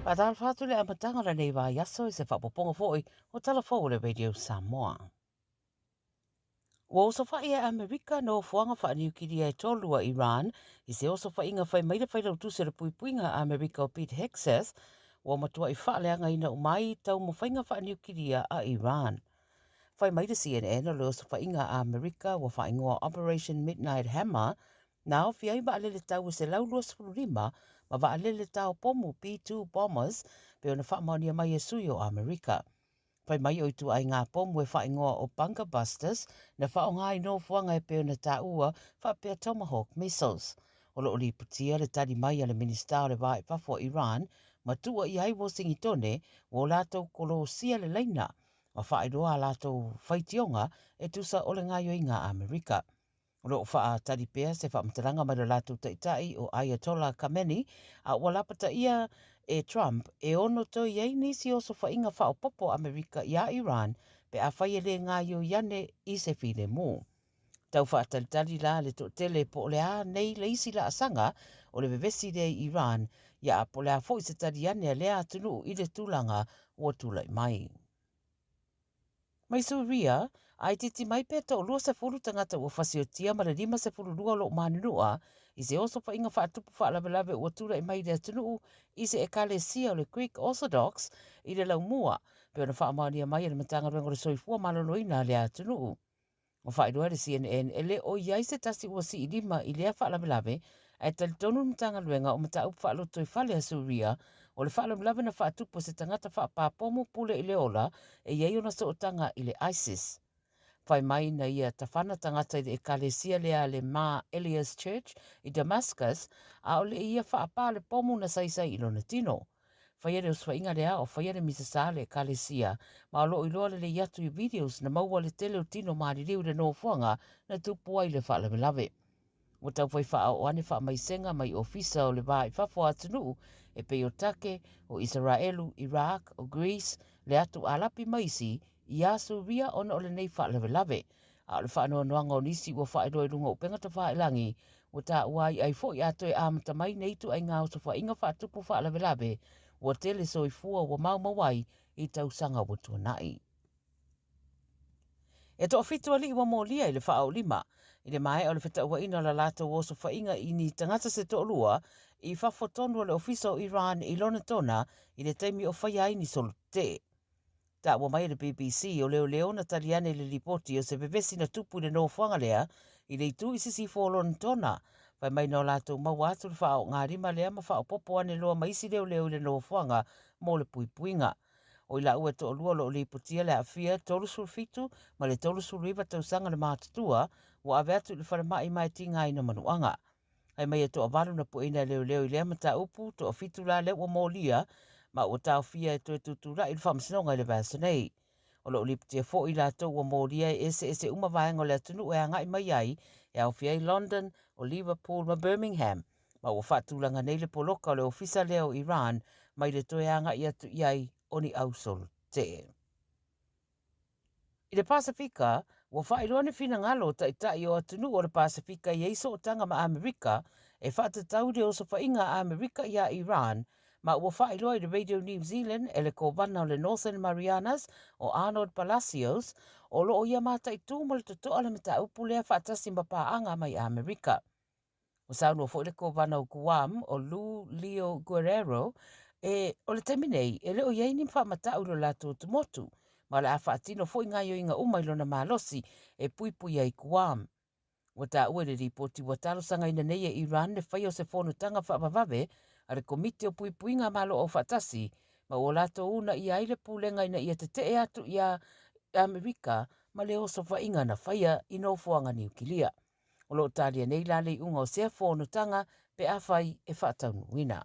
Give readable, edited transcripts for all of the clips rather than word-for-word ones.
Padahal whātu le amatanga la nei wā yaso I se whapoponga fōi o talafo le Radio Samoa. Wa oso whai e Amerika no fuanga wha niukiria e tolua Iran, I se oso whainga whai maida whai lau tūsera puipuinga Amerika o Pete Hexeth, wa matua I whaaleanga ina umai tau mo whainga wha niukiria a Iran. Whai maida CNN o le oso whainga Amerika wa whaingoa Operation Midnight Hammer, nao whiai ba alele tau se lau lua sepulurima, ma va alele tau pomu P2 bombers pe ona whaamaunia mai e sui o Amerika. Whai mai o itu ai ngā pomu e whaingoa o bunker busters na whaongai no fuanga e pe ona tā ua whapea Tomahawk missiles. O lo li putia le tari mai ale minista o le vai whafo Iran, ma tua I ai Washingtone o lātou kolo sia le leina, ma whairoa lātou whaitionga e tusa o le ngaio I ngā Amerika. Ro wha tari pea se wha mtaranga mai lātou taitai o Ayatollah Khamenei a walapata ia e Trump e ono to iei nisi o so whainga wha o popo Amerika ia Iran pe a whai le ngā yo iane I se while mō. Tau wha talitali la le to tele po le a nei le isi la asanga o le vevesi le Iran ia po le a fo I se tari ane le a tunu I le tūlanga o tūlai mai. Mai Suria, ai titi mai pe tau lua se fulu tangata ua whasiotia ma le 52 lo manunua I se oso whainga whaatupu whaalawelawe ua tūra I mai rea tunuu I se ekalesia o le Greek Orthodox I le lau mua pe ona whaamaunia mai le matanga rengo le soifua maloloina lea tunuu. O whaidua le CNN ele o iai se tasi ua si I lima I lea whaalawelawe ai talitonu matanga luenga o mata upu whaaloto I whale a Suria o le whaalawelawe na whaatupu se tangata whaapapomu pule I le ola e iei ona sootanga I le ISIS. Whai mai na ia tawhana tangata I le ekalesia lea le Ma Elias Church I Damascus a o le ia whaapa le pomu na saisai I lona tino. Whaiere o swainga lea o whaiere misasa le ekalesia ma o lo I loa le iatu I videos na maua le tele o tino maari riu le no fuanga na tupu ai le whaalawelawe. O tau whai wha o ane wha mai senga mai ofisa o le vai whafo atunu e pe o take o Israelu, Iraq o Greece le atu alapi maisi I a Suria ona o le nei wha lawe. A le wha noanga o nisi ua wha eroe runga o penga ta wha ilangi o ta uai ai fo I ato e amata mai nei tu ai ngā o sa wha inga wha tupu wha lawe o tele so I fua o mau mawai I tau sanga o tuanai. E to fitu ali wa molia I le wha o lima. I le mai o le whita ua ina la lata o so whainga I ni tangata se to lua I whafotonu o le ofisa o Iran I lona tona I le taimi o whaiai ni solo te. Ta ua mai le BBC o leo leo na taliane le ripoti o se vevesi na tupu le no whanga lea I le itu I sisi lona tona. Whai mai no lato mawatu le wha o ngā rima lea ma wha o popo ane loa maisi leo leo le no whanga mo le puipuinga. O ila ua to lua lo li putia le afia tolu sulfitu ma le tolu sulriva tausanga le mātutua wa aveatu le wharamai mai tinga ina manuanga. Hai mai e to avalu na puina leo leo I lea mata upu to fitu la le ua molia ma ua tau fia e to tutura I le whamsinonga I le vasanei. O lo li putia fo I la to ua molia ese umavaenga le atunu e angai mai ai e au fia I London o Liverpool ma Birmingham. Ma ua whaatulanga nei le poloka o le ofisa leo Iran mai le to e angai atu iai oni au sol te. I le Pasifika, ua whaeroane whina ngalo tai o atunu o le Pasifika I eiso o tanga ma Amerika e whaatatau le oso whainga Amerika I a Iran ma ua whaeroa I le Radio New Zealand e le kōwana o le Northern Marianas o Arnold Palacios o lo o ia mata I tūma le totoa le mata upu lea whaatasi mapaanga mai Amerika. O sauno fo le kōwana o Guam o Lu Leo Guerrero e o le teminei e leo iei ni whaamata uro lato tumotu ma le a whaatino fo inga yo inga umai lona malosi e puipui ai Guam. O ta ue le ripoti wa talo sanga ina nei e Iran le whai o se whono tanga whaapavave a le komite o puipui inga malo o whaatasi ma o lato una I aile pulenga ina ia te te atu I a Amerika ma le oso whainga na whaia I no fuanga niukilia. O lo talia nei la le unga o sea whono tanga pe a whai e whaataunuina.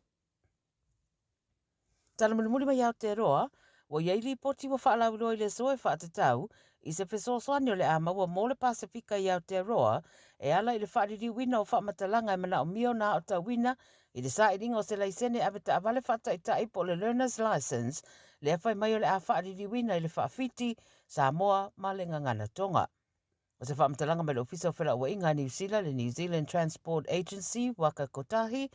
Tala mulimuli mai Aotearoa, wa iei li poti wa whaalawiloi le soe whaatatau, I se whesosoani o le amaua mo le Pasifika I Aotearoa, e ala I le whaariri wina o whaamatalanga e mana o mio na o ta wina, I le sa iringa o se laisene aveta avale whaataitai po le learner's license, le awhai mai o le a whaariri wina I le whaafiti, Samoa, ma le ngangana tonga. O se whaamatalanga mai le ofisa o whela ua inga New Zealand, le New Zealand Transport Agency, waka kotahi,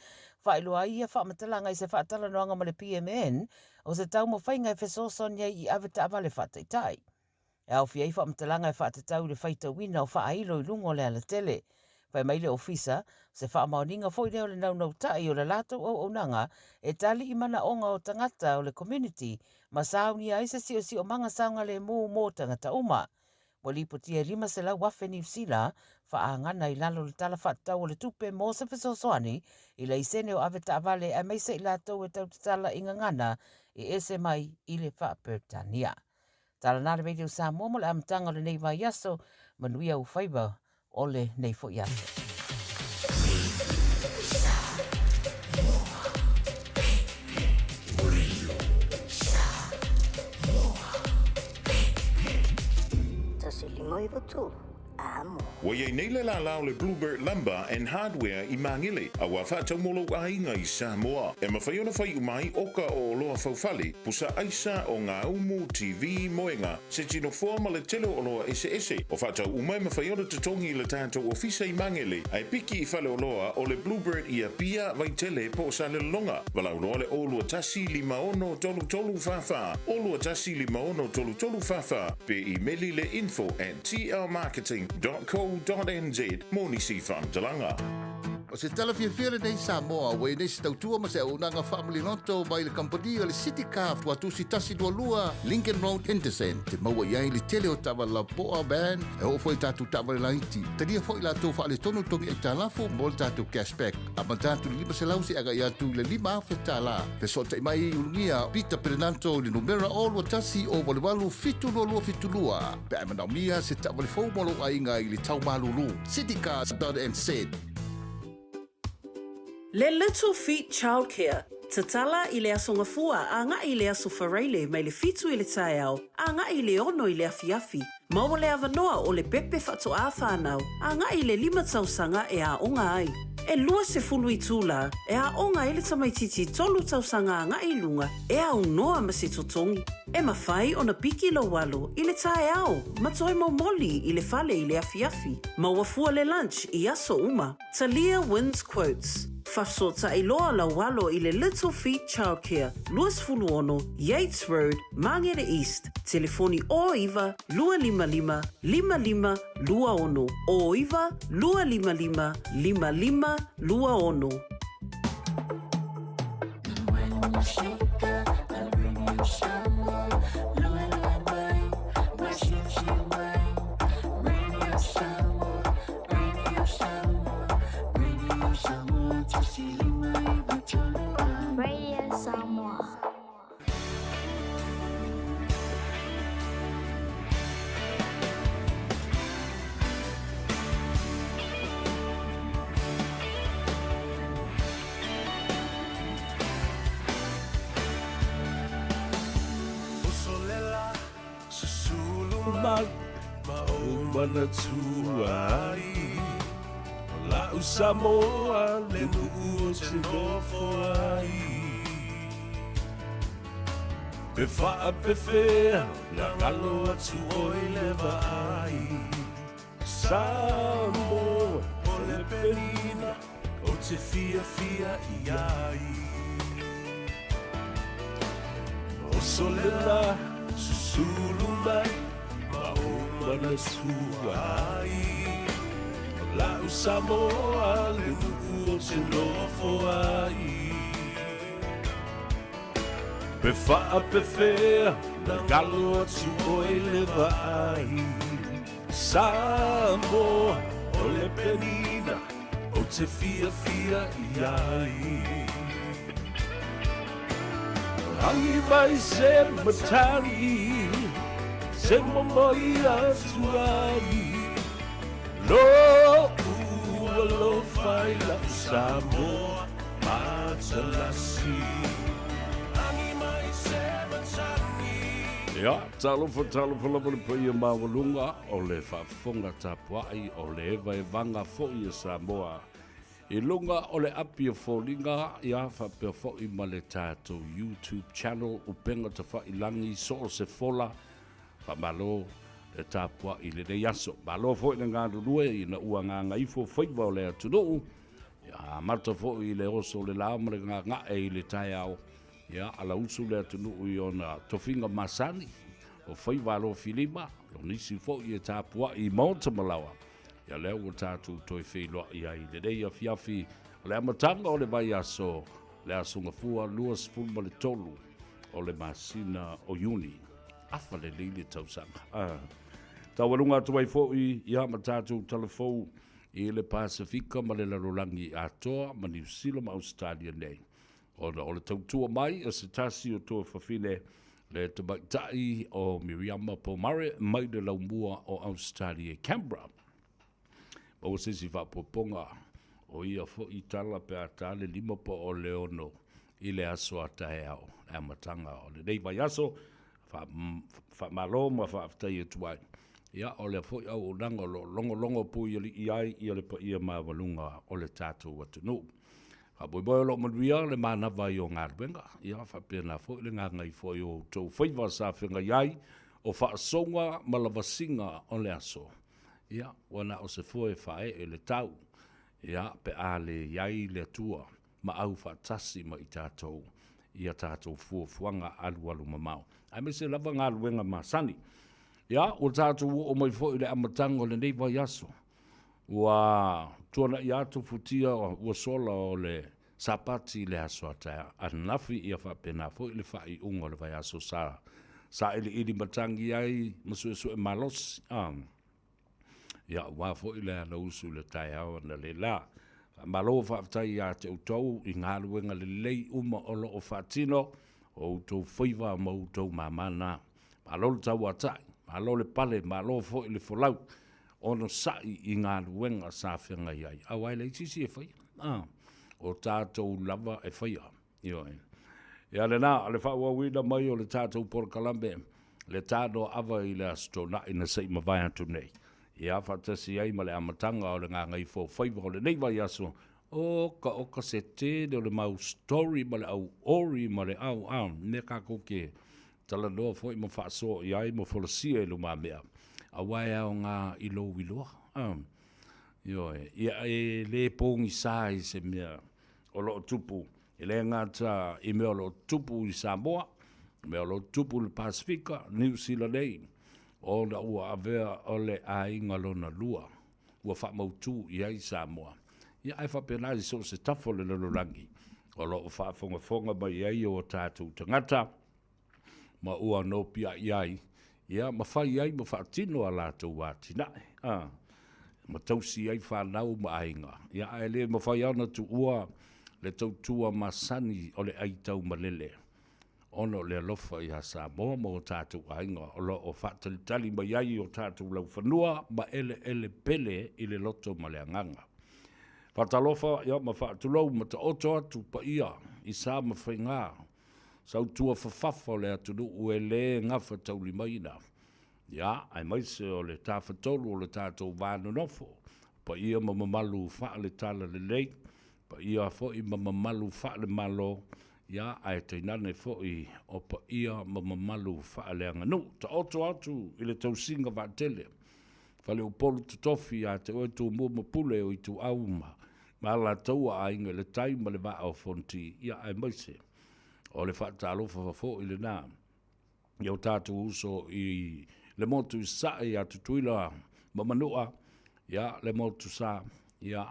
whailua ia whaamatalanga I se whaatala noanga ma le PMN, o se tau mo whainga e whesoson ia I aweta avale whaataitai. E au fia I whaamatalanga e whaatatau le whaita wina o whaailo I lungo le ala tele. Whai mai le ofisa, se whaamaoninga fo I leo le naunau tai o le lato o nanga, e tali I mana onga o tangata o le community, ma sauni a isa si o manga saunga le mō tangata uma. Mo lipotia 5 se lau wafe New Zealand, whaangana I lalo le tala whaatau o le tupe mō se whesosoani, I le isene o aweta avale a meisa I lato e tau tala inga ngana I ese mai I le whaapertania. Tala nare Radio Samoa mo le amtanga o le nei vai yaso, manuia u Faiva o le nei fo yaso. Wai nei le la lao le Bluebird Lumber and Hardware I Mangile, a wa whaatau molo a inga I Samoa. E mawhai ona whai umai oka o loa whauwhale, pusa aisa o ngā umu TV moenga, se tino forma le telo o loa ese. O whaatau umai mawhai ona tatongi le tātou ofisa I Mangile, ai piki I whale o loa o le Bluebird I a pia vai tele po sa le longa. Walau roa le olua tasi 5 tolu whawha, olua tasi 5 tolu whawha, pe I meli le info@tlmarketing.co.nz Moni si whaamtalanga. O se tala whiawhiara nei Samoa, wei nei se tautua ma se aunanga family noto mai le kampani o le City Car fuatusi tasi lua Lincoln Road Henderson. Te maua iai le tele o tawa la poa band e ho foi tatu tawa le laiti. Tania foi la tau wha le tonu tongi e talafo mo le tatu cashback. A ma tatu 5 se lausi aga ia tu le 5 fe tala. Pe so te mai ulungia Peter Prenanto le numera o lua tasi o walewalu fitulua. Pe a manaumia se tawa le fau molo ainga I le tau malulu. citycars.nz. Le Little Feet Childcare. Tatala I le asonga fua, a nga I le aso whareile mai le fitu I le tae au, a nga I le ono I le afiafi. Maua le avanoa o le pepe whato a whanau, a nga I le 5 tausanga e a onga ai. E lua se fulu I tūla, e a onga I le tamaititi 3 tausanga a nga I lunga, e a unoa ma se totongi. E mawhai o na piki lo walo I le tae au, matoi mo moli I le fale I le afiafi. Maua fua le lunch I aso uma. Talia wins quotes. Whafsota I loa la walo I le Little Feet Childcare, Luas Fuluono, Yates Road, Mangere East. Telefoni o iwa, 255 55 luaono. O iwa, 255 55 luaono. Radio Samoa. Usolela susuluman maumana tuai la Samoa le nu'u te nofo ai pe wha pe whea na ngalo atu oi le vai Samoa o le penina o te fia I ai o solela susulumai maumana tuai la Samoa le nu'u te nofo ai pe wha pe whea na galo atu oi le vai Samoa o le penina o te fia I ai Hangi mai se matari se momoi atu ai Lo ua lo fai la Samoa matalasi Angi mai se matani Ya, talo lama le pia mawalunga o le whaafonga tapuai o le ewa e vanga fo I Samoa I lunga o le api o fōlinga ia whapea fo I ma le tātou YouTube channel upenga ta whailangi so o se fola whamalo le tapua i le rei aso. Malo fo i ngā rurue i na ua ngā Gagaifo Faiva o le atunuu. Ia mata fo i le oso le laama le ngā e i le tai au. Ia ala usu le atunuu i ona tofinga masani o Faiva alo Filima. Lo nisi fo i e tapua i maota malawa. Ia leo o tātou toi wheiloa i ai le rei a fiafi. O le amatanga o le vai aso. Le asunga fua luas fulma le tolu. O le masina o Iuni. Afa le leile tausanga. Tawarunga tuai fo i ia matatu telefou i le Pasifika ma le larolangi atoa ma New Zealand ma Australia nei. O le tautua mai a se tasi o tua whawhine le tabaitai o Miriama Pomare mai le laumua o Australia Canberra. Ma o sisi whapoponga o ia fo i tala pe atale lima po o leono i le aso atae au e matanga o le nei vai aso fa malo ma fa aftai tuai ia o le foi au langa longo pui i ai i le pa ia mavalunga o le tatu atunu fa boy lo maria le mana vai o ngarbenga ia fa pena foi le ngai foi o to Faiva sa finga iai o fa songa malavasinga o le aso ia wana o se foi fa e le tau ia pe ale iai le tua ma au fa tasi ma i tātou ia tātou fuanga alu mamau. Ai me se lava ngā luenga masani. Ia, o tātou o mai fo i le amatanga o le nei vai aso. Ua tuana i atu futia ua sola o le sapati le aso ataa. Anafi ia whapena fo i le whai unga le vai aso sa ili matangi ai masu e malos. Ia, ua fo i le ana usu le tai au na le la. Malo whaftai a te utau i ngā luenga le lei uma o lo o whatino o utou Faiva ma utou mamana. Malo le tau atai, malo le pale, malo fo i le folau. Ono sai i ngā luenga sa whianga iai. Awai le tisi e whai. O tātou lava e whaia. Ia le nā, le whaua wina mai o le tātou Port Kalambe. Le tāno awa i le astona i na sei mawai atu nei. Ia whatasi ai ma le amatanga o le Gagaifo Faiva o le nei vai aso. Oka se te o le mau story ma le au ori ma le au. Ne ka koke tala noa foi ma whaaso i ai ma wholasia i luma mea. A wai au ngā ilo wiloa. Ia e le pongi sa i se mea o lo tupu. I le ngata i mea o lo tupu i Samoa. Mea o lo tupu le Pasifika, New Zealand nei. O na ua avea o le ainga lona lua. Ua whamautu i ai Samoa. Ia ai whapena i so se tafo le lolorangi. O lo o whafonga mai ai o tātou tangata. Ma ua no pia i ai. Ia ma whai ai ma whaatino a lātou wātinae. Ma tausi ai whanau ma ainga. Ia ai le ma whai ana tu ua le tautua masani o le aitau malele. Ono le alofa i ha Samoa mo o tātou ainga o lo o whaatalitali mai ai o tātou lau whanua ma ele pele i le loto ma le anganga. Whatalofa ia ma whaatulau ma ta oto atu pa ia i sā ma whainga. Sau tua whawhawha le atunu ue le ngafa tauli maina. Ia, ai maise o le tāwhatolu o le tātou vānu nofo. Pa ia ma mamalu wha le tala le lei. Pa ia fo i ma mamalu wha le malo. Ia, ai te nane foi o pa ia mamalu whaale anganu. Ta oto atu i le tausinga vātele. Whale o polu tutofi a te oe tū mua mapule o i tū auma. Ma la taua a inga le taima le vaa o fonti. Ia, ai maise. O le whaatalofa whafo i le nā. Ia o tātou uso i le motu i sae a tutuila mamanua. Ia, le motu sa. Ia,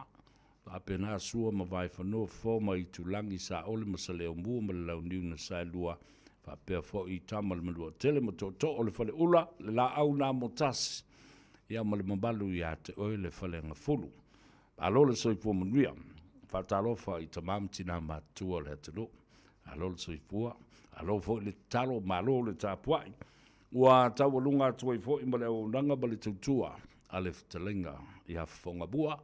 a pena sua ma vai whanua fōma i tulangi sa ole ma sa leo mua ma le lau niu na sa lua fa pēr fō i tama le malua tele ma tō o le whale ula le la au nā motasi ia ma le mabalu i a te oe le whale ngafulu alo le soifua manuia whatalofa i tamamtina ma tua le atano alo le soifua alo fō le talo ma alo le tāpuai ua tau alunga tuai fō i ma le au nanga ma le tautua a le ftalenga i a whafonga bua.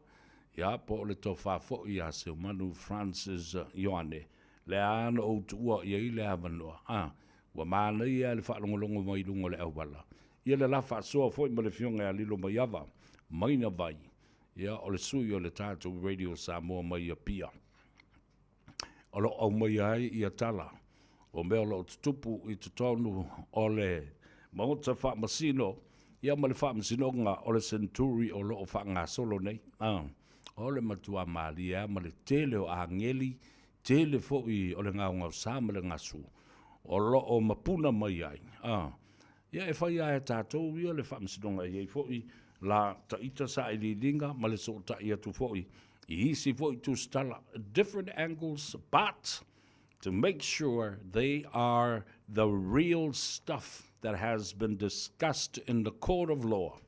Ia po le to fa fo ia se manu Francis Ioane le ano o tua ia i le avanoa wa mana ia le fa longo mai lungo le awala ia le la fa so fo i le fionga ia lilo mai ava mai na vai ia o le sui o le tato radio Samoa mai ia pia o lo au mai ai ia tala o mea lo tupu i tutonu o le maota fa masino Ia ma le whaamasinonga o le Centuri o loo whaanga solo nei. O le matua malia ma le tele o angeli, tele fo'i o le ngau sa ma le ngasu. O loo mapuna mai ai. Ia e whai ai tātou ia le whaamasinonga i fo'i la taita sa i linga ma le so ta ia tu fo'i. I hisi fo'i tu stala different angles, but to make sure they are the real stuff that has been discussed in the court of law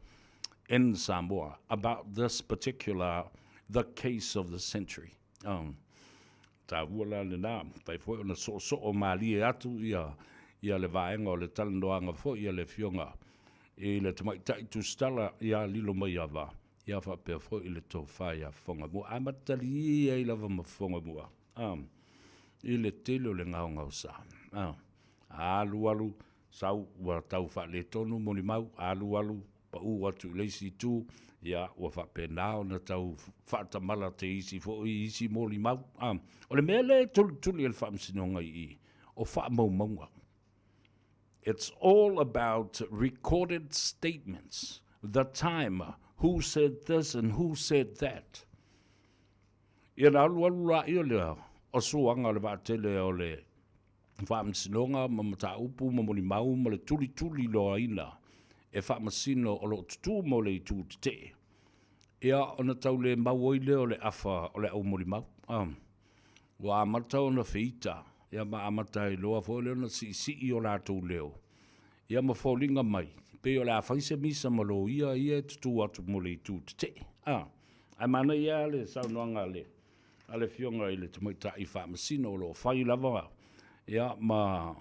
in Samoa about this particular, the case of the century. Ta wala le na, pai foi ona so o mali atu ia le vaenga o le talanoanga fo ia le fionga. E le tamaitai tu stala ia lilo mai ava. Ia fa pe fo i le tō whai a whonga mua. Amatali ia i lava ma whonga mua. I le telo le ngau sa. Alu sau wa tau wha le tonu moni mau. Alu pa u atu leisi tu. Ia wa wha pe nao na tau whaatamala te isi fo i isi moli mau. O le mele tuli el whaamsinonga i. O wha maunga. It's all about recorded statements. The time, who said this and who said that. Ia na alu la ia lea. O suanga le vātele o le whaamsinonga ma mata upu ma moni mau ma le tuli loa ina. E whaamasino o lo tutu mo le tu te. Ia ona tau le mauoile o le afa o le au moni mau. Wa amata o na whita. Ia ma amata i loa fo leo na si o la tau leo. Ia ma fōlinga mai. Pe o la whaise misa ma lo ia tutu atu mo le tu te. Ai mana ia le saunoanga le. Ale fionga i le tamaita i whaamasino o lo whai lava. Ia ma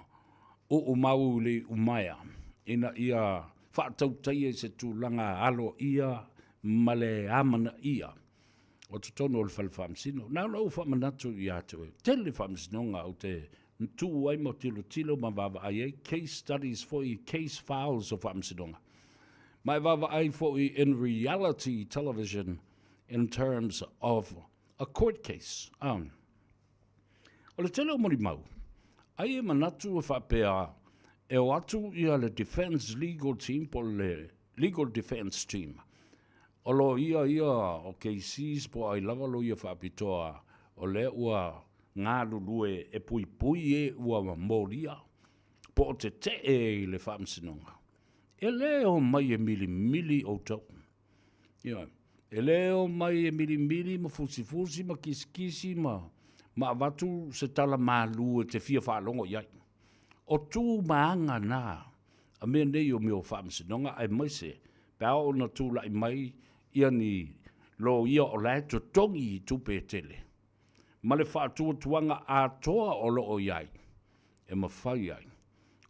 o mau le umaya. Ina ia whaatautai e se tūlanga alo ia ma le amana ia. O tutono o le whaamasino. Nau lau whaamanatu i atu. Tele whaamasinonga o te ntu ai mo tilo ma vava ai case studies for i case files of whaamasinonga. Mai vava ai for i in reality television in terms of a court case. O le tele o mori mau. Ai e manatu e whapea e o atu ia le defense legal team po le legal defense team. O lo ia o cases po ai lava lo ia whapitoa o le ua ngā lulue e pui e ua moria po o te e le whaamsinonga. E leo mai e mili o tau. Ia, e leo mai e mili ma fusi ma kisi ma watu se tala malu e te fia whaalongo iai. O tū maanga nā, a mea nei o meo whaamsinonga ai mai se, pēo na tū lai mai ia ni lo ia o lai to tongi i tupe tele. Ma le whaatuatuanga a toa o lo o iai, e ma whai ai.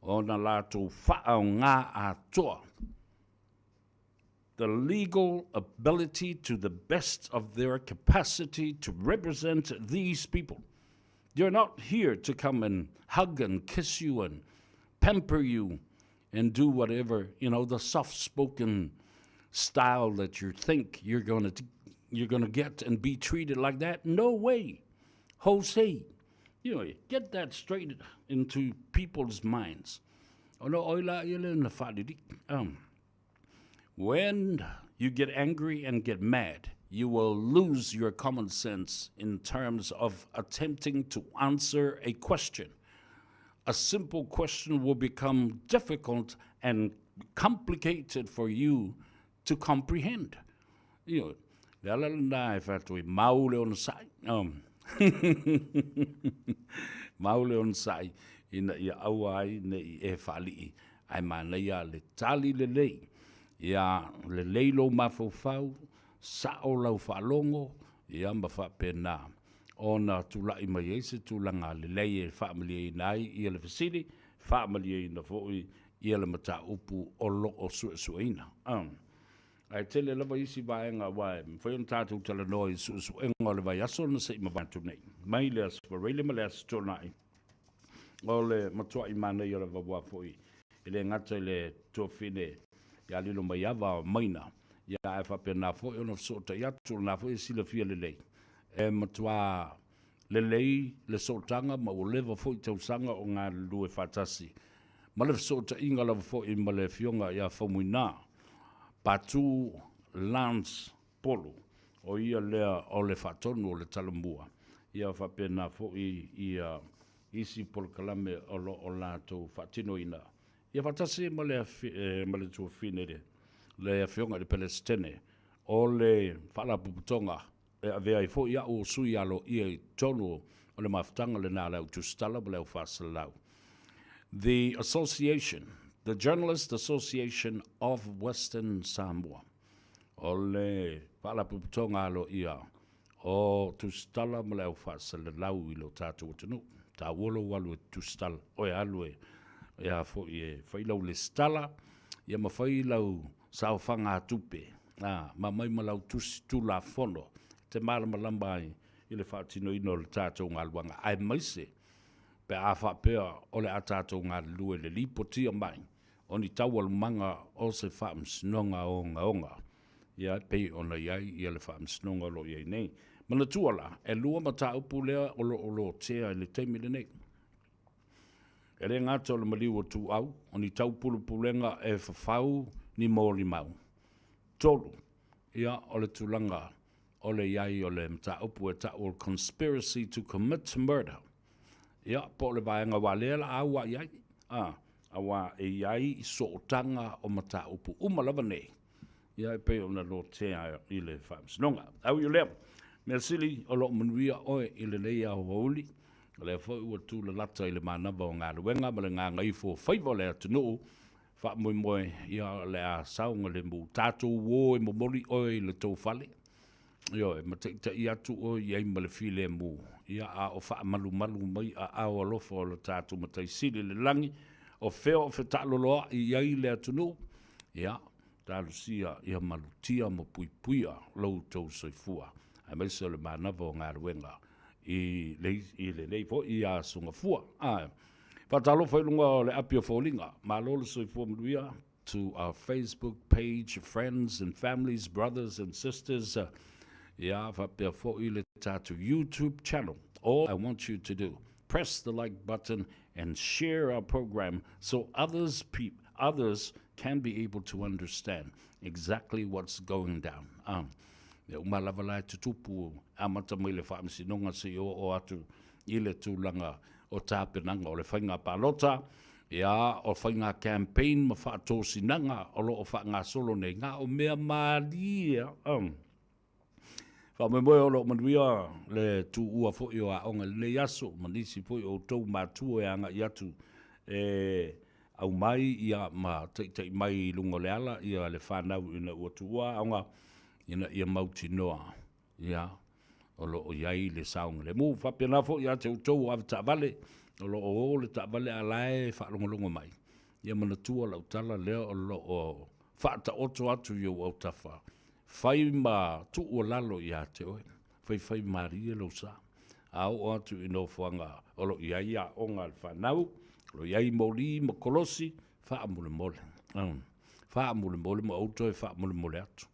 O na lātou whaau ngā a toa. The legal ability to the best of their capacity to represent these people. You're not here to come and hug and kiss you and pamper you and do whatever, the soft-spoken style that you think you're going to get and be treated like that. No way. Jose, get that straight into people's minds. When you get angry and get mad, you will lose your common sense in terms of attempting to answer a question. A simple question will become difficult and complicated for you to comprehend. Maule on sai ina ia awai ne e fali ai mana ia le tali le lei ia le leilo mafofau sa o lau falongo ia ma fa pena ona tulai mai ese tulanga le lei e family nai ia le fasili family na foi ia le mata upu o lo o suina ai tele lava isi vaenga wai foi un tatu tele noi su enga le vai aso na se mabantu nei mai le as for really me le as tonai ole matua i mana ia lava wa foi ele ngata le tofine ya lilo mai ava maina ya e fa pena foi ono sota ya tu na foi sila fia le lei e matua le lei le sotanga ma o leva foi tau sanga o ngā lue fatasi ma le sota inga lava foi ma le fionga ya famuina Patu Lance Polo, o ia lea o le whatonu o le talamua. Ia whapena fo ia isi pol kalame o lo o lātou whatino ina. Ia whatase ma le tua whinere, le whionga le Palestine, o le whalapuputonga, e avea i fo ia o sui alo ia i tonu o le maftanga le nā lau tustala ma leo whasalau. The association, the Journalist Association of Western Samoa, o le whalapuputonga alo ia, o tustala ma leo whasalau i lo tātou tunu. Ta wolo walu tustala, o e alue, ia fo i whailau le stala, ia ma whailau sao whanga tupe, ma mai malau tusi tu la fono, te marama lambai i le whaatino ino le tātou ngā luanga. Ai maise, pe a whapea o le a tātou ngā lue le lipo tia mai, o ni tau alumanga o se whaamsinonga o onga. Ia pei ona iai ia le whaamsinonga lo iai nei. Mana tuala, e lua mata upu lea o lo tea le teimile nei. E le ngātou le maliwa tu au, o ni tau pulupulenga e whawhau ni mōri mau. Tolu, ia o le tulanga, o le iai o le mta upu e ta o conspiracy to commit murder. Ia, po le vaenga wa lea la awa iai. Awa e iai i sootanga o mta upu umalawa nei. Ia e pei o na lo tea i le whamsinonga. Au i lea. Mea sili o lo manuia oe i le leia o wauli, le fo ua tu le lata i le manawa o ngā ruenga, ma le ngā Gagaifo Faiva le atunuu, wha moe moe ia le a saunga le mu tātou wō e momoli oe i le tau whale. Io, e mateita i atu oe i aima le file mu, ia a o wha malu mai a au alofa o le tātou matai sili le langi, o feo o whetaloloa i ai le atunuu, ia, tālu sia ia malutia mo puipuia lau tau soifua. Ai mai se le manawa o ngā ruenga i le nei fo i a sunga fua. Whatalo whailunga o le apia fōlinga. Malo le soifua mluia to our Facebook page, friends and families, brothers and sisters. Ia whapea fo i le tātu YouTube channel. All I want you to do, press the like button and share our program so others can be able to understand exactly what's going down. E umalawa lai tutupu amata mai le whaamisinonga se o atu i le tūlanga o tāpenanga o le whainga pālota, ia o whainga campaign ma whaatōsinanga o lo o whainga solo nei ngā o mea mālia. Whamemoe o lo manuia le tū ua fo i o a onga le yaso, manisi fo i o tau mātua e anga i atu au mai ia ma tei mai lungo le ala ia le whanau ina ua tuua aonga ina ia mauti noa, ia, o lo o iai le saunga le mu, whapena fo ia te utou ave ta vale, o lo o le ta vale alae whaalongalonga mai. Ia mana tua lau tala lea o lo o whaata oto atu iau au tawha. Whai ma tu o lalo ia te oe, whai maria lau sa. Au atu ino whanga, o lo iai a onga le whanau, lo iai moli ma kolosi, wha mule mole. Wha mule mole ma auto e wha mule mole atu.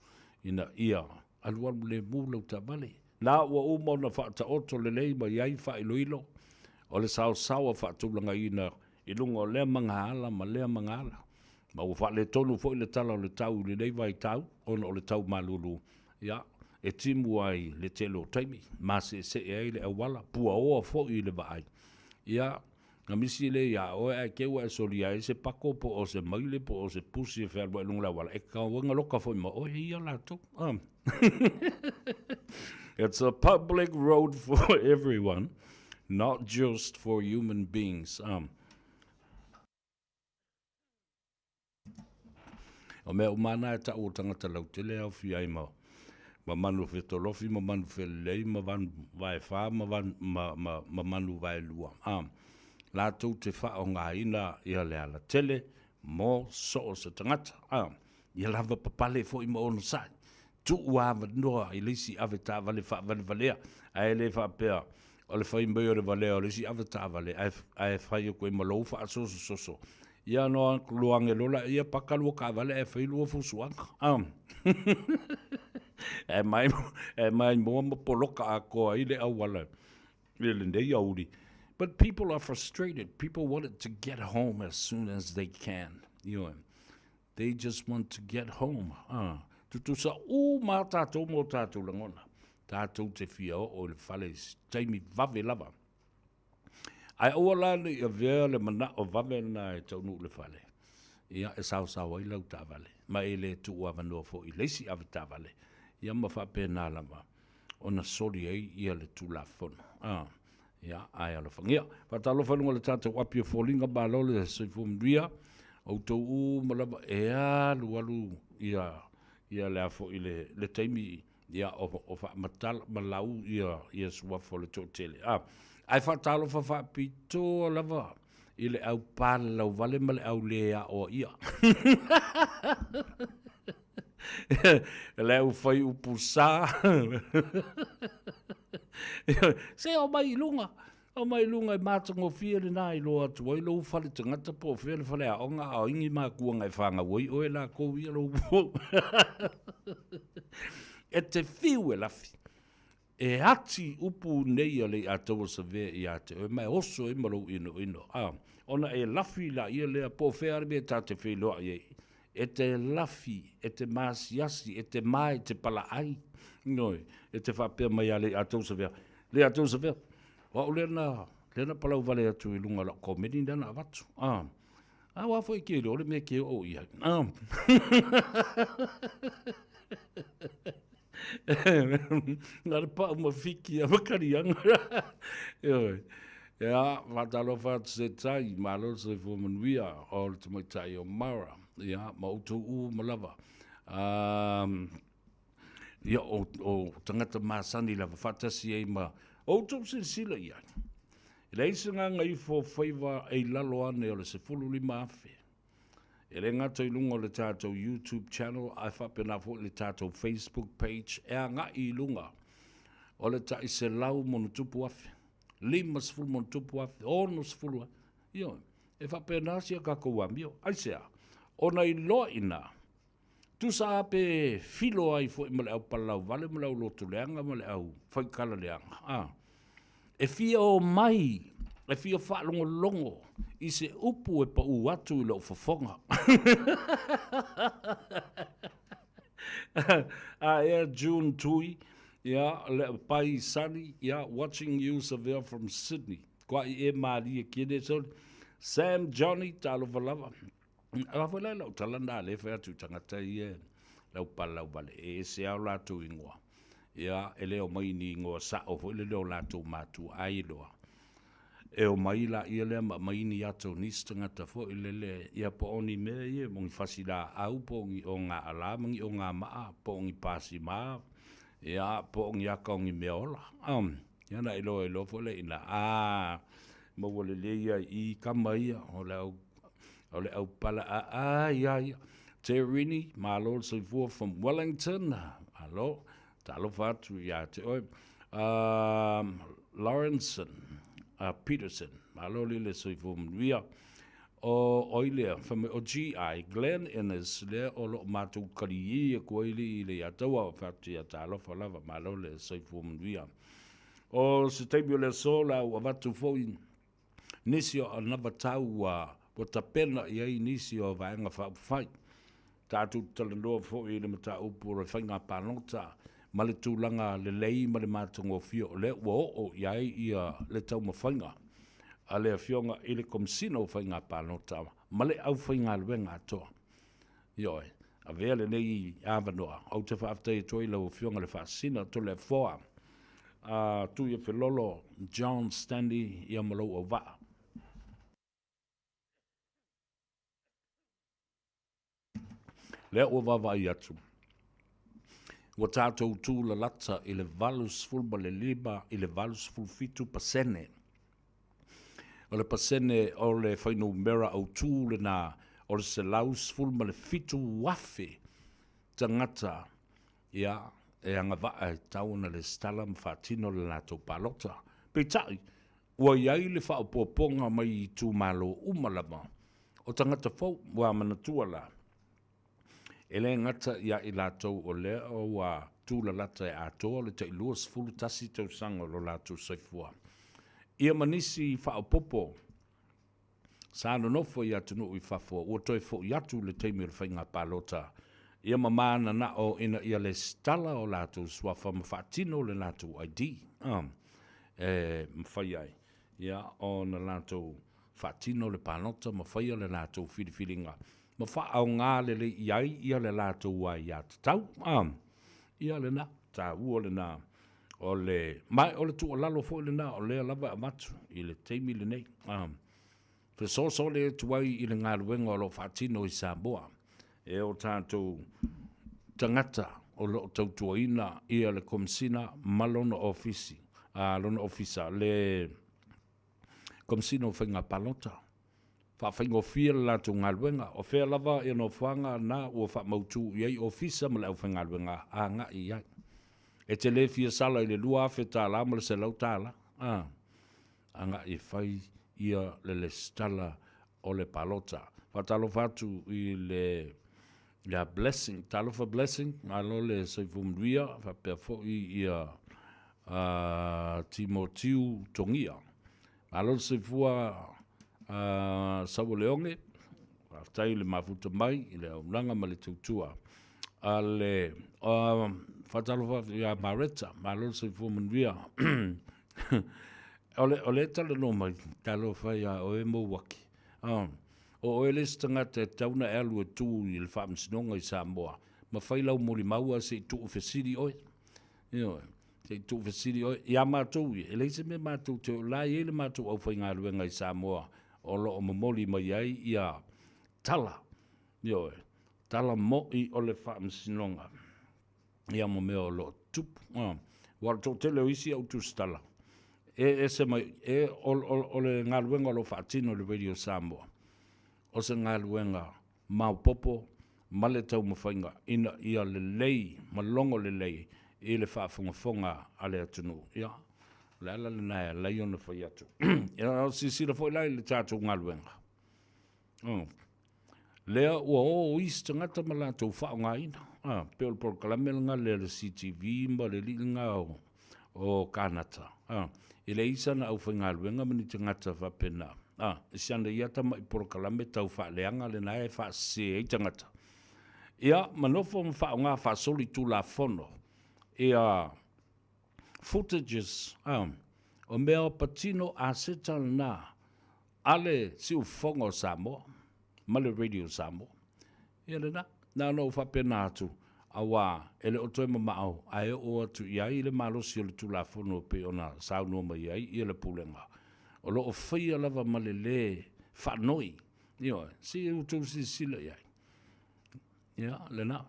Ina ia alua le mulau ta vale. Nā ua uma na whaata oto le lei ma iai wha iloilo. O le sao sawa whaatulanga ina i lunga o lea mangaala ma lea mangaala. Ma ua wha le tonu fo i le tala o le tau le lei vai tau, ona o le tau malulu. Ia, e timu ai le telo taimi, ma se ai le awala, pua oa fo i le vaai. Ia, nga misi le ia oe a keua e soli ai se pako po o se maile po o se pusi e whaerwa ilunga la wala. E ka wanga loka fo ima, oe ia la tuk. It's a public road for everyone, not just for human beings. O mea umana e ta o tangata lau tele au fi ai ma manu whetolofi, ma manu whelei, ma van vai wha, ma manu vai lua. La tau te wha o ngā ina ia le ala tele, mo so o se tangata. Ia lava papale fo i ma ono sai. Tu uawa noa i lisi ave tā vale wha vale valea. Ai le wha pēr, o le whai mbeo le valea, o lisi ave tā vale. Ai whai o koe malou wha soso. Ia noa luange lola, ia pakalua ka vale, ai whai lua fusuanga. E mai moa ma poloka a koa i le awala. Ile nei auri. But people are frustrated. People want it to get home as soon as they can. You know, They just want to get home. Tutu sa mā tātou mō tātou langona. Tātou te fia o le whale taimi vave lava. Ai oa lana I a vea le mana o vave na e taunu le whale. Ia e sao ai lau tā vale. Ma e le tu ua vanua fo I leisi ave tā vale. Ia ma whape nā lama. Ona sori ei ia le tu la fono. Ia ai alo whangia. Whatalo whanunga le tātou apia fōlinga bālo le soifo mria. O tau malama e alu ia le afo I le taimi ia o wha matala malau ia suafo le tōtele. Ai whatalo whapito lava I le au pāle lau vale ma le au lea o ia. Le au whai upu sā. Se o mai lunga. O mai lunga I mātango fia le nā I loa atu. Oi lau whale tangata po fia le whale a onga a ingi mā kuanga I whanga woi. Oi la kou ia lau po. E te whiu e lafi. E ati upu nei a le atawa sa vea I ate. O mai oso I marau ino. Ona e lafi la ia lea po whea me tā te wheloa I e te lafi, e te māsiasi, e te mai, te pala ai. Noi, e te whapea mai a le atawa sa vea. Le atawa sa vea. Wa o lena palau vale atu I lunga la komedi dana avatu. Wa foi ke le me ke o ia. Nara pa uma fiki a makarianga. Ja, wat al over se tai, malo se vo manuia, o te mai tai o mara. Ja, ma utu malava. Ja, o tangata masani lava fatasi e ma o tu sila ia. Leisa nga ngai fo Faiva e lalo ane o le se fulu lima afe. E le ngata I lunga o le tātou YouTube channel, ai whapena fo le tātou Facebook page, e a ngā I lunga o le tai se lau monu tupu afe. Lima se fulu monu tupu afe, ono se fulu afe. Io, e whapena sia kako wambio, ai sea, ona I loa ina, tu sa ape filo ai fo I male au palau, vale male au lotu leanga, male au whaikala leanga. E fia o mai, e fia whaalongo longo, I se upu e pa atu I lau whafonga. June tui, le pai sani, watching you Seville from Sydney. Kwa I e maari e kene so, Sam Johnny, talo valava. Awhala lau talanda le whea tu tangata I e, lau palau vale, e se au latu ingoa. E leo mai ni ingoa sa o fo, leo latu matu ailoa. E o mai la ia lea mai ni ato nistangata fo ilele ia po oni mea ia mongi fasila au po ongi o ngā ala mongi o ngā maa po ongi pasi maa ia po ongi aka ongi mea ola iana ilo fo le ina mawale le ia I kama ia o le au pala ia te rini malo soifua from Wellington alo talo fatu ia te oi Lawrenson Peterson, malo le soifo mria o oilea from o GI Glenn Ennis le o lo matu kari e koili le atawa fatu ya talo falava malo le soifo mria o se tebi le sola o vatu foi nisio anava tau o tapena ia nisio vaenga fai tatu talando foi le mata upu fainga panota ma le tūlanga le lei ma le mātungo fio le o iai ia le tau mawhainga a le fionga I le komsino whainga pānota ma le au whainga luenga atoa ioi a vea le nei awanoa au te whaaftei toi lau fionga le whaasina to le foa tu ia whelolo John Stanley ia malau o waa le o wawa I atu Wa tātou tū la lata I le valus fulba le liba I le valus fulfitu pasene. O le pasene o le whainu mera au tū le nā o le se laus fulba le fitu wafe tangata ia e anga vaa e tauna le stala mwhatino le nātou palota. Peitai, ua iai le whaopoponga mai I tū malo umalama o tangata fau wa manatua la. Ele ngata ia I lātou o lea o wa tūla lata e atoa le te iluas fulu tasi tau sanga lo lātou saifua. Ia manisi whaopopo sa no fo ia tunu I fafo o toi fo ia tu le teimi le fainga palota ia mamana na o ina ia le stala o latu swafa mafatino le latu ID mawhai ai ia o na latu fatino le palota mawhai le latu whiriwhiringa mawha au ngā le iai ia le latu wai ia tau ia le na ta ua le na o le mai o le tu o lalo fo le na o le lava amatu I le teimi le nei Fe so le tuai I le ngā luenga o lo fatino I Samoa e o tātou tangata o lo tautuaina ia le komsina malona ofisi lona ofisa le komsina o whainga palota whainga o fia la tu ngā luenga o whea lava e no whanga na ua wha mautu iei ofisa ma le au whainga luenga a ngā I ai e te le fia sala I le lua awhi tāla ma le se lau tāla a ngā I whai ia le stala o le palota whatalo whatu I le blessing, talo for blessing, malo le soifumria, fa perfo ia Timotiu tongia. Malo soifua Sauleonge, tai le mafuta mai, le unanga ma le tutua. Ale fatalo fa ia Mareta, malo soifua munria. Ole talo no mai, talo fa ia oemo waki. O eles tangata tauna elu tu I le whaamsinonga I Samoa. Ma whailau mori maua se tu ufesiri oi. Se tu ufesiri oi. Ia mātou I. Eleise me mātou te o lai ele mātou au whainga ruenga I Samoa. O lo o mamoli mai ai ia tala. Tala mo I o le whaamsinonga. Ia mo mea o lo tup. Wala tō tele o isi au tu stala. E se mai, o le ngā ruenga o lo whaatino le Radio Samoa. O se ngā luenga maupopo ma le tau mawhainga ina ia le lei, malongo le lei I le whaafongafonga a le atunu. Ia, le ala le naia, lei ona whai atu. Ia, o sisira fwoi lai le tātou ngā luenga. Lea ua o isi tangata ma la tau whao ngā ina. Peo le porkalamela ngā le CTV ma le li ngā o Kanata. I le isa na au whai ngā luenga mani tangata whapena. Sianda ia tama I porokalame tau whaaleanga le nae whaase e tangata. Ia, manofo mwha o ngā whaasoli tū la fono. Ia, footages, o mea o patino a setal na, ale si u whonga o Samoa, ma le Radio Samoa. Ia le na, no whapena atu, awa, ele o toi mamao, ae o atu iai le malosi o le tū la fono pe ona saunua mai iai, ia le pulenga. O lo o whaia lava malele whanoi. Ia, si utou si sila iai. Ia, le na.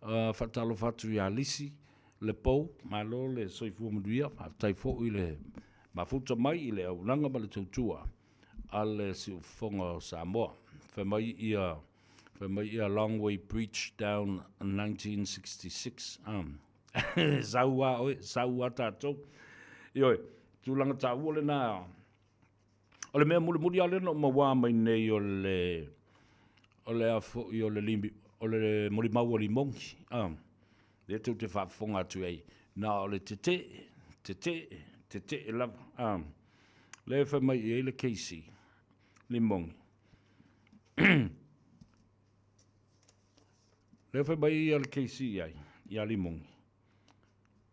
Whatalo whatu ia lisi, le pou, malo le soifua maduia, tai fo I le mafuta mai I le au nanga ma le tautua. Ale si u whonga o Samoa. Whamai ia Long Way Breach down in 1966. Saua oi, saua tātou. Ioi, tūlanga tā ua le nā. O le mea muli ale no mawa mai nei o le afo I o le limbi, o le muli mau o limongi. Le tau te whaafonga atu ei. Na o le tete e lava. Le wha mai I le keisi, limongi. Le wha mai I le keisi ai, I limongi.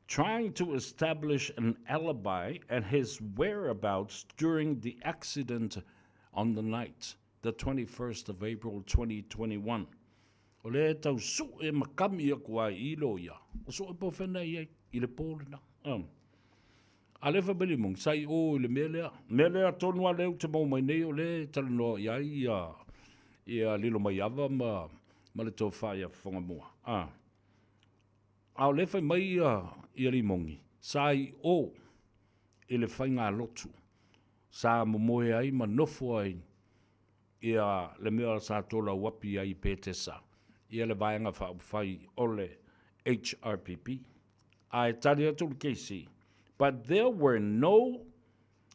Trying to establish an alibi and his whereabouts during the accident on the night, the 21st of April 2021. O le tau su e makami a kua I lo ia. O su e po whena I le pōrena. A le whabili mong, sai o le melea. Melea tonua leo te mau mai nei o le talanoa ia lilo mai awa ma le tō whaia whangamua. Ao le whai mai I limongi. Sai o I le whai ngā lotu. Sa momoe ai ma nofo ai ia le mea sa tola wapi ai pētesa. Ia le vaianga whai o le HRPP. Ai tari atu le keisi. But there were no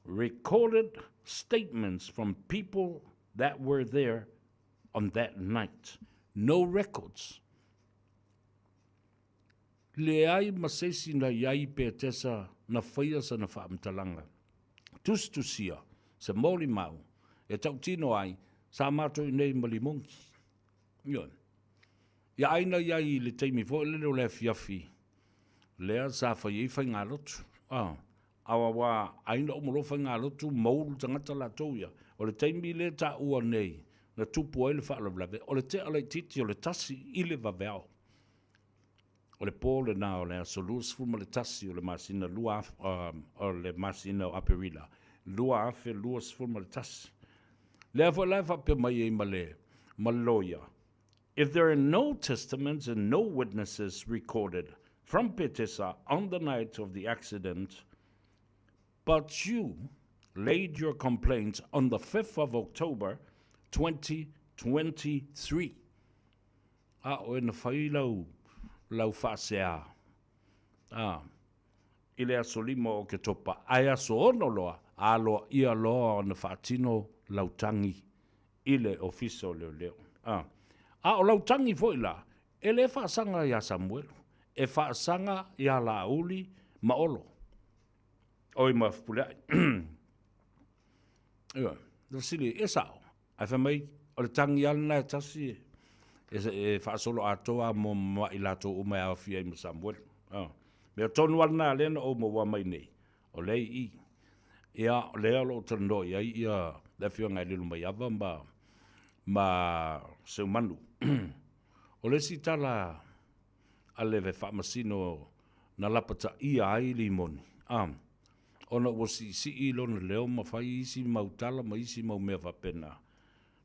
recorded statements from people that were there on that night. No records. Le ai masesi na iai pētesa na whaia sa na whaamtalanga. Tustusia, se mori mau, e tau tino ai, sa mato i nei malimongi. Ion. Ia aina ia i le teimi fo le leo le fiafi. Lea sa whai e whai ngā lotu. Awa wā aina o molo whai ngā lotu mauru tangata la tauia. O le teimi le ta ua nei, na tupu ai le whaalawlawe. O le te alai titi o le tasi i le waweao. O le pōle nā o le aso lua sfuma le tasi o le masina lua o le masina o aperila. Lua afe lua sfuma le tasi. Lea fo lai whape mai e ma lawyer. If there are no testaments and no witnesses recorded from Petesa on the night of the accident, but you laid your complaints on the 5th of October, 2023. O e na whai lau whaasea. I le aso lima o ke topa. Ai aso ono loa, a loa ia loa o na whaatino lautangi i le ofiso leo. O lautangi foila, e le whaasanga ia Samuelu, e whaasanga ia Lauli maolo. Oi mafpulai. Lo sili, e sao, ai whamai, o le tangi alna e tasi e whaasolo atoa mo mailato o mai awhia i mo Samuelu. Mea tonu alna lena o mo wamai nei, o lei i. Ia, lea lo tano, ia le whio ngai lilu mai awa ma seumanu. O le si tala a lewe whaamasino na lapata ia ai li moni. Ona o si i lona leo ma whai isi mautala ma isi mau mea whapena.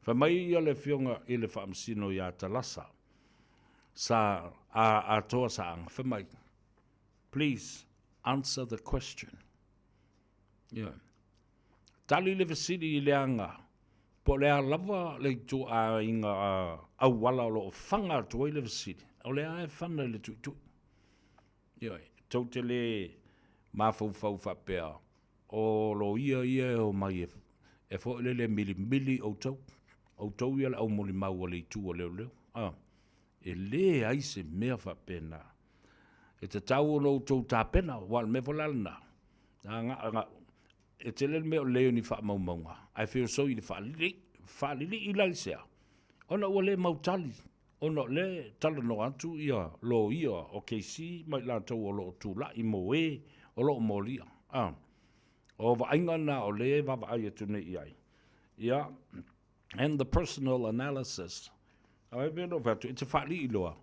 Whamai ia le whionga i le whaamasino ia talasa. Sa a toa sa anga. Whamai, please answer the question. Yeah. Tali le vasili i le anga. Po lea lava le tu a inga au wala o lo whanga tu i le vasili. O lea e whana le tu. Ia, tau te le mawhau whapea. O lo ia o mai e fo le mili o tau. O tau ia le au moli mau o le tu o leo. E le aise mea whapena. E te tau o lo tau tāpena, wal me volalna. Nga, e te le mea o leo ni wha maunga. Ai whio so i le whaalili i laisea. Ona ua le mautali. Ona le tala no atu ia lo ia o keisi mai la tau o lo tu la i mo e o lo molia. O va inga na o le vava ai atu nei ai. Ia, and the personal analysis. Ai vero vatu, e te whaali i loa.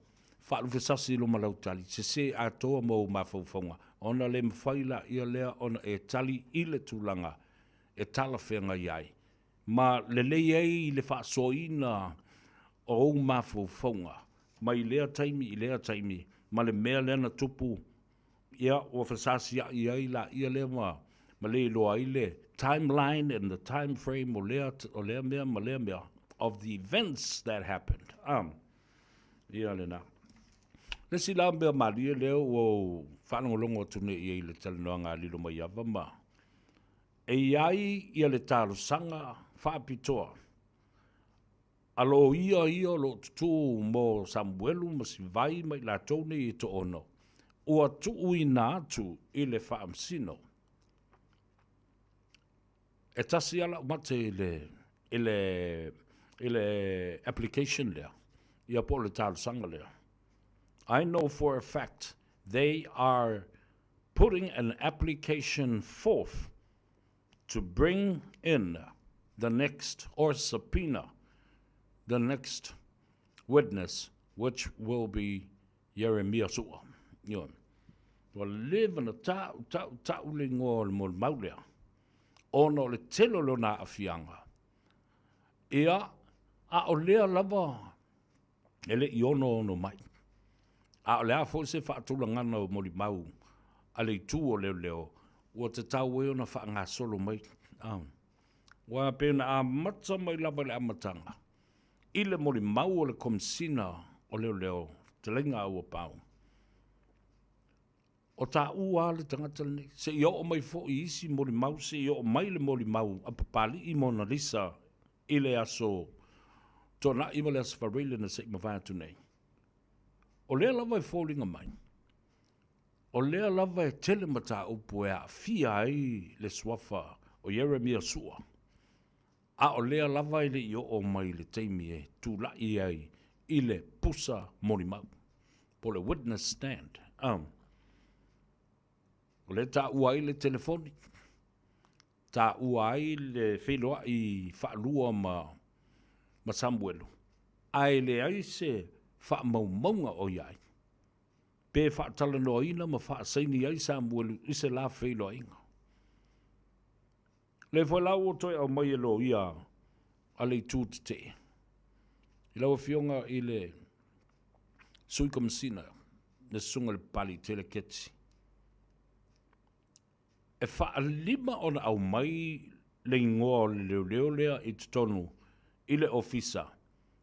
Whaalu whesasi lo malautali. Se a toa mo mawhauwhaunga. Ona le mwhaila ia lea ona e tali i le tūlanga. E tala whenga iai. Ma le ei i le whaasoina o mawhauwhaunga. Ma i lea taimi. Ma le mea lena tupu. Ia o whesasi iai la ia lea ma le loa i le timeline and the time frame o lea mea of the events that happened. Ia le na. Le si la mea maria leo o whanongolongo tune i le talanoa ngā lilo mai awa ma. E iai ia le talo sanga whaapitoa. Alo ia lo tutu mo Samuelu ma si vai mai la tone i to ono. Ua tuu i nā atu i le whaamsino. E tasi ala umate i le application lea. Ia po le talo sanga lea. I know for a fact they are putting an application forth to bring in the next, or subpoena, the next witness, which will be Jeremiah Sua. Wa live in a ta'uling o le maulea. Ono le telo lo na afianga. Ia, a o lea lava, ele i ono mai. A o lea fo se whaatula ngana o mori mau, a le tu o leo, ua te tau e ona wha ngā solo mai. Wa pena a matza mai lava le amatanga. I le mori mau o le komsina o leo, te lenga ua pau. O ta ua le tangata nei, se i o mai fo i isi mori mau, se i o mai le mori mau, a papali i Mona Lisa, i le aso, tōna i ma le aso whareile na se i mawhātu nei. O lea lava e fōlinga mai. O lea lava e tele mata upu e a fia ai le swafa o Jeremiah Sua. A o lea lava i le i o mai le teimi e tu la i ai i le pusa mori mau. Po le witness stand. O le ta ua i le telefoni. Ta ua i le wheloa i whaalua ma Samuelu. Ai le ai se wha maunga o iai. Pe wha talanoa ina ma wha saini ai Samuelu i se la wheloa inga. Le whalau o toi au mai alo ia a le tū te. I lau fionga i le sui komisina le sunga le pali tele ketsi. E wha lima ona au mai le ingoa le leo lea i tonu i le ofisa.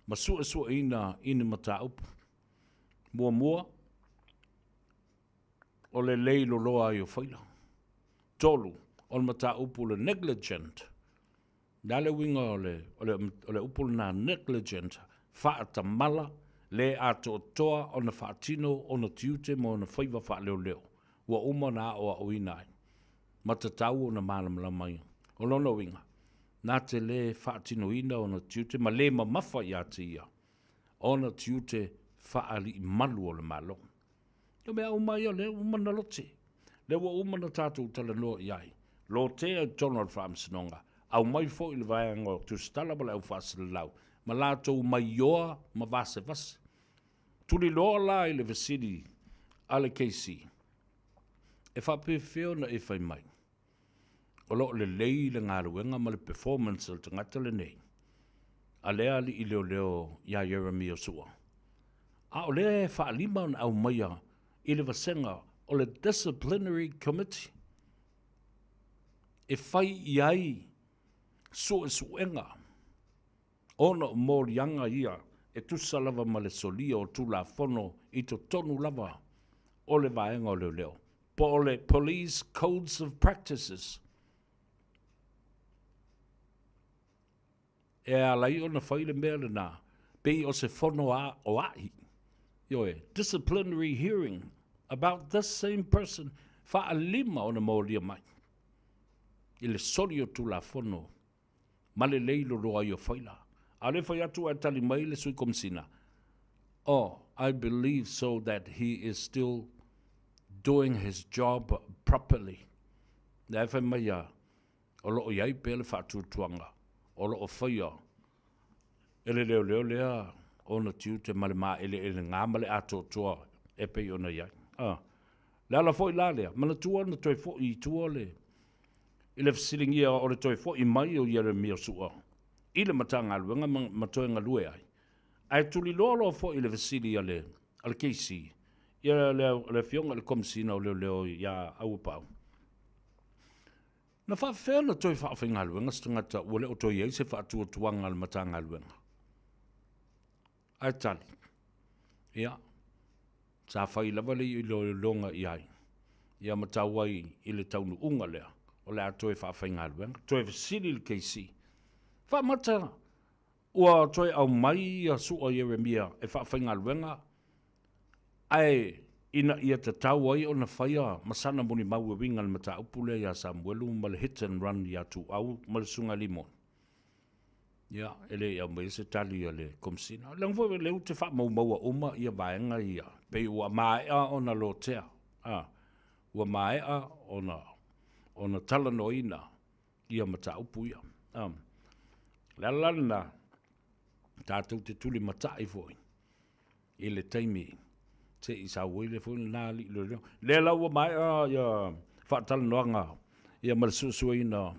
Ma sua ina mata upu. Mua o le leilo loa i o whaila. Tolu o le mata upu le negligent. Nale winga o le upu na negligent. Wha mala le ato toa o na whaatino o na tiute mo na Faiva wha leo. Wa uma na o a uinai. Matatau o na malamala mai. O lono winga. Nā te le whaatino ina o na tiute ma le mamafa i ate ia. O na tiute whaali i malu o le malo. Yo mea umai o le umana lote. Le wa umana tātou tala noa iai. Lo te a Donald Whamsinonga. Au mai fo i le vaianga o tu stala bala au whaasila lau. Ma lātou mai ioa ma vase vase. Tuli loa la i le vasiri ale KC. E whape feo na e whai mai. O lo le lei le ngāruenga ma le performance o tangata le nei. A lea li i leo ia Jeremy o sua. A o lea e whaalima au maia i le vasenga o le disciplinary committee. E whai i ai suenga. Ona o mōrianga ia e tusa lava ma le solia o tula fono i to tonu lava o le vaenga o leo. Po o le police codes of practices. E alai o na whaile mea le nā. Pei o se fono o ahi. Yo disciplinary hearing about this same person. Wha lima o na mōria mai. I le sori o tula fono. Male leilo roa i o whaila. A le whai atu a tali mai le sui komisina. Oh, I believe so that he is still doing his job properly. Na e whai mai a o loo iai pele whaatutuanga. O loo whaia. Ele leo lea o na tiu te male maa ele ngā male ato toa e pei o na iai. Le ala fo i la lea. Mana tua na toi fo i tua le. I le fasilingia o le toi fo i mai o Jeremia sua. I le matanga luenga matoe ngā lue ai. Ai tuli lolo fo i le fasili ale keisi. Ia le fionga le komisina o leo ia au pau. Na whawhea na toi whawhai ngā luenga stangata ua leo toi ei se whaatua tuanga le matanga luenga. Ai tali. Ia. Sa whai lava le i longa i ai. Ia matawai i le taunu unga lea. O le a toi whawhai ngā luenga. Toi fasili le keisi. Wha mata ua toi au mai a sua Jeremia e whawhai ngā luenga. Ai ina ia te tau ai o na whaia masana moni mau e winga le mata upule ia Samuelu ma le hit and run ia tu au ma le sunga limon. Ia, ele ia mai se tali ia le komsina. Lang fo le ute wha mau maua uma ia vaenga ia. Pei ua maea o na lotea. Ua maea o na talanoina ia mata upu ia. Lalana tātou te tuli matai foi. I le taimi te i sa wile foi nā li lo leo. Le lau mai ia whaatala noanga ia malsusuina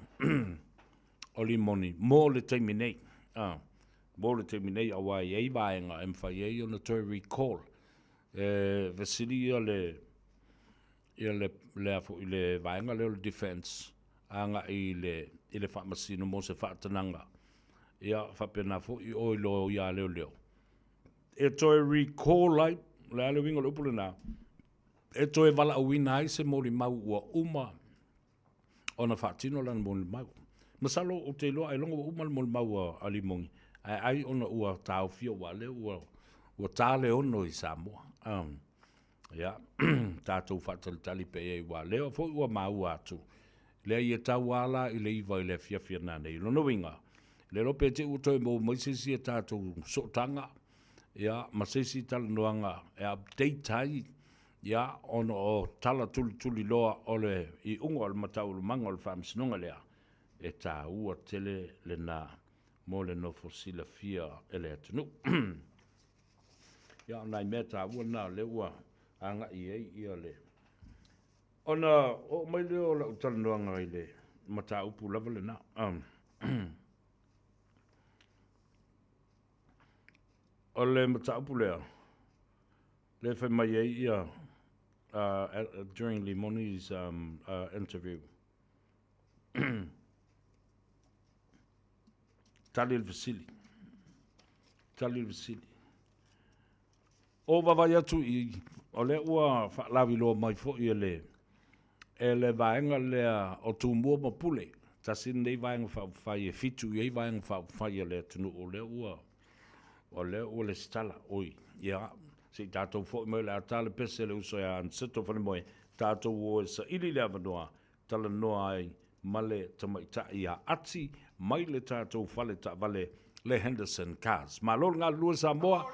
o limoni. Mō le taimi nei. Mō le taimi nei a wai ei vaenga e mwhai ei o na toi recall. Vasili ia le vaenga leo le defense. Anga i le whaamasino mō se whaatananga. Ia whapena fo i oilo ia leo. E toi recall ai, le ale winga le upule nā. E toi wala awina ai se mori mau ua uma o na whaatino lana mori mau. Masalo o te loa ai longa ua uma le mori mau a limongi. Ai ona ua tau fia ua leo ua tāle ono i Samoa. Ia, tātou whaatalitali pe e ua leo, fo ua mau atu. Lea i e tau ala i le iwa i le fia nane i lono winga. Le rope te utoi mo moisesi e tātou sotanga, ia masesi tala noanga e update tai, ia ono o tala tuli loa ole I ungo al matau manga ole whamsinonga lea, e tā ua tele le nā mo le no fosila fia ele atunu. Ia nai mea tā ua nā le ua anga I ei ia le. Ona o mai leo la utala noanga I le mata upu lava le nā. O le mata upu lea, le whai mai ei ia during Limoni's interview. Tali Vasili. O vavai atu I o le ua whaalawi loa mai fo I e le vaenga lea o tūmua ma pule. Tasin nei vaenga whai e fitu I vaenga whai le tunu o le ua le stala oi. Ia, si tātou fo I mai le atale pese le uso ia anseto whane moe tātou o sa ili le avanoa tala noa ai male tamaita ia ati mai le tātou whale ta vale le Henderson Cars. Ma lor ngā lua Samoa,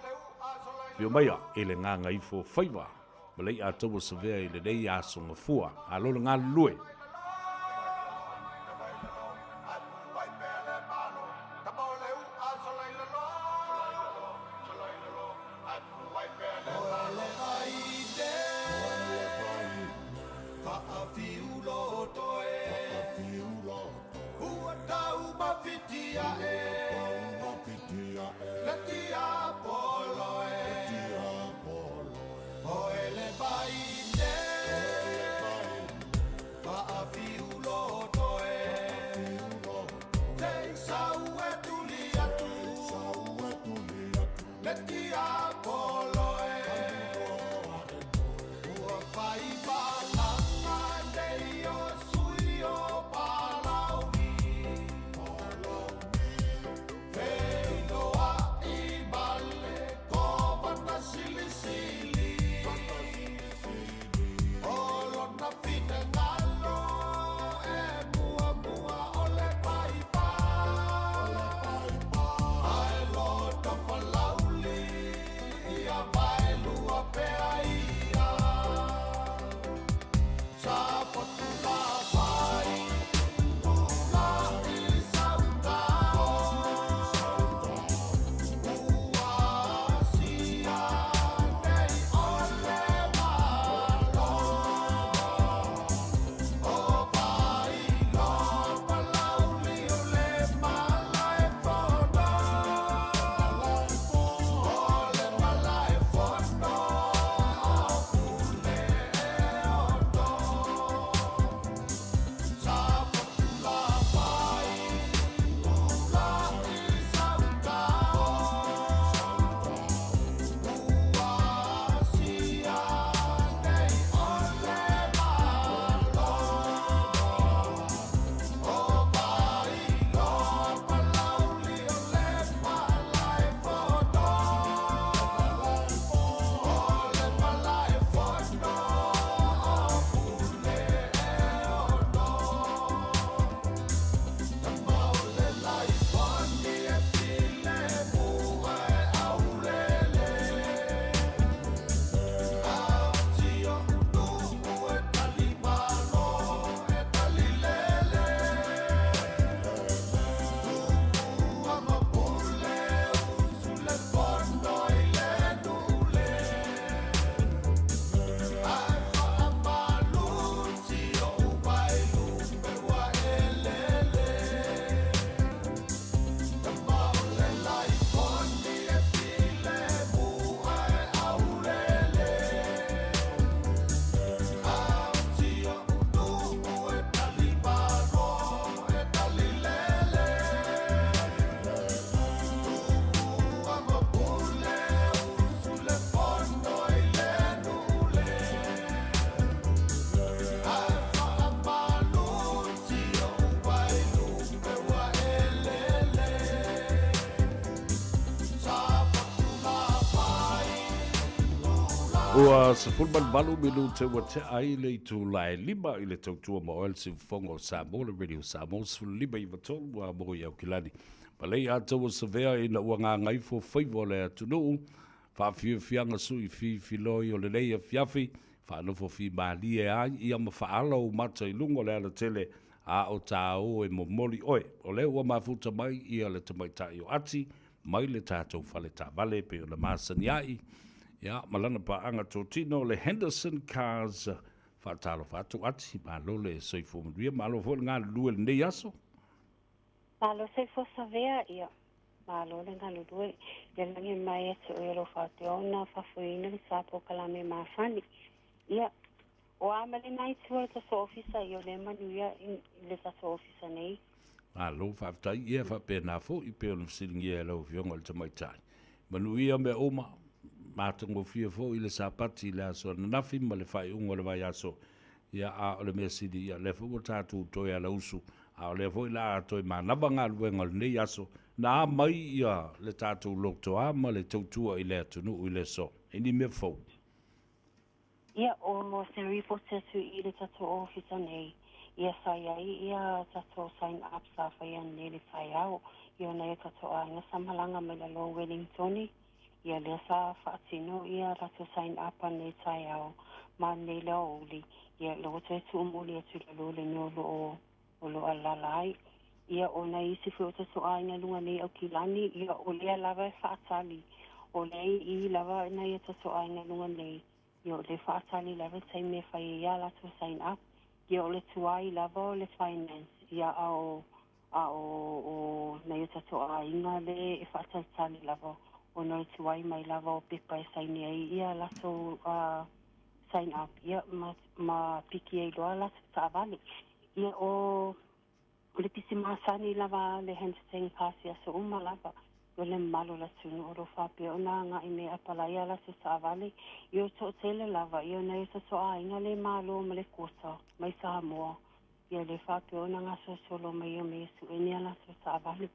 Pio maia, ele ngā Gagaifo Faiva, malei a taua savea I le nei a songa fua, a lolo ngā lue. Ua sa fulman malu minute wa te ai le tu lai lima i le tautua mo el si fongo Samoa le radio Samoa su lima i vatolu wa mo i au kilani. Ma lei atou sa vea ina ua ngā ngaifo Faiva le atunu fa fianga su i filoi o le leia fiafi fa anofo fi mali e ai ia ma faala o mata i lungo le ala tele a o tāo e momoli oe. O le ua mafuta mai ia le tamaitai o ati mai le tātou fale tā vale pe o le masani ai. Ya, malana pa anga tōtino le Henderson Cars whaatalo whaatu ati malo le soifo mduia malo fo ngā lue le nei aso. Malo soifo savea ia. Malo le ngā lue. Le langi mai atu e lo whateona whafuina le sapo kalame mawhani. Ia. O amale nai tua le taso ofisa i o le manuia i le taso ofisa nei. Malo whaafutai ia whapena fo i peo le msilingi e lau fionga le tamaitai. Manuia me oma. Mātango fia fo i le sapati le aso na nafi ma le whai ungo le vai aso ia a o le mea sidi ia le fo tātou toi ala usu a o le fo i la toi ma naba ngā luenga le nei aso na a mai ia le tātou lokto a ma le tautua i le atunu i le so ini me fo Ia o mo se reporte tu i le tatou ofisa nei ia sai ai ia tatou sign up sa whai an nei le tai au ia nei tatou a nga samalanga me le lo Wellingtoni ia le sa whaatino ia rato sign up an nei tai au ma nei la oli ia lo te tu umuli atu le lo le nolo o lo alalai ia o na isi fi o te so ainga lunga nei au kilani ia o lea lava e whaatali o lei I lava na ia te so ainga lunga nei ia o le whaatali lava tai me whai ia rato sign up ia o le tuai lava o le finance ia o na ia te so ainga le e whaatali lava o noi tuai mai lava o pipa e saini ai ia laso sign up ia ma piki e loa laso sa avale ia o le pisi masani lava le Henderson kasi aso uma lava o le malo la tunu o ro whapia o nā ngā ime apala ia laso sa avale ia o to tele lava ia na ia so a inga le malo ma le kota mai Samoa ia le whapia o nā ngā so solo mai o me su e nia laso sa avale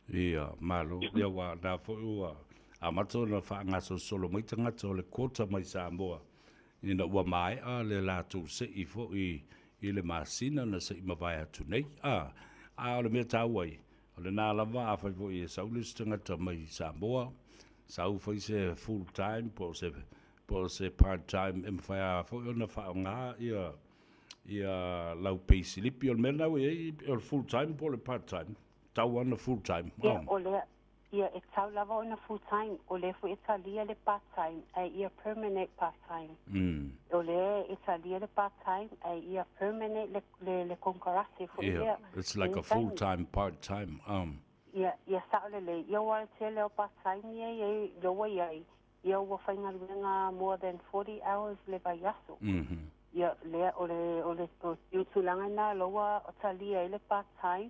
ia malo ia wa na fo ua a mato na wha so solo mai tangata o le kota mai Samoa ina ua mai a le lātou se I fo I le masina na se I mawai atu nei a o le mea tāuai o le nā lava a whai fo I e saulis tangata mai Samoa sau fai se full time po se part time e mawhai a fo I ona wha ngā ia lau peisi lipi o le mea nau e full time po le part time tau ana full time. Ia o le ia e tau lava ona full time o le fu Italia le part time ai ia permanent part time. O le Italia le part time ai ia permanent le concorrase fu ia. It's like a full time part time. Ia sa le ia wa te le part time ia lo wa ia wa fainga nga more than 40 hours le vai aso. Ia le o le tulanga na lo wa Italia le part time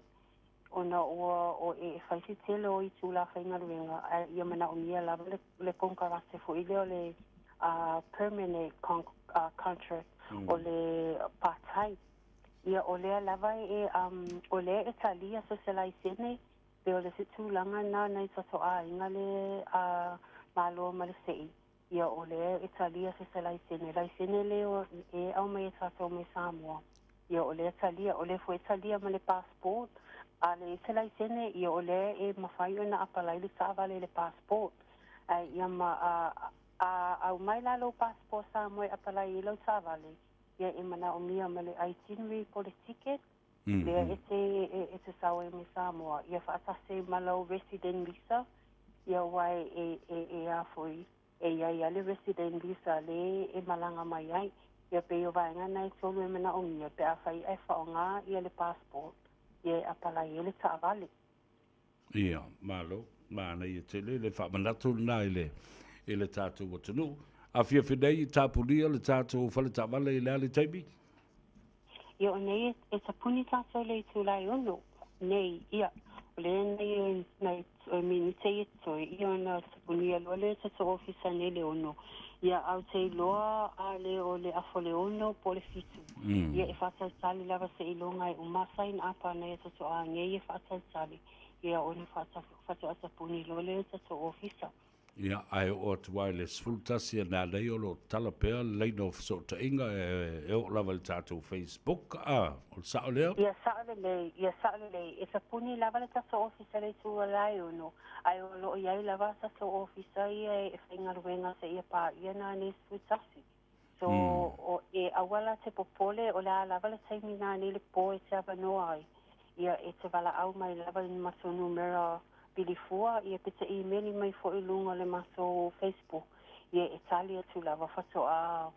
ona o e faisi tele o I tula whainga ruenga ia mana o mia lava le konkarase fo I leo le permanent contract o le part-time ia o lea lava o lea Italia socialisene pe o le se tūlanga na I tato a inga le malo ma le sei ia o lea Italia socialisene laisene leo e au mai tato me Samoa ia o lea Italia o le fo Italia ma le passport ale se lai sene I o le e mawhai ona apalai le tāwale le passport. Ia au mai lalo passport sa moe apalai I lau tāwale. Ia e mana o mia ma le itinerary po le ticket. Lea e te sawe me Samoa. Ia whaatase malau resident visa. Ia wai e afoi. Ia le resident visa le e malanga mai ai. Ia pe o vaenga nai tolu e mana o mia. Pe a whai e whaonga ia le passport. Ia apala ele tāwale. Ia, malo, mana ia tele, le whamanatu nā le tātou o tunu. A fia whinei I tāpulia le tātou whale tāwale I lea le teibi? Ia o nei e tapuni tātou le tūlai ono. Nei, ia. O le nei mini te toi. Ia na tapuni aloa le tātou ofisa nei le ono. Ia au te loa a le o le afole ono po le fitu. Ia e whatai tali lava se ilonga e umasain apa na e tato a nge e whatai tali. Ia o ne whatai atapuni lo le tato ofisa. Ia, ai o atu wireless fultasi na lei o lo tala pea leino so ta inga e o lava le tātou Facebook o sa o leo. Ia sa'olele, e sa puni lava le taso ofisa le tu alai uno. Ai o lo iai lava taso ofisa ia e whaingaruenga se ia pā ia na ne suitasi. So, o e awala te popole o la lava le taimi na ne le po e te avanoa ai. Ia e te wala au mai lava le maso numera bilifua, ia pita emaili mai fo i lunga le maso Facebook. Ia e tali atu lava fato a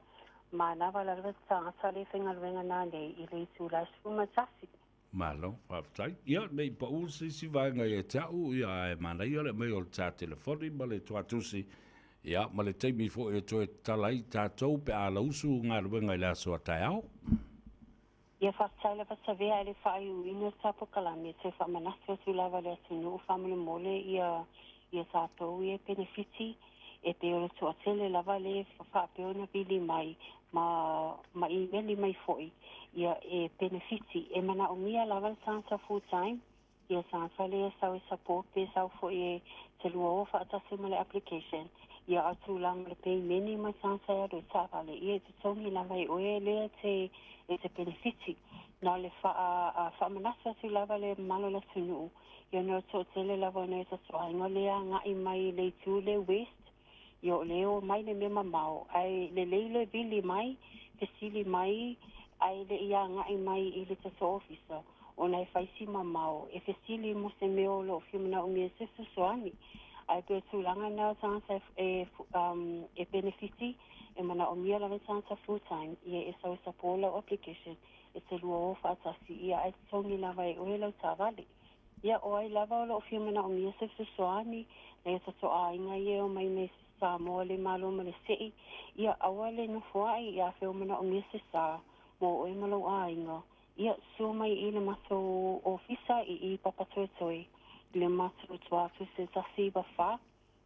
ma lava la lava tangata le whaingaruenga na ne i le tu la suma tasi. Malo, whaftai. Ia, nei pa usi si vaenga e tau, ia e mana ia le mei o le tā telefoni, ma le tuatusi. Ia, ma le teimi fo e to e talai tātou pe a lausu ngā ruenga i le aso a tai au. Ia whaftai lava sa vea e le whai uina tapo kalame, te whamanasua tu lava le atunu, whamule mole ia tātou e benefiti, e pe o le tuatele lava le whapeona bili mai, ma i meli mai foi. Ia e benefiti, e mana o mia lava le sansa full time, ia sansa le sau e support, pe sau foi e te lua o whaatase ma le application, ia atu langa le pei meni mai sansa e aro tāwale, ia te tongi lava e oe lea te benefiti. Nā le whaamanasa tu lava le malo la tunu, ia no tō tele lava no e tasoa, ingo lea ngai mai le tu le west, ia o leo mai le mema mau, ai le leile vili mai, te sili mai, ai le ia ngai mai i le taso ofisa, o nai whaisi mamau, e fesili mo se meo lo fiumana o mea se soani, ai pe tūlanga nā tānsa e benefiti, e mana o mea lawe tānsa full time, ia e sau sapola application, e te lua o whaatasi, ia ai tongi lawa e oe lau tāwale. Ia o ai lawa o lo fiumana o mea se soani, le tato a inga ia o mai me Samoa le malo ma le sei, ia awale no fuai, ia fiumana o mea se sa, mo oe malo a inga. Ia so mai i le mato ofisa i papatoetoe, le mato tuatu se tasi bafa,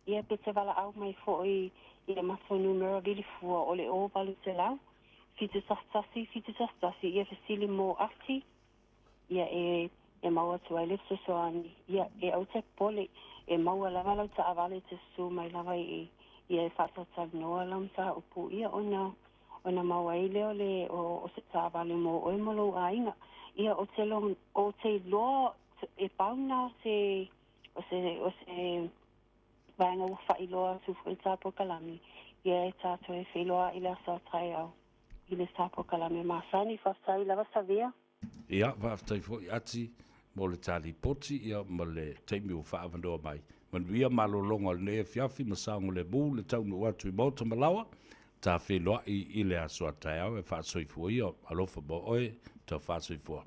ia pete wala au mai fo i le mato numero lilifua o le o balu te lau, fitu tastasi, ia fesili mo afti, ia e maua tu ai lipso soani, ia e au te pole, e maua lava lau ta avale te su mai lava ia e whaatatau noa lam ta upu, ia ona maua i leo le o se ta avale mo oe molo a inga, ia o te loa e pauna o se vaenga ufa i loa tufu i tapo kalami, ia e tato e whiloa i le asa tai au. I le tapo kalame masani whaftai lava savia. Ia, whaftai fo i ati, mo le tali poti, ia ma le teimi o whaavanoa mai. Manuia malolonga le nea fiafi, masango le mū, le taunu watu i mauta malawa, ta whiloa i le aso a tai au, e whaasoifua ia, alofa mo oe, ta whaasoifua.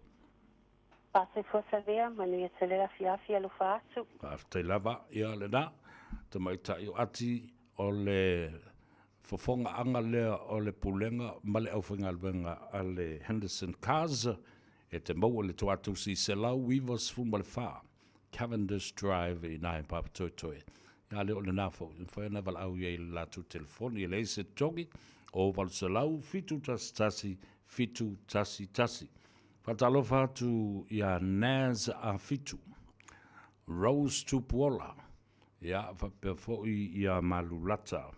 Whaasoifua savia, manuia te lera fiafi alofa atu. Whaftai lava, ia le na, ta mai tai o ati, o le fofonga anga lea o le pulenga male au whinga alwenga a le Henderson Cars e te maua le tuatu si se lau Weavers Fumale Wha Cavendish Drive i nai papa toitoe ia le o le nafo whaena val au iei la tu telefoni e le se togi o val se lau fitu tasi whatalofa tu ia Naz a fitu Rose Tupuola ia whapea ia Malulata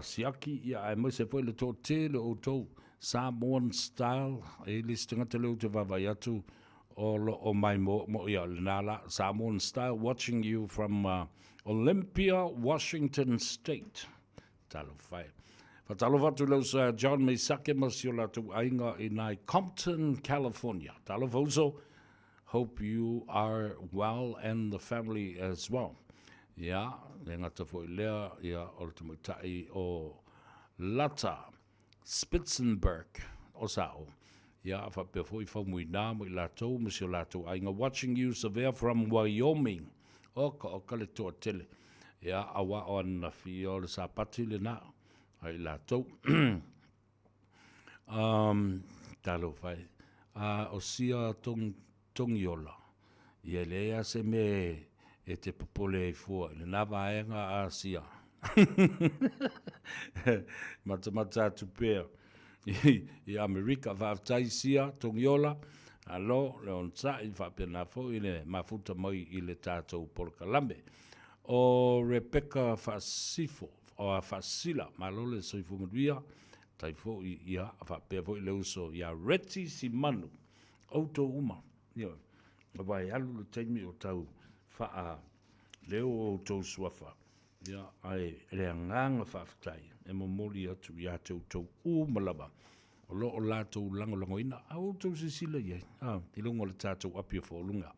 siaki ia ai mai se foi le tō te le o tō Samoan style e le stinga te leo te vavai atu o mai mo ia le nala Samoan style watching you from Olympia, Washington State talo fai talo vatu leo sa John Meisake masio la tu ainga i nai Compton, California talo vauso hope you are well and the family as well. Ia, le ngata fo lea, ia o le tumutai o Lata, Spitzenberg, o sao. Ia, whapea fo i whamui nā mo i lātou, misi o lātou ainga. Watching you severe from Wyoming. Oka le toa tele. Ia, awa o ana fi o le sāpati le nā. Ai lātou. Talo whai. O sia tongiola. Ia lea se me... e te popole e fua, le nava aenga a sia. Mata atu pēr. I Amerika, whaaftai sia, tongiola, Alo, le on sa I whapena fo I le mafuta mai I le tātou Polokalambe. O Rebecca Fasifo, o a Fasila, malole soifu maduia, tai fo I ia, whapea fo I le uso, ia Reti Simanu, auto uma, ia, vai alu le teimi o tau, wha leo o tau suafa, ia, ai, rea nganga whaftai, e mo mori atu ia tau umalawa, o lo o lātou lango ina, au tau sisila ia, I longo le tātou apia fo lunga.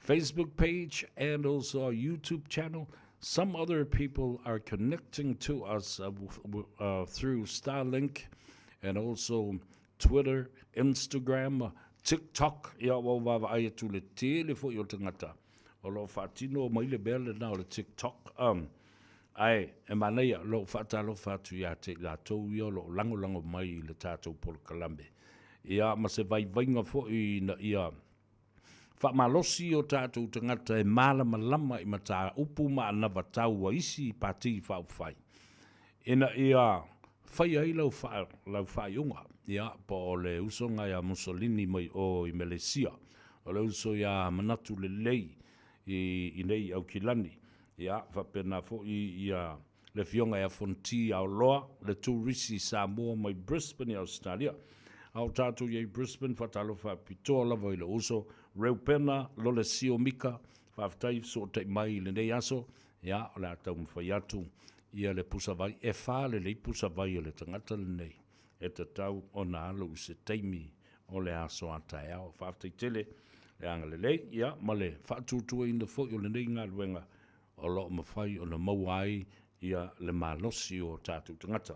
Facebook page and also our YouTube channel. Some other people are connecting to us through Starlink and also Twitter, Instagram, TikTok. Ia wa ai tu le tele fo yo tangata. O lo fatino mai le bele na o le TikTok. Ai e manai lo fatalo fatu ya te la to yo lo lango mai le tato Polokalambe. Ia ma se vai vainga fo I na ia whamalosi o tātou tangata e mālama lama I mata upu ma ana watau wa isi pati whauwhai. Ina ia whai ai lau whai unga. Ia pa o le usonga ia Mussolini mai o I Malaysia. O le uso ia manatu le lei I nei au kilani. Ia whapena fo ia le fionga ia fonti au loa le tourisi Samoa mai Brisbane Australia. Au tātou iei Brisbane, whatalo whapitoa lava I le uso, reupena, lole sio mika, whaftai so te mai le nei aso, ia, o le atau mwhai atu, ia le pusawai, e whale le pusawai o le tangata le nei, e te tau o na alo I se teimi o le aso atai au, whaftai tele, le anga le lei, ia, ma le whatutua ina fo o le nei ngā luenga, o lo mawhai o na mauai, ia le malosi o tātou tangata.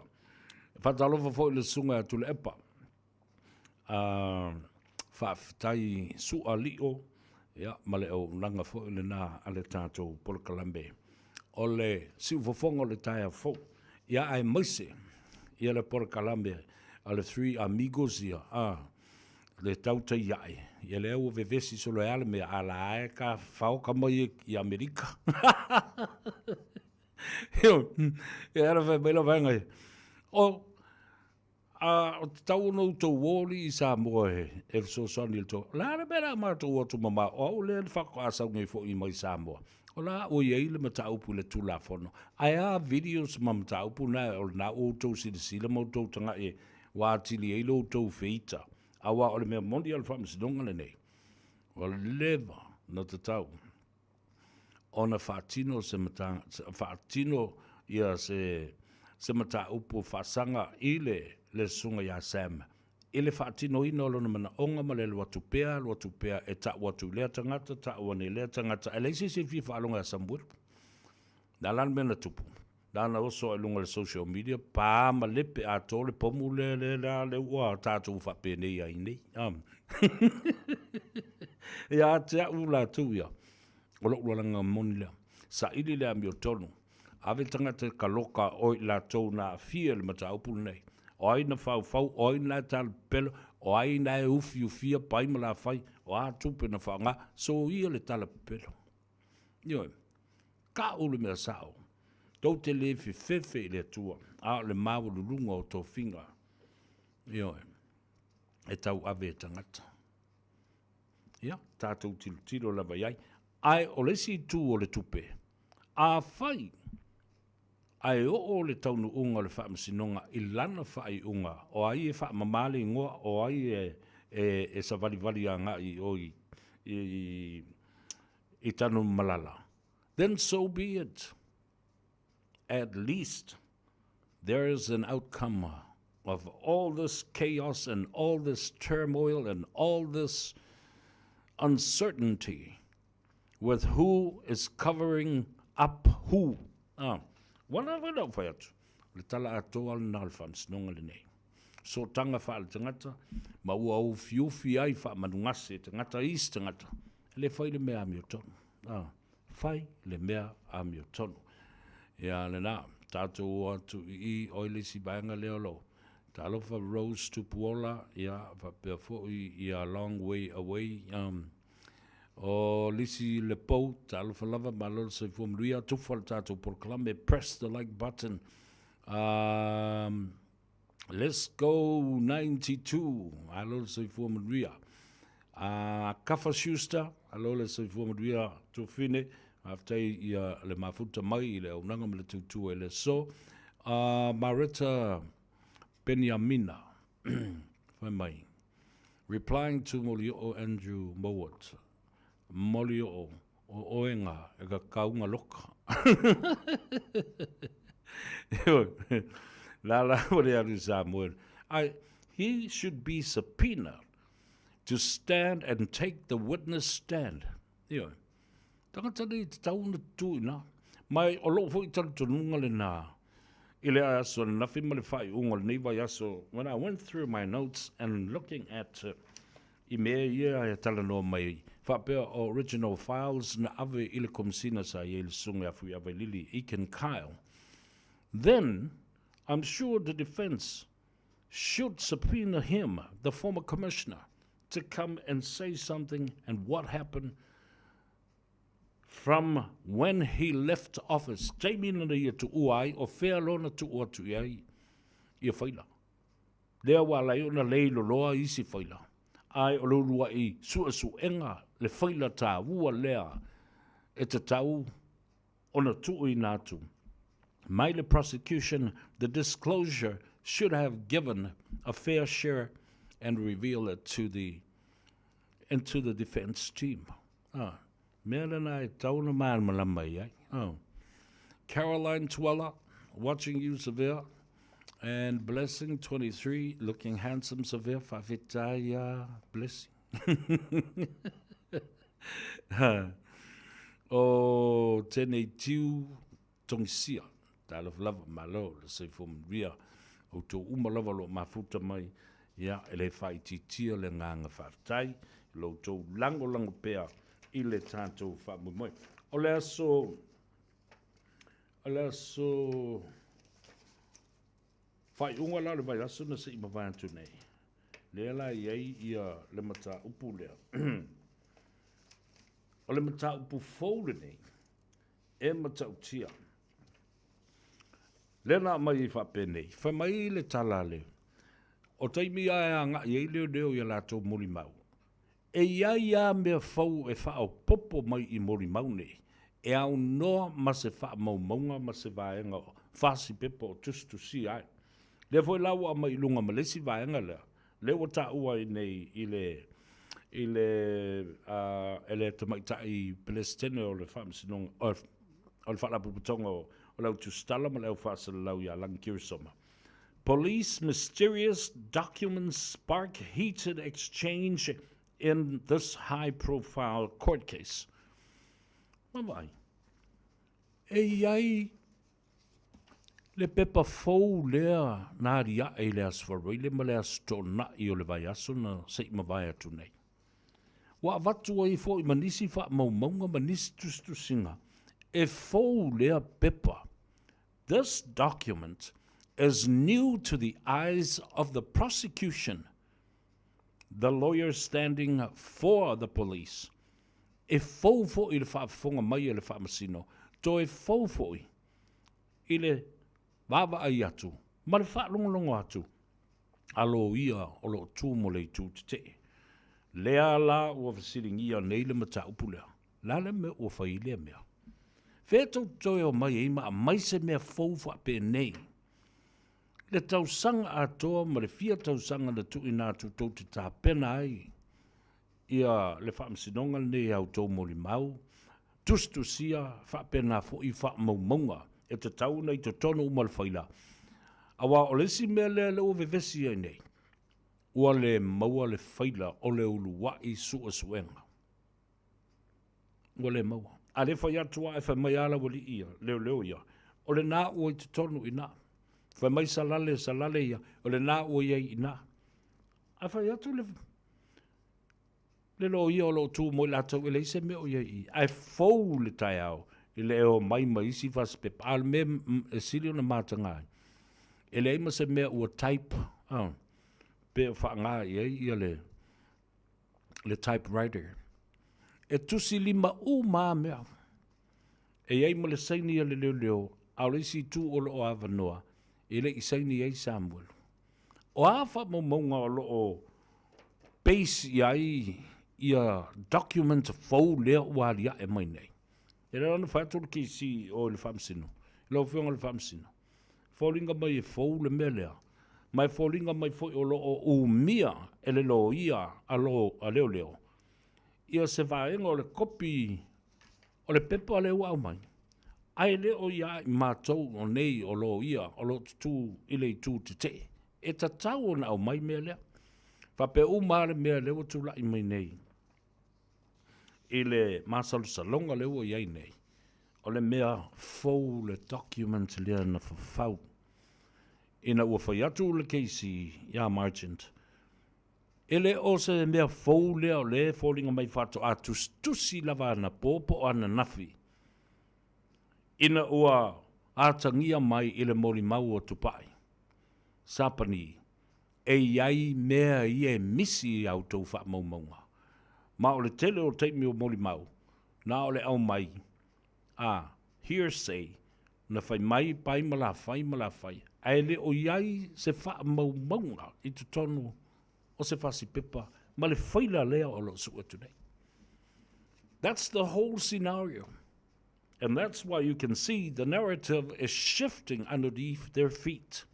Whatalofa fo I le sunga atu le epa, whaftai sua lio, ia, male o nanga fo le nā ale tātou Polokalambe. O le siufofonga le taia fo, ia ai maise, ia le Polokalambe, ale 3 amigos ia, le tauta iai, ia le au vevesi solo e ale me ala ae ka whao ka mai I Amerika. Ia ara whai meila vangai. O o tau no to woli I Samoa e so soni to la le bera ma to o mama o le fa ko asa ngai fo I mai Samoa o la o ye le mata upu le tu la fono ai a videos mam ta upu na o na o to si le mo to tanga e wa tili e lo to feita a wa o le me mondial fams donga le nei o leva no te tau ona fatino se mata fatino ia se mata upu fasanga ile le sunga ya Sam. Ile whaatino ina o lona mana onga ma le watu pea e ta watu lea tangata, ta wane lea tangata. E leisi se fi whaalonga ya Sambuir. Na lan mena tupu. Nana oso e lunga le social media, pā ma lepe a tole pomu le ua tātou whapene ia inei. Ia te au la tuia. O lo langa moni lea. Sa ili lea mi o tonu. Ave tangata ka loka oi la tau na fia le mata upu nei. O ai na fau, o ai na tal pelo, o ai na ufia pai ma la fai, o a tupe na whanga, so ia le tala pelo. Ioe, ka ulu mea sao, tau te le fefe le tua, a le mawa lulunga o tau finga. Ioe, e tau ave tangata. Ia, tātou tilo lava iai, ai o lesi tu o le tupe, a fai, ai o le taunu unga le whaamasinonga I lana whai unga, o ai e whaamamale ngoa, o ai e sa vali a ngā I tanu malala. Then so be it. At least there is an outcome of all this chaos and all this turmoil and all this uncertainty with who is covering up who. Wana wena whai atu. Le tala atoa le nal whamsinonga le nei. So tanga wha le tangata, ma ua au fiufi ai wha manungase tangata is tangata. Le whai le mea mi o tonu. Whai le mea a mi o tonu. Ia le nā, tātou atu I oile si baanga leo lo. Talofa Rose Tupuola, ia wha pia fōi I a long way away. O lisi le pou, talofa lava malol se fumruia, tufal tātou Polokalambe, press the like button. Let's go 92, alol se fumruia. Kafa Schuster, alo le se fu maduia tu fine, aftai ia le mafuta mai i le unanga me le tutu e le so. Marita Benyamina, fai mai. Replying to Molio Andrew Mowat, Molio o oenga e ka kaunga loka. La Samuel. He should be subpoenaed to stand and take the witness stand. Yo. Tangata ni tauna tuina. Mai o lo fo ital tununga le na. Ile aso na fimale fai unga le niva yaso. When I went through my notes and looking at I mea ia e tala no mai whapea original files na ave ile komsina sa i le sunga afu ave lili Iken Kyle, then I'm sure the defense should subpoena him, the former commissioner, to come and say something and what happened from when he left office. Jamie na ia tu uai o fea lona tu ua tu iai ia whaila. Lea wala i ona leilo loa isi whaila. Ai o lorua I suenga le whaila tā ua lea e te tau ona tu I nātu. Mai le prosecution, the disclosure should have given a fair share and reveal it to the defense team. Caroline Twella, watching you, Severe, and Blessing 23, looking handsome, Severe, Fafitaya, blessing. Oh, 1082, Tongsia, Dial of Love, my Lord, say from Ria. O to umalava lo mafuta mai ia ele fai titia le nganga whaftai lo to lango pea I le tātou whamu mai. O le aso whai unga la le vai aso na se ima vai atu nei. Le ala iei ia le mata upu lea. O le mata upu fōle nei e mata utia. Lena mai I whapenei, wha mai le talale. O taimi ae anga I ei leo I la tō mori mau. E ia mea whau e whao popo mai I mori mau nei. E au noa ma se wha maunga ma se vaenga whasi pepo o tustu si ai. Le foi lau a mai lunga ma lesi vaenga lea. Le o ta ua I nei I le tamaita I pelestene o le whamsinong o le whalapuputonga o lau tustala ma lau whasala lau ia lang kirisoma. Police mysterious documents spark heated exchange in this high-profile court case. Mawai. E iai le pepa fou lea nā ria e le asfaroi le ma le astona I o le vai aso na sei ma vai atu nei. Wa vatu ai fo I manisi wha maunga manisi tustusinga. E fou lea pepa. This document is new to the eyes of the prosecution, the lawyer standing for the police. E fou fo I le whaafonga mai e le whaamasino, to e fou fo I le wawa ai atu, ma le whaalongolongo atu, alo ia o lo tū mo le tū te. Lea la ua whasiringia nei le mata upulea, la le me ua whailea mea. Whetou toi o mai eima a mai se mea fōwha pe nei. Le tausanga a toa ma le fia tausanga na tu ina tu tau te tā pena ai. Ia le whaamsinonga nei au tau mori mau. Tustu sia whapena fo I whaamaumaunga. E te tau nei te tono umal whaila. Awa o lesi mea lea leo vevesi ai nei. Ua le maua le whaila o le ulu wa I sua suenga. Ua le maua. A le whai atua e whai mai ala wali ia, leo ia. O le nā ua I te tonu I nā. Whai mai salale ia, o le nā ua I nā. A whai atu le lo ia o lo tū mo I lātau e le ise meo ia I. Ai fōu le tai au, I le eo mai isi whaspep. Al me e siri o na mātangai. E le ima se mea ua type, pe whaanga ia le typewriter. E tusi lima mā mea. E iei ma le saini le leo, au le isi tū o lo o awanoa, e le I saini ei Samuel. O awha mo maunga o lo o base iai ia document fau lea ua alia e mai nei. E rana whaatoro ki si o le whamsino. Lau whionga le whamsino. Faulinga mai e fau le mea lea. Mai faulinga mai foi o lo o umia e le lo ia a leo leo. Ia se vaenga o le kopi o le pepa o le ua au mai. Ai le o ia i mātou o nei o lo ia o lo tu ile tu te te. E ta tau o na au mai mea lea. Whape umare mea leo tu lai mai nei. Ile masalu salonga leo iai nei. O le mea fau le document lea na whawhau. Ina ua whai atu le keisi ia margent. Ele o se mea fau lea o le fōlinga mai whato a tustusi lava na pōpo ana nafi. Ina ua atangia mai ile mori mau o tupai. Sapani, e iai mea i e misi au tau wha maumaunga. Ma o le tele o teimi o mori mau, na o le au mai, hearsay, na whai mai pai mala whai, aele o iai se wha maumaunga i tu tonu o se whasi pepa, ma le whaila lea o lo sua today. That's the whole scenario. And that's why you can see the narrative is shifting underneath their feet.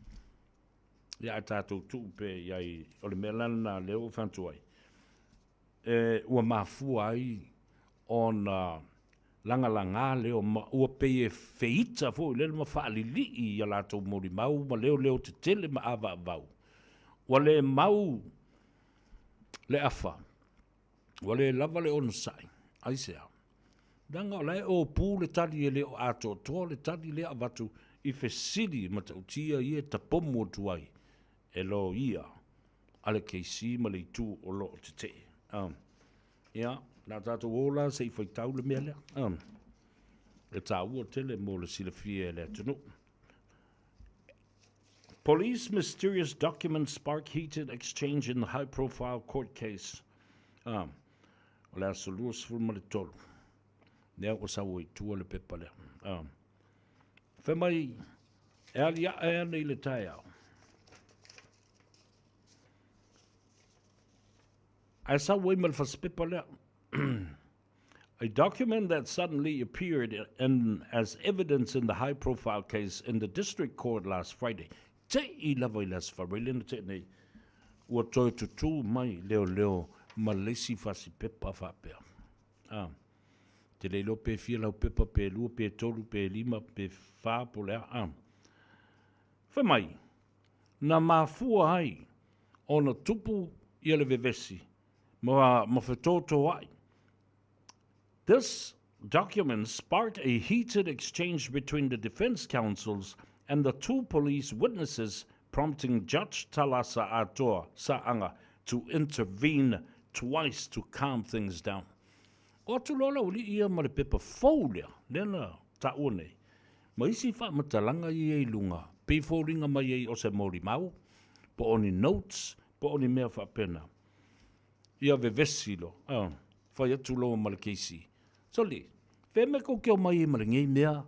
Ia tātou tūpe iai o le melana leo whantuai. Ua mafua ai on langa leo ua peye feita fo lele ma whaalili i a lātou mori mau ma leo te tele ma awa vau. Wa le mau le afa. Wa le lava le onusai. Aisea. Danga o lai o pū le tali e leo ato toa le tali lea avatu i fesiri ma tautia i e tapomo tuai. E lo ia ale keisi ma le tu o lo te te. Ia, nā tātou ola se i whaitau le mea lea. E tā ua tele mo le silafia e lea tunu. Police mysterious documents spark heated exchange in the high-profile court case. O le aso lua sifuru ma le tolu. Nea o sa ui tua le pepa lea. Whemai, e alia e ana i le tai au. A document that suddenly appeared as evidence in the high-profile case in the district court last Friday. Te I lava I las wharilina te nei. Ua toi tutu mai leo malesi fasi pepa whapea. Te leilo pe fia lau pepa pe lua pe tolu pe lima pe wha po lea. Whamai, na mafua ai o na tupu I le vevesi. This document sparked a heated exchange between the defense counsels and the two police witnesses, prompting Judge Talasa Atoa Sa'anga to intervene twice to calm things down. O tu lola uli ia ma le pepa faulia, lena taone. Ma isi wha matalanga I e lunga, pe faulinga mai e o se mori mau, po oni notes, po oni mea wha pena. Ia vevesilo, whai atu loa malakeisi. Soli, wheme ko keo mai e marangei mea,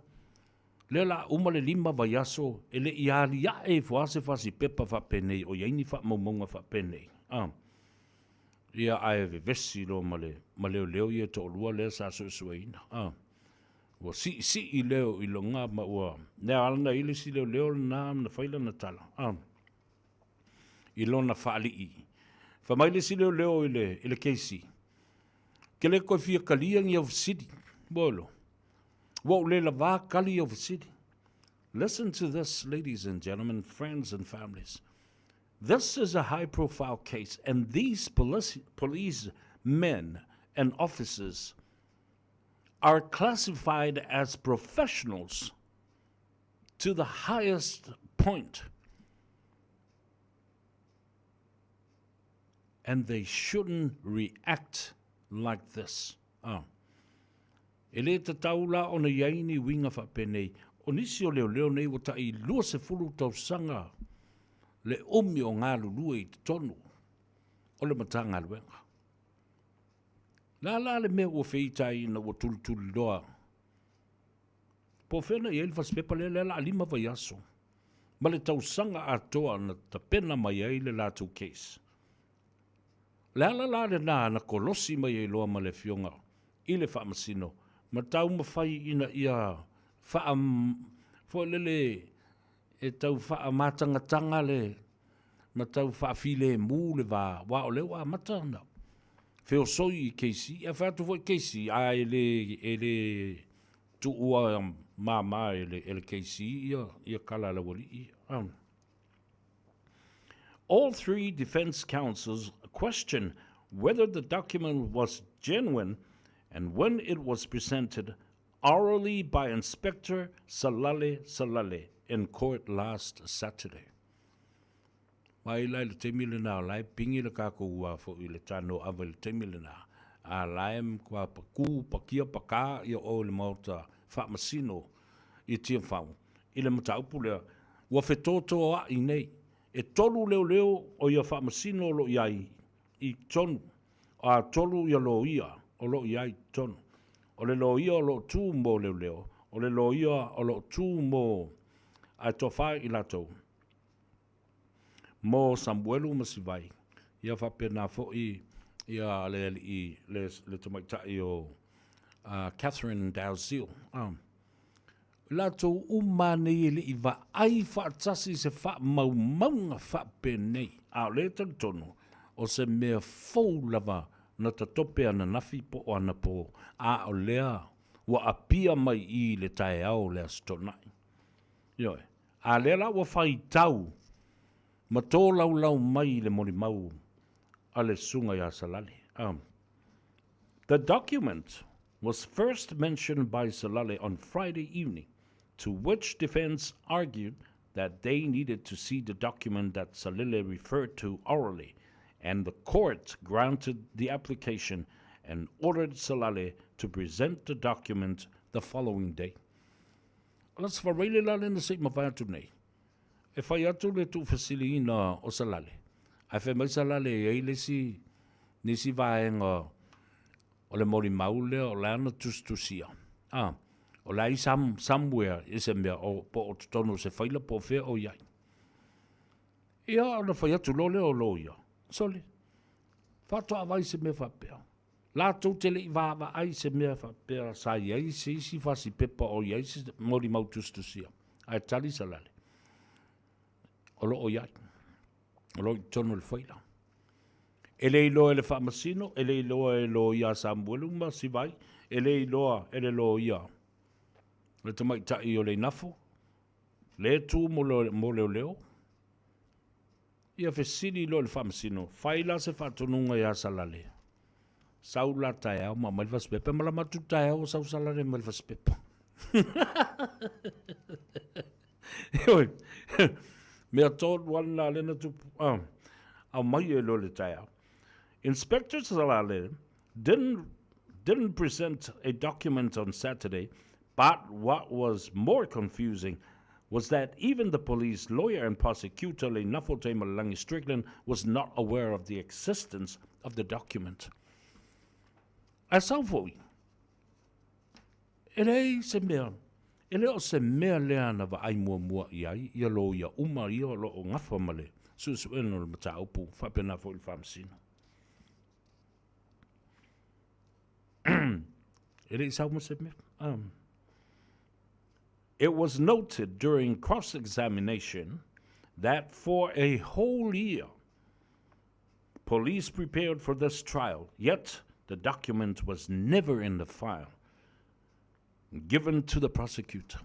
le la umale lima vai aso, e le iari ia e fuase fasi pepa whapenei, o iaini wha maumonga whapenei. Ia ae vevesilo maleo leo ia to lua lea sa suesueina. Ua si I leo I longa ma ua, nea alana ili si leo na whaila na tala. I lona whaali I. Whamaile si leo ile keisi. Ke le koe fia kaliang I of city. Bolo. Wo le la va kali of city. Listen to this, ladies and gentlemen, friends and families. This is a high-profile case, and these police men and officers are classified as professionals to the highest point. And they shouldn't react like this. Ele te taula o na iaini winga whapenei, o nisi o leo nei wata I lua se fulu tau sanga le omi o ngā lulua I te tonu, o le matanga luenga. La le mea ua wheitai na ua tulu loa. Po whena I elfa spepa le la lima vai aso. Ma le tau sanga atoa na ta pena mai ai le lātou case. la le na kolosi mai e loa ma le fionga. I le whaamasino. Ma tau mawhai ina ia fo lele e tau whaamatanga le ma tau whaafile mū le wa o le wa matanga. Feo soi i keisi, e whaatu voi keisi, a ele tu ua mama ele keisi ia kala la wali i. All three defense counsels questioned whether the document was genuine and when it was presented orally by Inspector Salale in court last Saturday. Mai lai le temile na lai pingi le kako ua fo i le tano ava le temile na. A laim kwa paku pakia paka i o le mauta whaamasino i tia whau. I le mataupu lea, ua whetoto a i nei. E tolu leo o ia whaamasino lo iai i tonu. A tolu ia lo ia o lo iai tonu. O le lo ia o lo tū mo leo. O le lo ia o lo tū mo a tofai i latou. Mo Samuelu Masivai. Ia whapena fo ia le tamaitai o Catherine Dalziel. Lato umane ili i va ai whaatasi se wha maunga whapenei. A le tono o se mea fau lava na ta tope ana nafi po o ana po a o lea wa apia mai i le tae au lea stonai. Ioi, a lea la wa whai tau ma tō lau mai le mori mau a le sunga ia Salale. The document was first mentioned by Salale on Friday evening, to which defense argued that they needed to see the document that Salale referred to orally, and the court granted the application and ordered Salale to present the document the following day. Let's farele la le na se mawhatu nei. E whai atu le tu fasili ina o Salale. Ai whai mai Salale e nisi vaenga o le mori maule o le ana tustusia. O lai somewhere is a mea o po o tono se whaila po whea o iai. Ia o na whai atu lole o lo ia. Sole. Whatoa vai se mea whapea. La tau tele i vāwa ai se mea whapea sa iai se isi whasi pepa o iai se mori mau tustusia. Ai tali Salale. O lo o iai. O lo i tono le whaila. Ele iloa ele whaamasino, ele iloa e lo ia Samuelu Masivai, ele iloa ele lo ia. Le tamai tai o le nafo, le tū mo leo. Ia whesiri lo le whaamasino, whaila se whaatonunga ia Salale. Saula tae au ma malva spepa, malamatu tae au sau Salale malva spepa. Ioi, mea tōt wana lena tupu, au mai e lo le tae au. Inspector Salale didn't present a document on Saturday, but what was more confusing was that even the police lawyer and prosecutor Leinafote Malangi Strickland was not aware of the existence of the document. As foi, ele se mea, ele o se mea lea na va ai mua iai, ia lo ia uma ia lo o ngafa male, susu eno le mata upu, whapena fo il whamsino. It was noted during cross-examination that for a whole year, police prepared for this trial, yet the document was never in the file given to the prosecutor.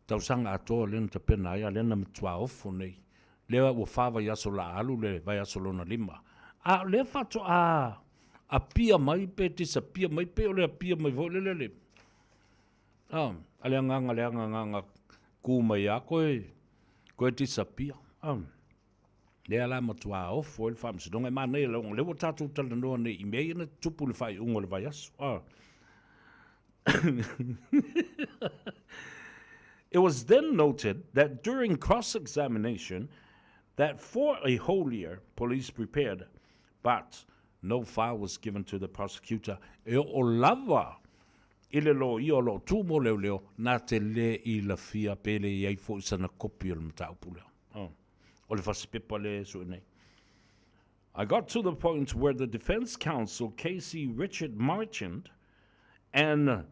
Tausanga atoa lena te pena ia lena matua ofo nei. Lea ua whawa yaso la alu le vai aso lona lima. Le whato a pia mai pe tisa pia mai pe o le a pia mai vo le. Ale nganga ku mai a koe tisa pia. Lea la matua ofo il whamsi. Donga ma nei le wa tatu tala noa nei i mei na tupu le whai ungo le vai aso. It was then noted that during cross-examination that for a whole year police prepared, but no file was given to the prosecutor. E o lava ile lo i o lo tu mo leo na te le i la fia pele i ai fo sana kopi o le mataupu leo. O le fasipepa le su nei. I got to the point where the defense counsel, Casey Richard Marchand, and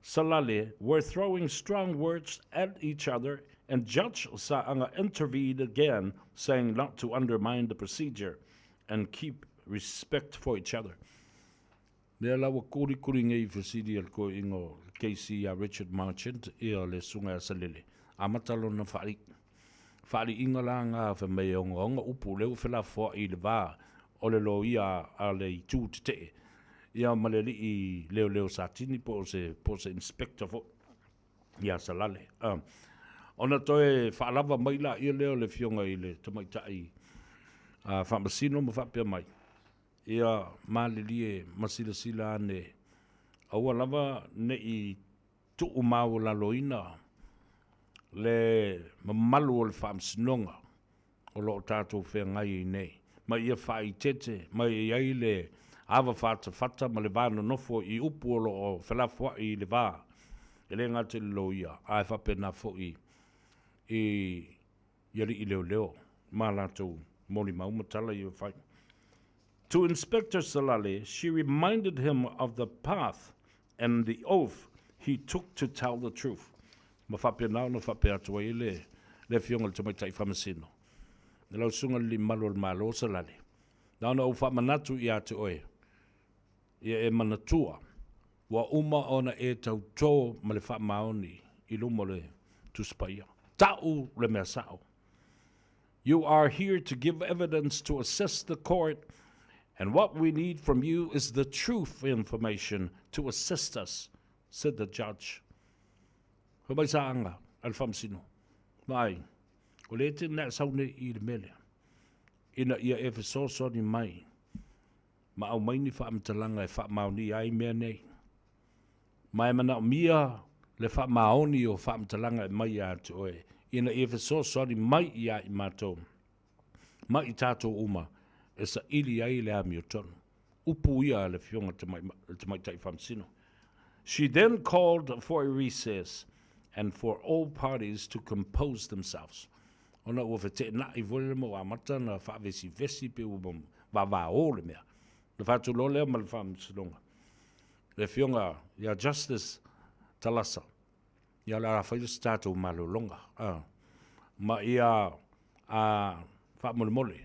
Salale were throwing strong words at each other, and Judge Sa'anga intervened again, saying not to undermine the procedure and keep respect for each other. Lea lawa kuri ngai fasidi al ko ingo Casey Richard Marchand ia le sunga Salale. Amatalo na Whaari inga la ngā whamei o ngonga upu leo whila fo I le wā o le lo ia a le I tū te te. Ia maleli I leo sa tini po se inspector fo. Ia sa lale. Ona toe whaalawa mai la ia leo le fionga I le tamaitai. Whamasino ma whapea mai. Ia maleli e masila sila ane. Aua lava ne I tuu mau la loina. Le mamalu o le whaamsinonga o lo tātou whea ngai I nei. Ma ia whai tete, ma ia I le awa whata ma le vāna nofo I upu o lo o whelafua I le vā. E le ngate le lo ia, ai whapena fo I yari I leo, ma lātou mori maumatala I whai. To Inspector Salale, she reminded him of the path and the oath he took to tell the truth. Ma whapea nao na whapea atua I le fionga le tamaitai whamasino. Ne lau sunga li malo le malo Salale. Nao na au whamanatu I ate oe. Ia e manatua. Wa uma ona e tau tō ma le whamaoni I lumo le tuspaia. Tau le mea sao. You are here to give evidence to assist the court, and what we need from you is the truth information to assist us, said the judge. Humai saanga, al whamsino. Mai, o le te nā saune I le mele. Ina ia e whasoso ni mai. Ma au mai ni whaamtalanga e whaamaoni ai mea nei. Mai mana o mia le whaamaoni o whaamtalanga e mai atu oe. Ina ia whasoso ni mai ia I mātou. Mai I tātou uma. E sa ili ai le ami o tonu. Upu ia le fionga te mai tai whamsino. She then called for a recess and for all parties to compose themselves. Ona ua whete na I vole mo amata na whaavesi pe ua wa o le mea. Le whatu lo lea ma le whamsilonga. Le fionga, ia Justice Talasa. Ia la whailis tātou malolonga. Ma ia whamole.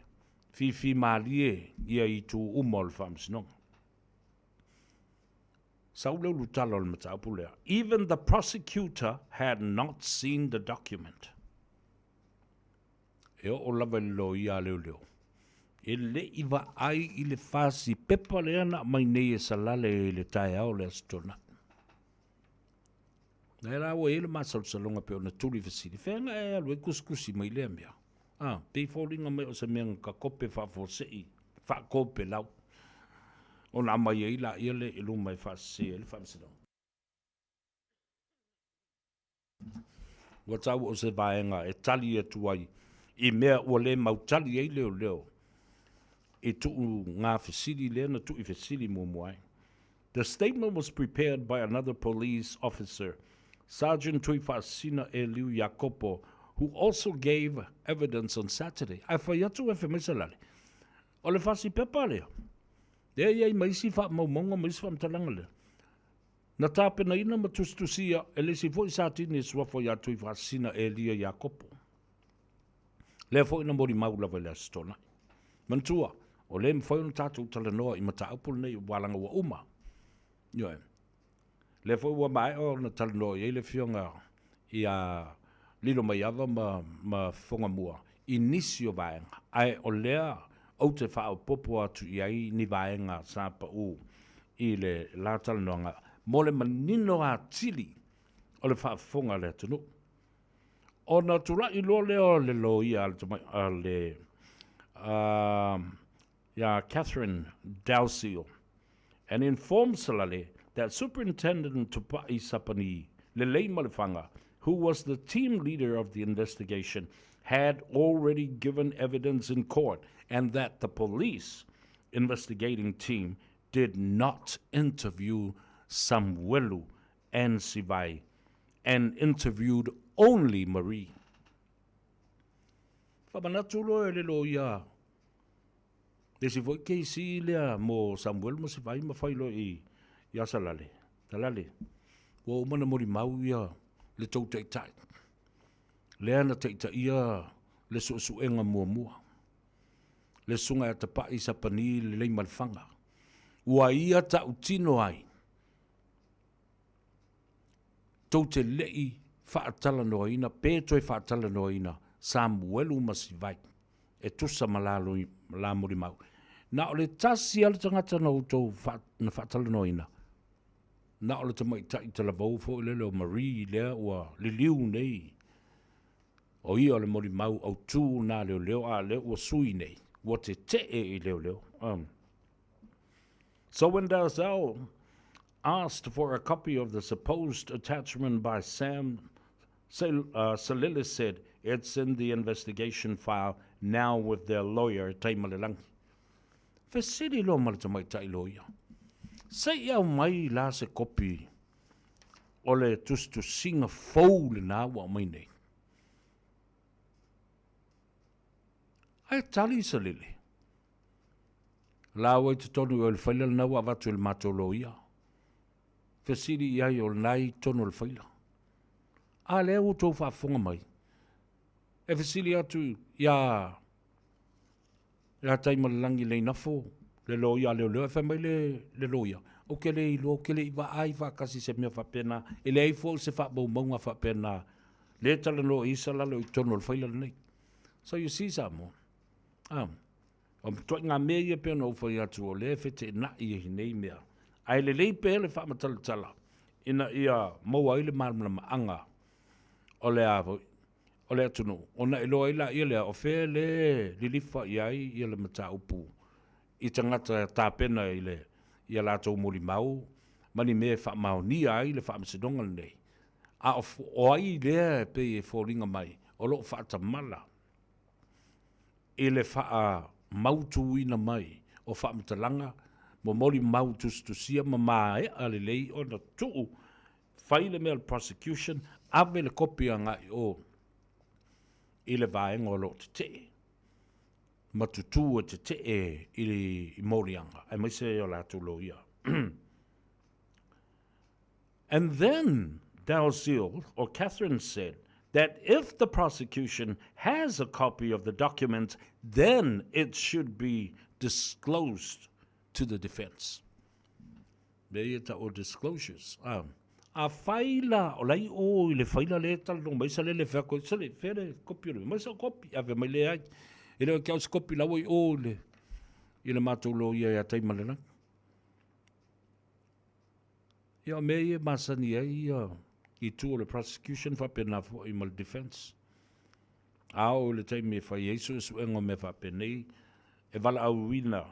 Fi malie ia I tu umo le whamsilonga. Even the prosecutor had not seen the document. E o lava lo ia leo. E le iwa ai I le fasi pepa le ana mai nei e salale le tae au le astona. Nei la ua ele masal salonga pe o na tuli fasili. Whenga e alu e kuskusi mai lea mea. Pei fōringa mai o se mea ka kope whafosei. Whakope lau. O na mai e la ia le ilu mai whase e le whamsidong. Wa tau o se vaenga e tali e tuai I mea ua le mautali e leo. E tuu ngā whesiri le na tuu I whesiri muai. The statement was prepared by another police officer, Sergeant Tui Whaasina e Liu Jacopo, who also gave evidence on Saturday. Ai whai atu e whemisalale. O le whasi pepa lea. Dea iai maisi wha maumonga maisi wha mtalanga lea. Na tāpena ina matustusia e lesi fo I sātini e suafo ia Tui Whaasina e Liu Jacopo. Lea fo ina mori maulawa le astona. Mantua, o le mwhai no tātou talanoa I mata upul nei walanga wa uma. Yoe. Le fo ua mai o na talanoa I le fionga I a lilo mai ava ma fonga mua. I nisi o vaenga. Ai o lea au te whao popo atu I ai ni vaenga sāpa u I le la talanoa. Mo le manino a tili o le wha fonga le tunu. O na tura I lo leo le lo ia le Catherine Dalziel and informed Salale that Superintendent Tupai Sapani Lelei Malefanga, who was the team leader of the investigation, had already given evidence in court and that the police investigating team did not interview Samuelu and Sivai and interviewed only Marie. Whamanatulo e lelo ia Le si foi keisi lea mo Samuel mo si vai ma whailo i asalale. Talale. Wa umana mori mau ia le tau teitai. Lea na teitai ia le suenga mua. Le sunga e tapai sa pani le lei malfanga. Ua ia ta utino ai. Tau te lei whaatala noina, pētoi whaatala noina, Samuelu masivai, e tusa malalo la muri mau. Na ole tasi ala tangata na utou na whaatala noina. Na ole te mai tai te lavau fo ile leo Marie lea ua liliu nei. O ia ole muri mau au tū na leo a leo ua sui nei. Ua te i leo. So when Dalzell asked for a copy of the supposed attachment by Sam, Salilis said, it's in the investigation file now with their lawyer, Taimalelangi. Fesiri lo malta mai tai lawyer. Say au mai la se copy ole to sing a foul na wa mai nei. Ai tali Salili. La wai te tonu o le whaila na wa watu il matolo ia. Fesiri iai o nai tonu le whaila. A lea o tau whaafonga mai. E fesiri atu ia Taimalelangi le nafo, le loia leo, e whamai le loia. O ke le ilo, ke le iwa ai whakasi se mea whapena, e le eifo se whaabau maunga whapena, le tala no isa lalo I tonu le whaila nei. So you see Samoa. O toi ngā mea ia pēna o whai atu o le whete na ia nei mea. Ai le lei pēle whaamatala tala. Ina ia maua ile marmana maanga o le avoi. O le atunu. O na iloa ila ia lea o whea le lilifa iai ia le mata upu. I tangata tāpena ia lātou mori mau. Mani mea whaamau ni ai le whaamasidonga nei. A o ai lea pe e whoringa mai. O lo whaatamala. I le wha mautuina mai o whaamatalanga. Mo mori mau tustusia ma mae ale lei o na tuu. Whaile mea le prosecution. Ave le kopia ngai o. I le vaenga o lo te te. Matutu te te I morianga. Ai mai se o la tulo ia. And then Dalziel or Catherine said that if the prosecution has a copy of the document, then it should be disclosed to the defense. Beita o disclosures. A faila o lai o le faila le tal no mai sale le fa ko sale fere copy le mai sa copy ave mai le ai ele que os copy la o le ile matolo ia Taimalelangi ia me masani ia I tu le prosecution fa pena fo I mal defense au le taimi fa Jesus engo me fa penei e vala au wina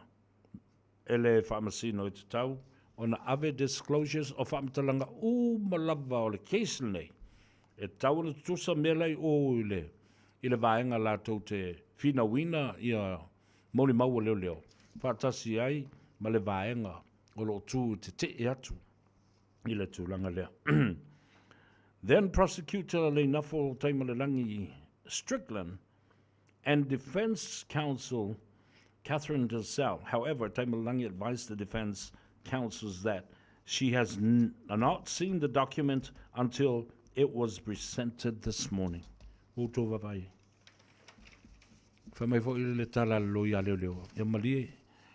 ele fa masino te tau ona ave disclosures of amtalanga malava o le case nei. E tau na tusa melai o ile vaenga la tau te fina wina ia moli mau leo. Fatasi ai ma le vaenga o lo tu te atu ile tūlanga lea. Then prosecutor le nafo Taimalelangi Strickland and defense counsel Catherine Dalzell. However, Taimalelangi advised the defense counsels that she has not seen the document until it was presented this morning. Utova vai. Famai fo ile tala loia leo. E mali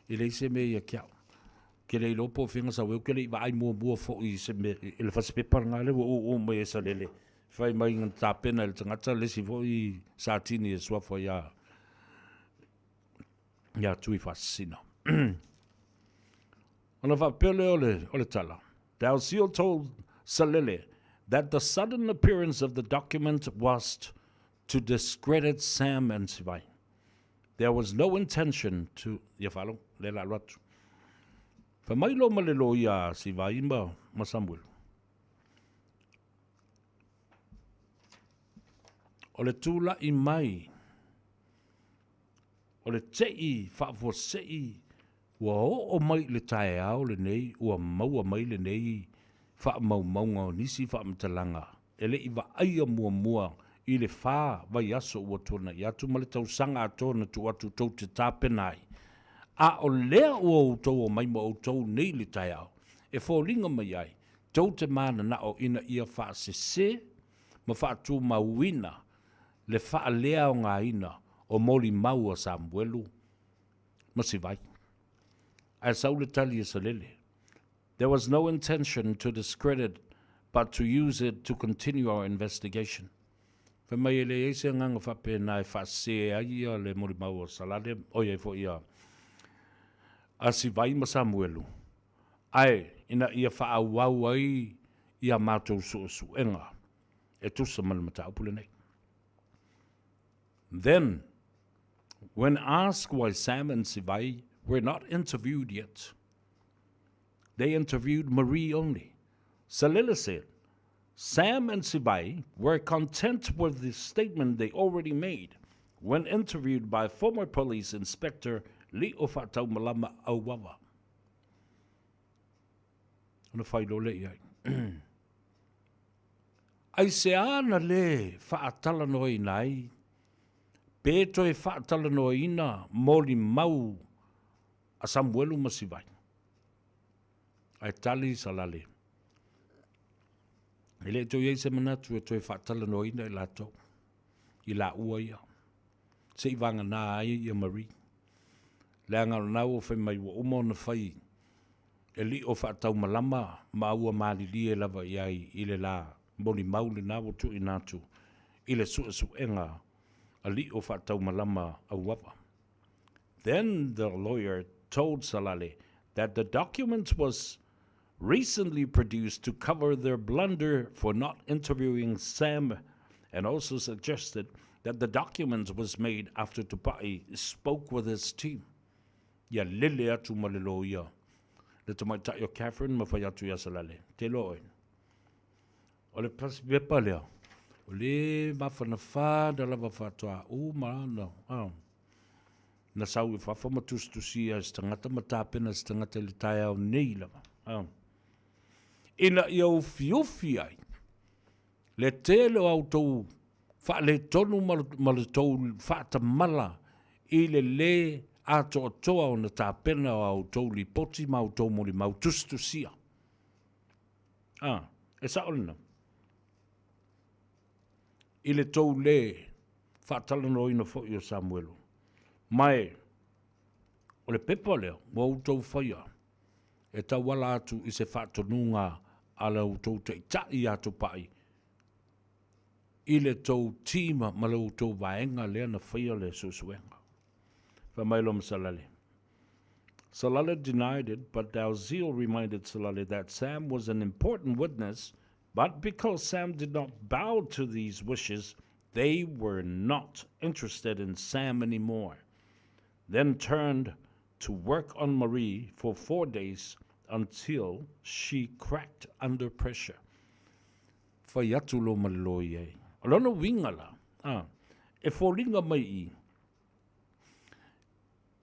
ile se me ia kiao. Ke le lopo finga sa ke le vai mo fo I se me ile fa se pepar ngale o me sa lele. Fai mai ngata pena le tangata le si fo I sa tini e swa fo ya tui fascina. Ona va pele ole tala. Dalziel told Salele that the sudden appearance of the document was to discredit Sam and Sivai. There was no intention to follow le la ratu. Fa mai lo malelo ia Sivai ma Samuel. Ole tula I mai. Ole tei fa fo sei Ua o mai le tae au le nei, ua maua mai le nei, wha mau maunga nisi wha mtalanga. Ele I wa aia mua I le wha vai aso ua tona. I atu ma le tausanga atona tu atu tau te tāpenai. A o lea o tau o mai mo o tau nei le tai au. E fōringa mai ai, tau te mana na o ina ia wha se, ma wha tu mauina, le wha lea o ngā ina, o moli mau a Samuelu. Ma si vai. Ai sau le tali e salele. There was no intention to discredit, but to use it to continue our investigation. Fa mai ele e se nganga wha pēnā e wha se ai ia le moli mau a salale, o ia fo ia. A si vai ma Samuelu. Ai, ina ia wha au ai ia mātou su enga. E tusa mana mata upule nei. Then, when asked why Sam and Sivai were not interviewed yet, they interviewed Marie only. Salila said, Sam and Sivai were content with the statement they already made when interviewed by former police inspector Li'o Fatau Malama Auwawa. Ana whailo le iai. Ai se ana le whaatala noi nai, pēto e whaatala noi ina moli mau a Samuelu Masivai. Ai tali salale. Ele to ye se manatu e to e whaatala noi ina I lato. I la ua ia. Se I vanga nā ai ia Marie. Le angaro nau o whai mai wa umo na whai. E li o whaatau malama ma ua malili e lava iai I le la. Moli maule na o tu I nātu. I le su enga. A li o whaatau malama a wapa. Then the lawyer told Salale that the document was recently produced to cover their blunder for not interviewing Sam, and also suggested that the document was made after Tupai spoke with his team. Ya lele atu malelo ia. Le tamata yo Catherine mawhai atu ya Salale. Te loe. O le pasi bepa lea. O le mawhana wha da lava whatoa. O marana. Na sau I whawhama tustusia is tangata matapena is tangata le tai au nei lava. Ina I au fiufi ai. Le tele au tau wha le tonu ma le tau whaata mala I le ato atoa o na tāpena o au tau li poti ma au tau mori mau tustusia. E sa olina. I le tau le whaatala no ina fo I o Samuelu. Mai, o le pepa leo, mo au tau whaia. E tau wala atu I se whaatonunga ala au tau te itai atu pai. I le tau tima ma le au tau vaenga lea na whaia le susuenga. Whamailo Salale. Salale denied it, but Dalziel reminded Salale that Sam was an important witness, but because Sam did not bow to these wishes, they were not interested in Sam anymore. Then turned to work on Marie for 4 days until she cracked under pressure. Whaiatulo maliloi e. Alona wingala. E fōringa mai I.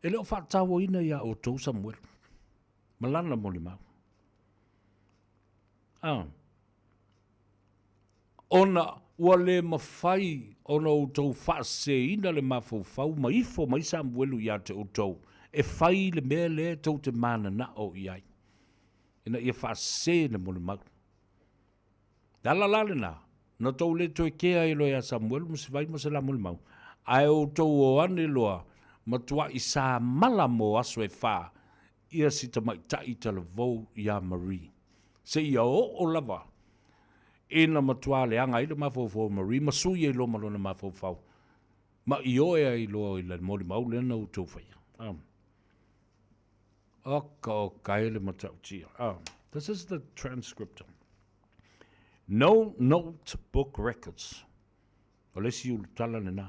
E leo whātawa ina ia o tau Samuel. Malana moli mau. Ona ua le mawhai ona o tau whaase ina le mawhau ma ifo mai Samuelu ia te o tau. E whai le mea le tau te mana na o iai. Ina ia whaase le moli mau. Dala lale na. Na tau le toi kea I loa Samuelu musi vai musi la moli mau. Ai o tau o ane loa. Matua I sa mala mo aso e wha. Ia si ta mai tai tala vau ia Marie. Se ia o lava. Ina matua le anga ilo mafofo Marie. Masui e lo malona mafofo. Ma I oe ai lo I le mori mau le na utou whaia. Oka ele matau tia. This is the transcript. No notebook records. O lesi ulu tala le na.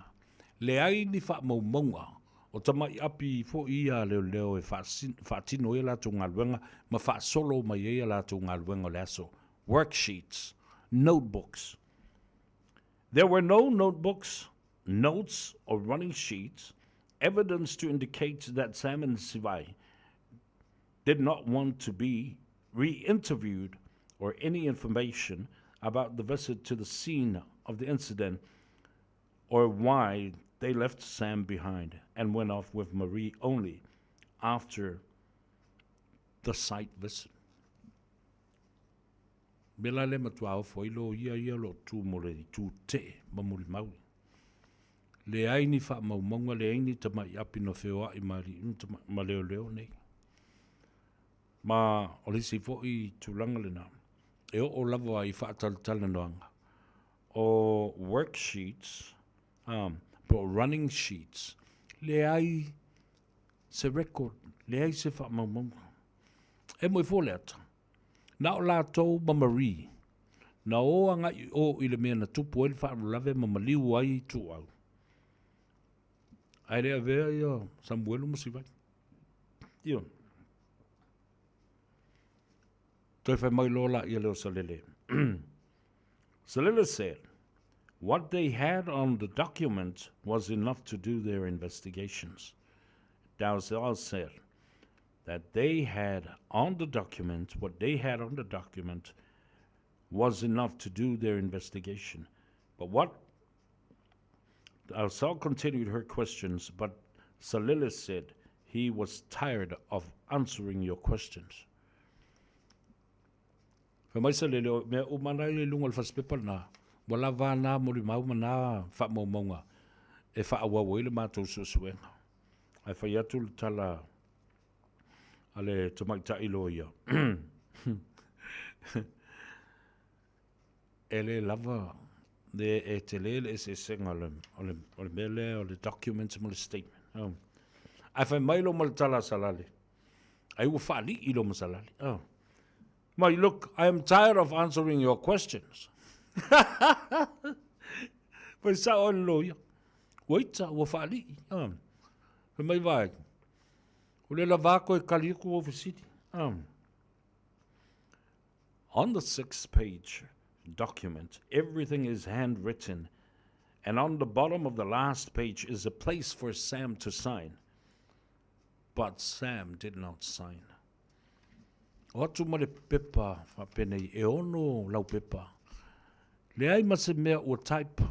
Le ai ni wha maumaunga. O tamai api fo ia leo e whaatino e lato ngaluenga, ma whaasolo mai e lato ngaluenga le aso. Worksheets, notebooks. There were no notebooks, notes, or running sheets, evidence to indicate that Sam and Sivai did not want to be re-interviewed or any information about the visit to the scene of the incident or why they left Sam behind and went off with Marie only after the site visit. Bela le matua fo ilo ia lo tu mole tu te mamuli maui. Le aini fa maumonga le aini tama i api no whewaa i mari ma leo nei. Ma ole si fo i tūlanga le nā. E o lava i whaataltala noanga. O worksheets, but running sheets, le ai se record, le ai se wha maumonga. E moi fo le ata. Na o lātou mamari. Na o anga i o i le mea na tupu ele wha lave mamaliu ai tu au. Ai rea vea ia Samuelu musiwai. Ia. Toi whai mai lola ia leo Salele. Salele said, what they had on the document was enough to do their investigations. Dowsell said that they had on the document, what they had on the document was enough to do their investigation. But what Dowsell continued her questions, but Salele said he was tired of answering your questions. Famai Salele, me umana i lungal faspepa na, wala vana mori mauma na fa maumonga, e fa awawa ile mātou susuenga. Ai whai atu tala ale tumaita ilo ia. Ele lava de e te lele e se senga ole mele, ole documents, ole statement. Ai whai mailo mal tala salale. Ai ua whaali ilo masalale. My look, I am tired of answering your questions. Whai sa o lo ia. Waita ua whaali. Mai vai. Ule la vako e kaliku over city. On the 6-page document, everything is handwritten, and on the bottom of the last page is a place for Sam to sign. But Sam did not sign. O atu ma le pepa whapenei e ono lau pepa. Le ai ma se mea ua type.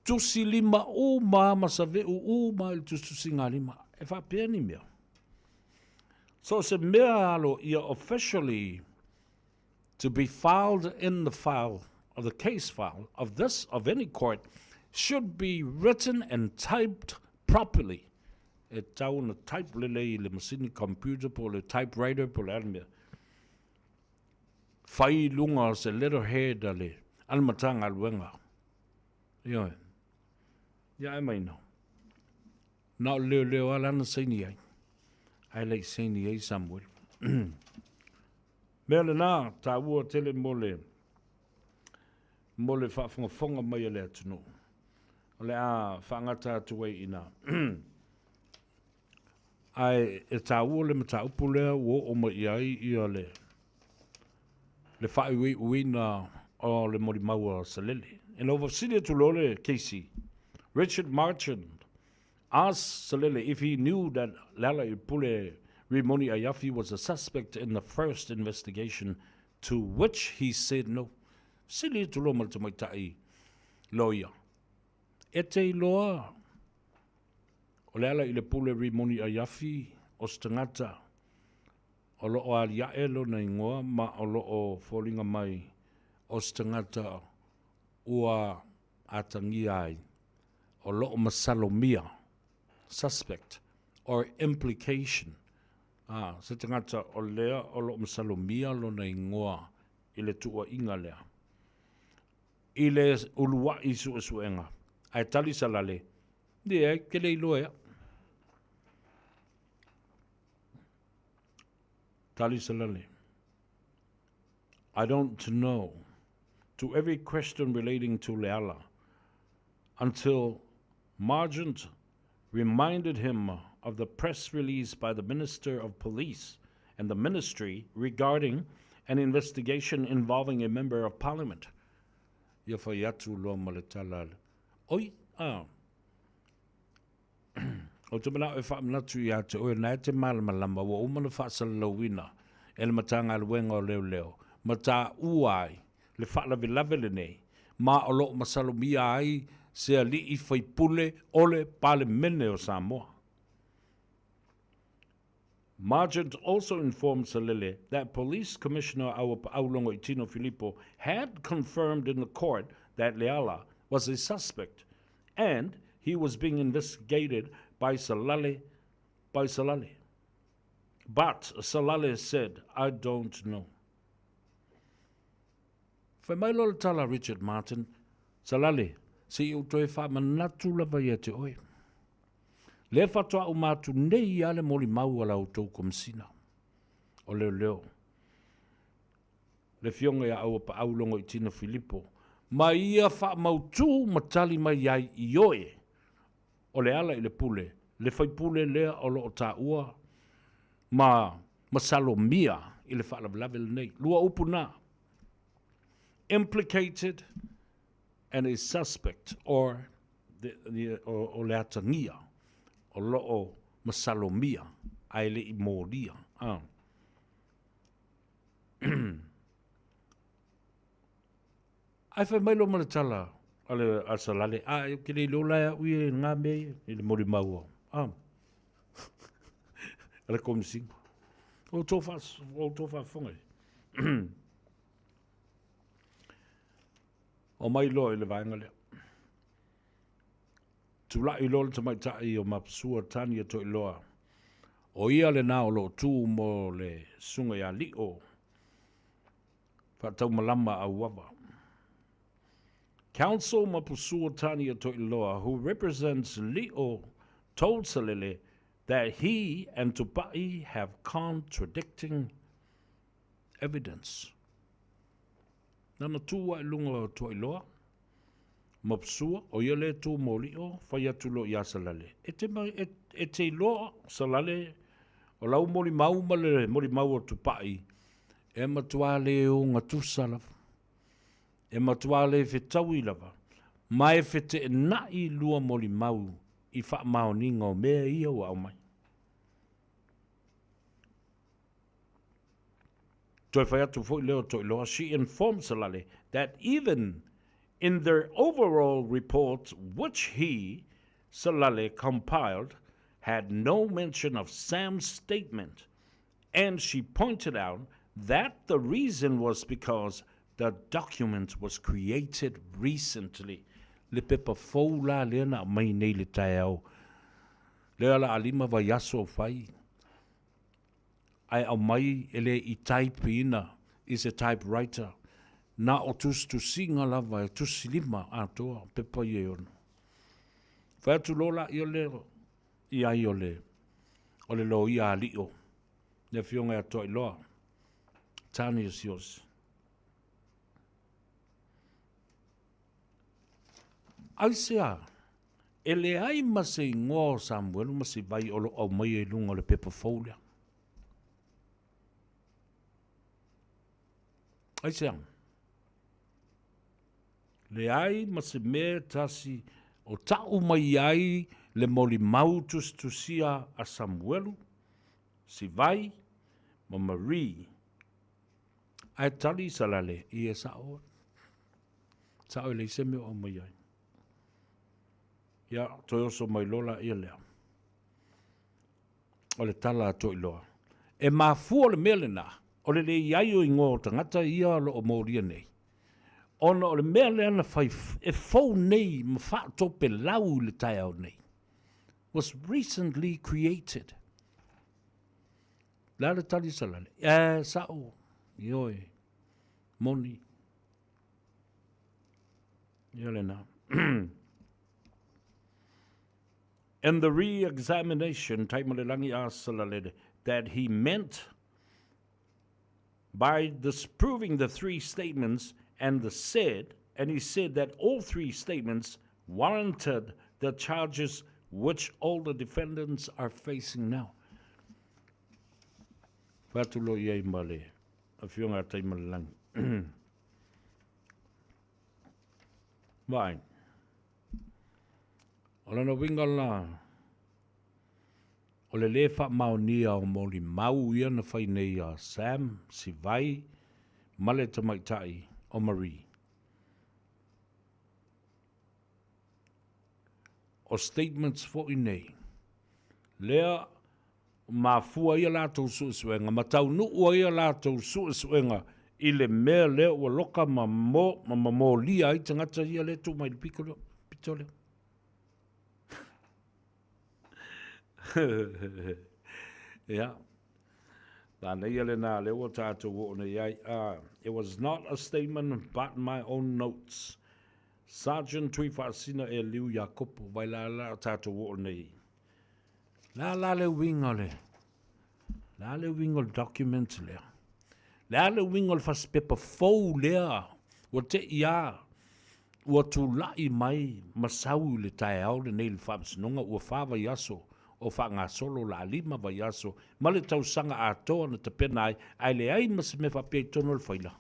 Tusi lima o ma sa ve o ma il tusi ngā lima. E whapea ni mea. So se mea alo ia officially to be filed in the file of the case file of any court should be written and typed properly. E tau na type lele I le masini computer po le typewriter po le almea. Whai lunga se letterhead ale almatanga alwenga. Ioe. Ia e mai no. Na o leo alana seini ai. Ai lei seini ai Samuel. Mea le nā, tā ua tele mole whaafonga mai a le atunu. O le a whaangata atu ai ina. Ai e tā ua le mata upu lea ua o mai ai I a le whai uina o le mori maua Salele. And over Sidia Tulole, Casey, Richard Marchand asked Salele if he knew that Lala Ipule Rimoni Ayafi was a suspect in the first investigation, to which he said no. Sidia Tuloma Tumaitai, lawyer. Ete loa. O Lala Ipule Rimoni Ayafi, ostangata. O lo o aliae lo na ingoa, ma o lo o fōlinga mai, ostangata ua atangi ai. O lo o masalomia, suspect, or implication. Se tangata o lea o lo o masalomia lo na ingoa, I le tua inga lea. I le ulua isu esuenga. Ai tali salale. Dea, ke le iloea. Tali salale. I don't know to every question relating to Leala until Margent reminded him of the press release by the Minister of Police and the Ministry regarding an investigation involving a member of Parliament. Yafayatu lo maletalal. Oi, o te mana e whaamnatu I ate oe nai te malamalama wa umana whaasalawina e le matanga alwenga o leo leo. Mata uai le whaalawe le nei. Ma o lo masalomia ai se ali I whaipule ole pale mene o Samoa. Margent also informed Salele that Police Commissioner Aulongo Itino Filippo had confirmed in the court that Leala was a suspect and he was being investigated by Salale. But Salale said, I don't know. Whamailol tala Richard Martin, Salale, si utoe wha manatu lava ia te oe. Le whatoa o mātu nei ale mori mau ala o tau komsina. O leo. Le fionga ia au pa aulongo i Tina Filippo. Ma ia wha mautu matali mai ai i oe. O le ala i le pule. Le whaipule lea o lo o tā ua. Ma salo mia i le wha lavelave le nei. Lua upuna. Implicated and a suspect or le atangia. O loo masalomia ai le i moria. Ai whai mailo malatala ale asalale. Ai kile lola ui ngā mei i le mori maua. Ale komising. O tofa whongai. O mai loa i le vaenga lea. Tula i lola tamai tai o mapsua tani to iloa. O ia le nao lo tu mo le sunga ya li o. Whatau malama au wawa. Council mapusua tani to iloa, who represents Leo, told Salele that he and Tupai have contradicting evidence. Nana tua ilunga to iloa. Mapsua o ia le tu molio whai atu lo ia Salale. E te loa Salale o lau mori mau ma le mori mau o Tupai. E matua le o ngatusa lava. E matua le whetau i lava. Mai whete e nai lua mori mau i wha maoninga o mea ia o au mai. Toi whai atu fo i leo toi loa. She informed Salale that even in their overall report, which he, Salale, compiled, had no mention of Sam's statement, and she pointed out that the reason was because the document was created recently. Le pepa foula lena mai nei le tae au. Lea la alima va yaso fai. Ai au mai ele I type ina is a typewriter. Na o tus tu singa lava e tus lima atoa pepa i e ono. Whai atu lola I o le I ai o le lo I a li o. Ne fionga atoa I loa. Tani is yours. Ai sea, e le ai mase I ngō Samuel mase vai o lo au mai e lunga le pepa faulia. Ai sea, le ai ma se me tasi o tau mai ai le moli mautus tusia a Samuelu, si vai, ma Marie. Ai tali Salale I e sao. Sao le se me o mai ai. Ia, toi oso mai lola I lea. O le tala to iloa. E mafua le melena, o le iai o ingo tangata ia lo o moria nei. Ona o le mea le ana fai e fau nei ma wha tope lau le tai au nei. Was recently created. La le tali Salale. E sao. Ioi. Moni. Iole na. And the re-examination, Taimalelangi asked Salale that he meant by disproving the three statements and he said that all three statements warranted the charges which all the defendants are facing now. Fatulo iei male, a fionga Taimalelangi. Vai. O lana winga la. O le lefa maonia o moli mau ia na whai nei a Sam, si vai, male tamaitai o Marie. O statements fo I nei. Lea ma fua ia lātou suesuenga, ma tau nuu ia lātou suesuenga, i le mea leo ua loka ma mo lia i tangata ia le tu mai le pito leo. Yeah. It was not a statement but my own notes. Sergeant Tui Whaasina e liu Jacopo vai la tātou o nei. La le wingo le. La le wingo document le. La le wingo le whaspepa fau lea. Wa te ia. Ua tu lai mai masau le tae au le nei le whamsinonga ua whawa yaso. O whanga solo la lima vai yaso. Ma le tau sanga atoa na te penai. Ai le ai mas me whapea tono le whaila.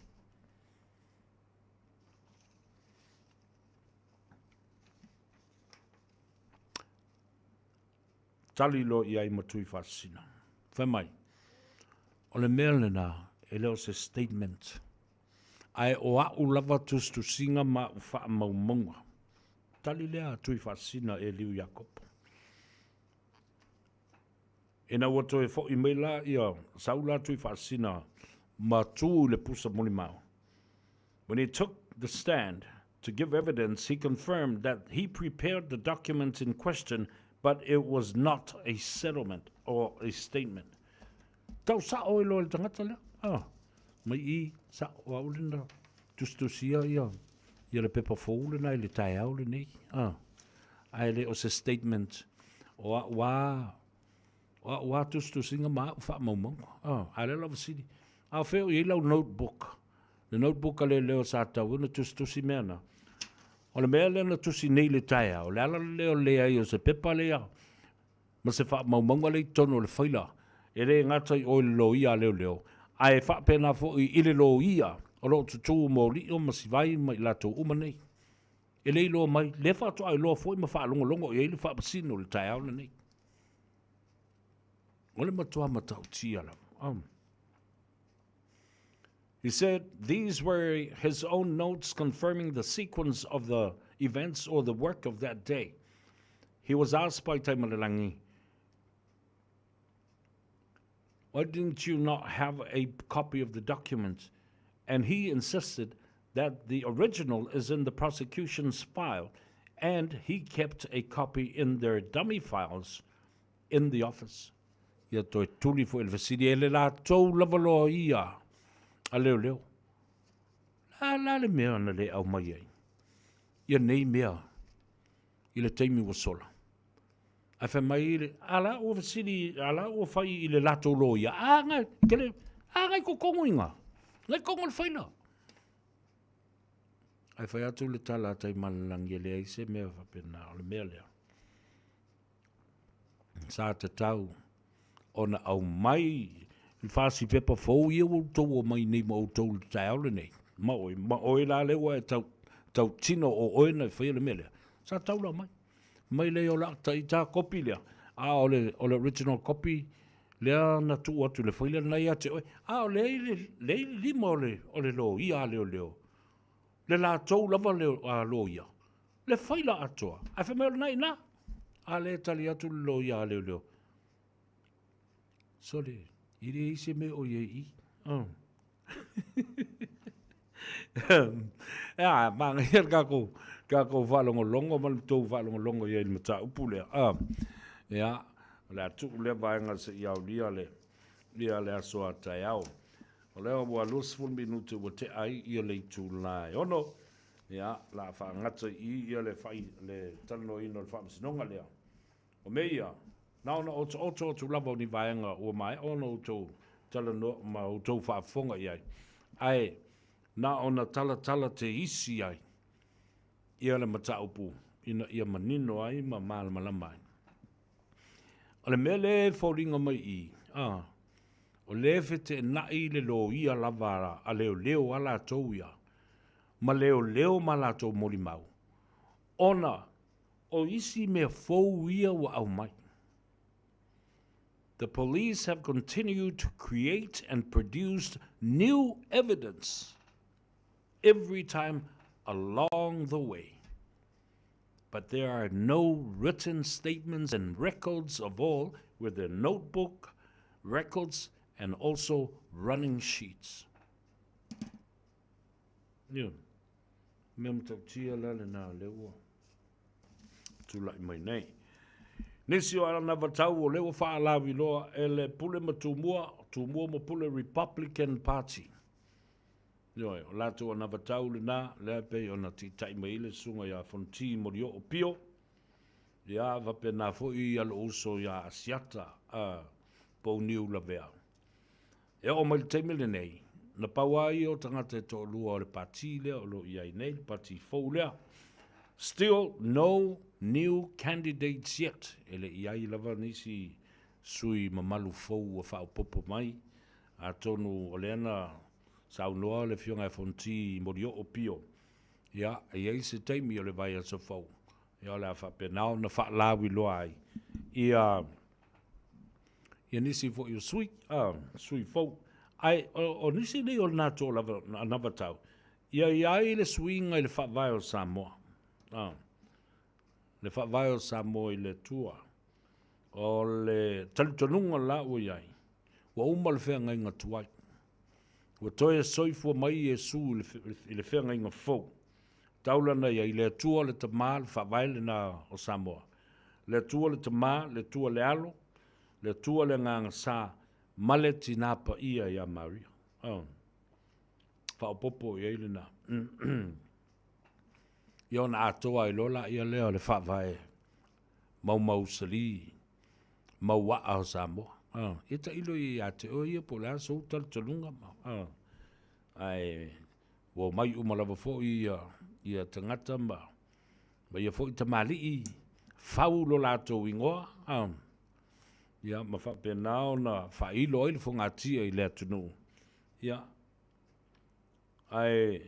Tali lo i ai matui whasina. Whamai. O le mea le nā, e leo se statement. Ai o au lava tustu singa ma u wha maumonga. Tali lea tui whasina e liu Jacopo. E na wato e fo i meila ia saula tui whasina ma tū le pusa moni mau. When he took the stand to give evidence, he confirmed that he prepared the document in question, but it was not a settlement or a statement. Tau sa o ilo le tangata lea? Mai I sa o aulina tustusia ia le pepa foule na le tai au le nei. Ai le o se statement o wa tustusinga ma ufa maumau. Ai le lava sidi. A feo I lau notebook. Le notebook ale leo sa tau ina tustusi mea na. O le mea lena tusi nei le tai au. Le ala leo lea I o se pepa lea. Ma se wha maumonga le tono le whaila. E re ngatai o le lo ia leo. Ai wha pena fo I le lo ia. O lo tutu mo li o masivai mai lato umanei. E le lo mai. Le wha to ai lo fo I ma wha longo. E le wha pasino le tai au nei. O le matua matau tia la. He said these were his own notes confirming the sequence of the events or the work of that day. He was asked by Taimalalangi, why didn't you not have a copy of the document? And he insisted that the original is in the prosecution's file, and he kept a copy in their dummy files in the office. Ia toi tuli fo il vasidi ele la tau lavalo ia. A leo. La le mea na le au mai ai. Ia nei mea. I le teimi wa sola. A wha mai ile. Ala o vasidi, ala o whai I le lato lo ia. Ngai ko kongo inga. Ngai kongo le whaina. Ai whai atu le tala tai malalangi le aise mea whapena o le mea lea. Sa te tau. Ona au mai. I whasi pepa fōu ia o tau o mai nei ma o tau le tai aule nei. Ma oi la lewa e tau tino o oi nei whaia le mele. Sa tau la mai. Mai leo la tai tā kopi lea. O le original copy lea na tu atu le whaia nei ate oi. O le lima o le lo ia leo. Le la tau lava leo a lo ia. Le whaila atoa. A whamea nei na. A le tali atu le lo ia leo. So le. I re ise me o ye I. Manga hir kako whalongo longo, man tau whalongo longo ye ni mata upu lea. Le tu le vaenga se iau lia le asoa tai au. O leo wa lusful minutu wa te ai ia le tu lai. Ono, la whaangata ia le whai le tano ino le whaamasinonga lea. O meia, na ona o tu lava ni vaenga o mai ono to tala no ma o to fa fonga ia ai na ona tala te isi ai ia le mata upu ina ia manino ai ma mal malamai ole mele folinga mai I o le fete na I le lo ia lavara a leo ala to ia ma leo ma la to molimau ona o isi me fo ia wa au mai. The police have continued to create and produce new evidence every time along the way. But there are no written statements and records of all with their notebook records, and also running sheets. Yeah. Mem tau tia lale na lewa. Tulai mai nei. Nisi o ana vatau o lewa whaalawi loa ele pule ma tumua mo pule Republican Party. Yoi, o lato ana vatau le na, lea pe o na titai maile sunga ya fonti mo rio o pio. Ya vape na fo I alo uso ya asiata a po niu la vea. E o mai te mele nei, na pawai o tangata to lua o le pati lea o lo iai nei, pati fau lea. Still no new candidates yet. Ele iai lava nisi sui mamalu fau o whao popo mai. A tonu o leana sau noa le fionga e fonti morio o pio. Ia, iai se teimi o le vai a sa fau. Ia le a whapenao na whaalawi loa ai. Ia nisi fo i sui fau. Ai, o nisi ni o nato lava navatau. Ia iai le suinga i le whawai o Samoa. Le whawai o Samoa I le tua. O le talitonunga la o iai. Wa uma le whea ngai ngatuai. Wa toi e soifua mai e su I le whea ngai ngafou. Taulana ia I le tua le tamā le whawai le na o Samoa. Le tua le tamā, le tua le alo, le tua le nganga sa, male tinapa ia ia Maria. Whaopopo ia ile na. Ia na atoa I lola ia leo le whawai. Mau sali, mau waa o Samoa. Ita ilo I ate o ia po lea so talunga ma. Ai, wo mai umalawa fo ia tangata ma. Ma ia fo I tamali I fau lo lato ingoa. Ia ma whapenao na whailo ai le fo ngatia I lea tunu. Ia, ai,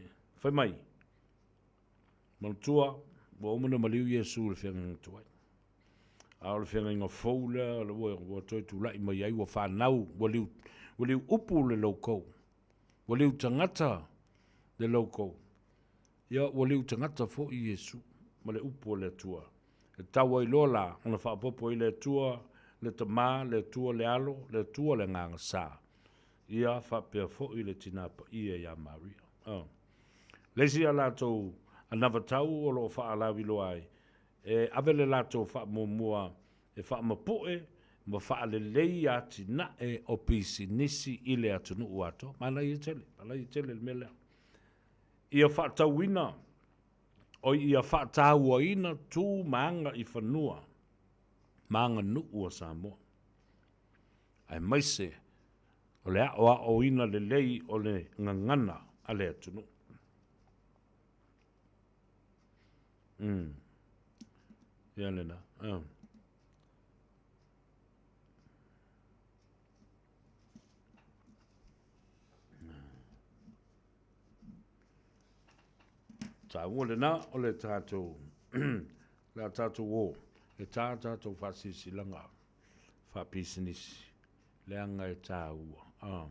whai mai. Mantua, wo umana maliu Yesu le whenga tuai. Au le whenga inga fau lea, le wo toi tu lai mai ai, wo whanau, wo liu upu le laukou. Wo liu tangata le laukou. Ia, wo liu tangata fo I Yesu, ma le upu le tua. E tawa I lola, ona whaapopo I le tua, le tamā, le tua le alo, le tua le nganga sā. Ia whapea fo I le tinapa ia ia Maria. Leisi a lātou anavatau o lo whaalawi loa ai. E avele lātou whaamomua e whaamapoe, ma whaalelei ati na e o pisi nisi I le atunu uato. Mana I tele le melea. Ia whaatauina, o ia whaatauaina tū maanga I whanua, maanga nuu o Samoa. Ai maise, o le aoa o ina le lei o le ngangana a le atunu. Ia lena. Ta wole na o le tātou la tātou o le tātou whasisi langa whapisinisi le anga e tā ua.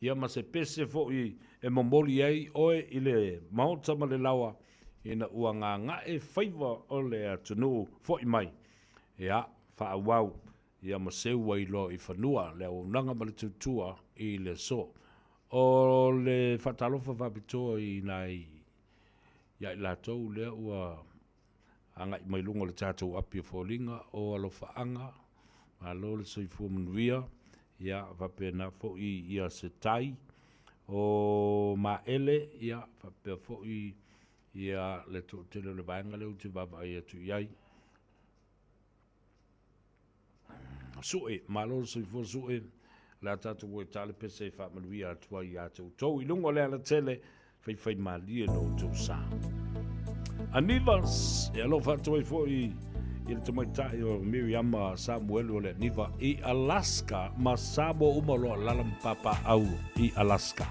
Ia ma se pese fo I e momoli ai oe I le maotama le lawa ina ua ngā e Faiva o le atunu fo I mai. Ia whaawau ia ma seua I lo I whanua le au nanga ma le tutua I le so. O le whatalofa whapitoa I nai ia I lātou lea ua anga I mai lunga le tātou apia fōlinga o alofa anga ma lo le soifua manuia ia whapena fo I ia se tai o ma ele ia whapea fo I ia le tōtele le vaenga leo te vava ia tu iai sue ma lo le soifua sue la tātou e tale pese wha manuia atua I atou tau I lunga lea la tele fai malia no tau sa. Anivas, e alo whātua I fo I le tamaitai o Miriama Samuel o le Niva I Alaska, ma Samoa umalo lalam papa au I Alaska.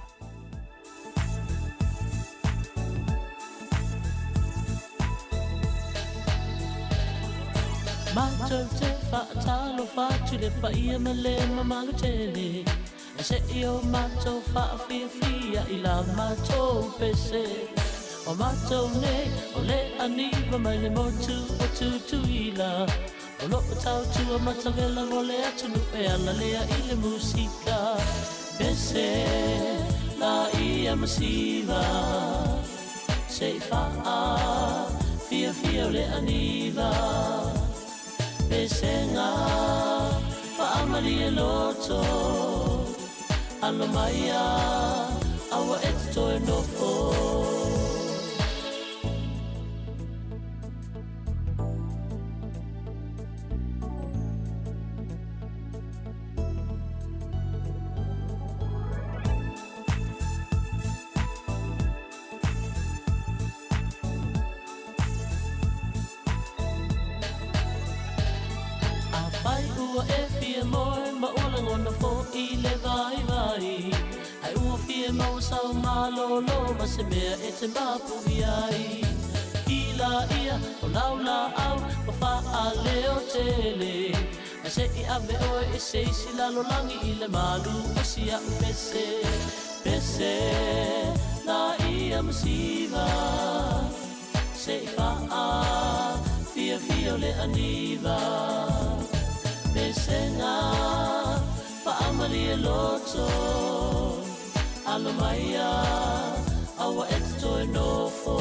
Macho te whaatalo whātu le whaia me le mamalu tele. Se io macho whaawhiawhia I la macho pese. O macho ne o le aniwa mai le motu o tutuila. O lo tau tua matavela vole atu lupe ala lea I le musika Bese la ia masiva Se faa Fia fia o le aniva Bese ngā Faamali e loto Alo maia Awa e te toe nofo Se mea e te mapuhi ai Kila ia o laula au Ma wha leo tele Ma se I ave oe e se isi lalo langi I le malu O si a pese Pese la ia masiva Se I wha Fia fia o le aniva Pese ngā Wha amari e loto Alo maia Awa e te toe nofo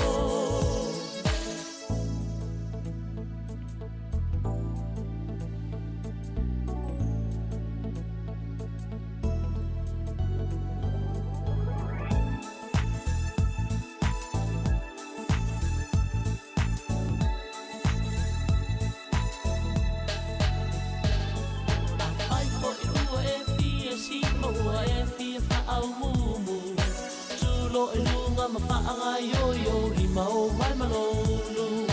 Ai po I ua e fia si ma ua e fia wha au mumu Tulo e lunga ma whaanga yo I mau vai malolu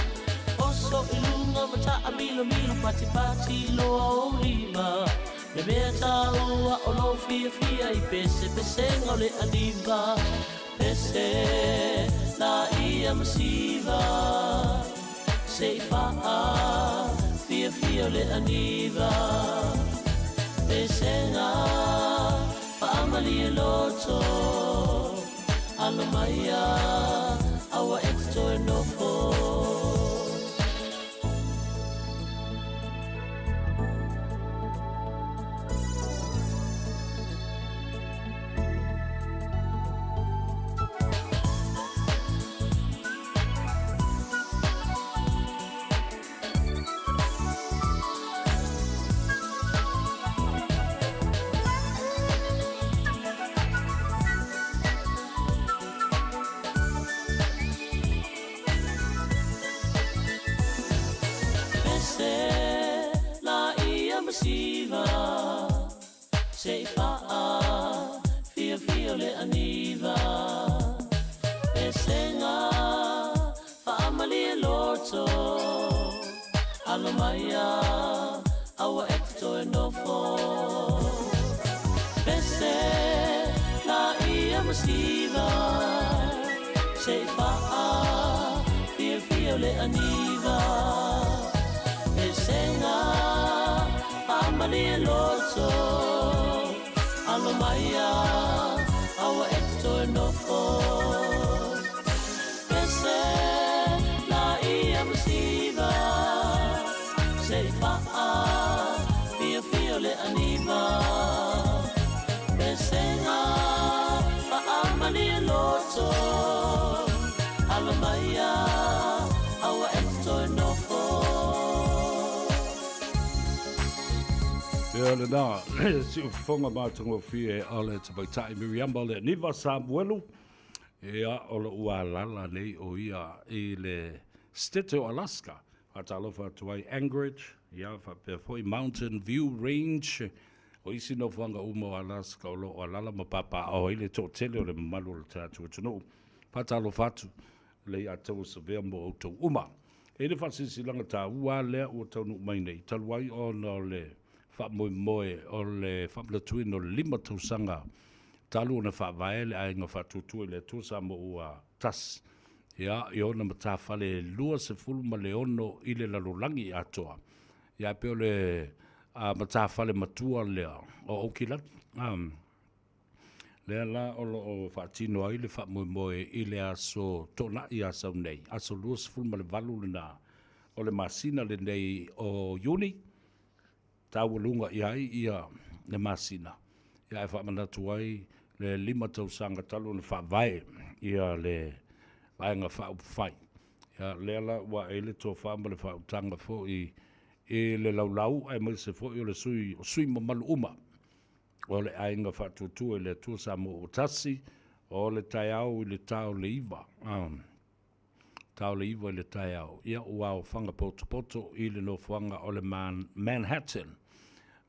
Oso I lunga ma ta a milo pati pati loa o lima Me mea ta ua o lo fia fia I pese pese ngau le aniva Pese la ia masiva Se I faa fia fia o le aniva Pese ngā Faamali e loto Alo maia Awa e te toe nofo masiva Se I faa Fia fia o le aniva Pese ngā Faamali e loto Alo maia Awa e te toe nofo Pese la ia masiva Se I faa Fia fia o le aniva Pese ngā Faamali e loto Alo maia Awa e te toe nofo Pese la ia masiva Se I faa Fia fia o le aniva Pese ngā Faamali e loto Alo maia Awa e te toe nofo Ia le nā, si uwhonga mātango fie ale te baitai Miriamba le niva Samuelu. Ia o le ua lala nei o ia I le Stete o Alaska. Atalofa tuai Anchorage, ia whapea foi Mountain View Range. O isi no whanga umo Alaska o lo o lala ma papa o ile tō tele o le mamalu le tātua tunu. Patalofa atu le a tau sa vea mo o tau uma. E le whasisi langa tā ua lea o tau nuk mai nei. Taluai o no le moe o le whaplatui no lima tausanga talu na whawaele a inga whatutui le tusa mo ua tas. Ia, I ona matawhale lua se fulu ma le ono I le lalulangi atoa. Ia, peo le matawhale matua lea o Okilat. Lea la o lo o whaatino ai le whamoe I le aso tona I asau nei. Aso lua se fulu ma le valu na o le masina le nei o Iuni, taualunga ia le masina. Ia e whaamanatu ai le 5 tausanga talu le whaavae ia le vaenga whaupwhai. Ia leala wa e le tō whaama le whautanga fo i le laulau ai mai se fo i o le sui mamalu uma. O le ainga whatutu e le tua Samoa o tasi, o le tai au i le tau le iwa. Tau le iwa i le tai au. Ia ua o whanga poto i le no whanga o le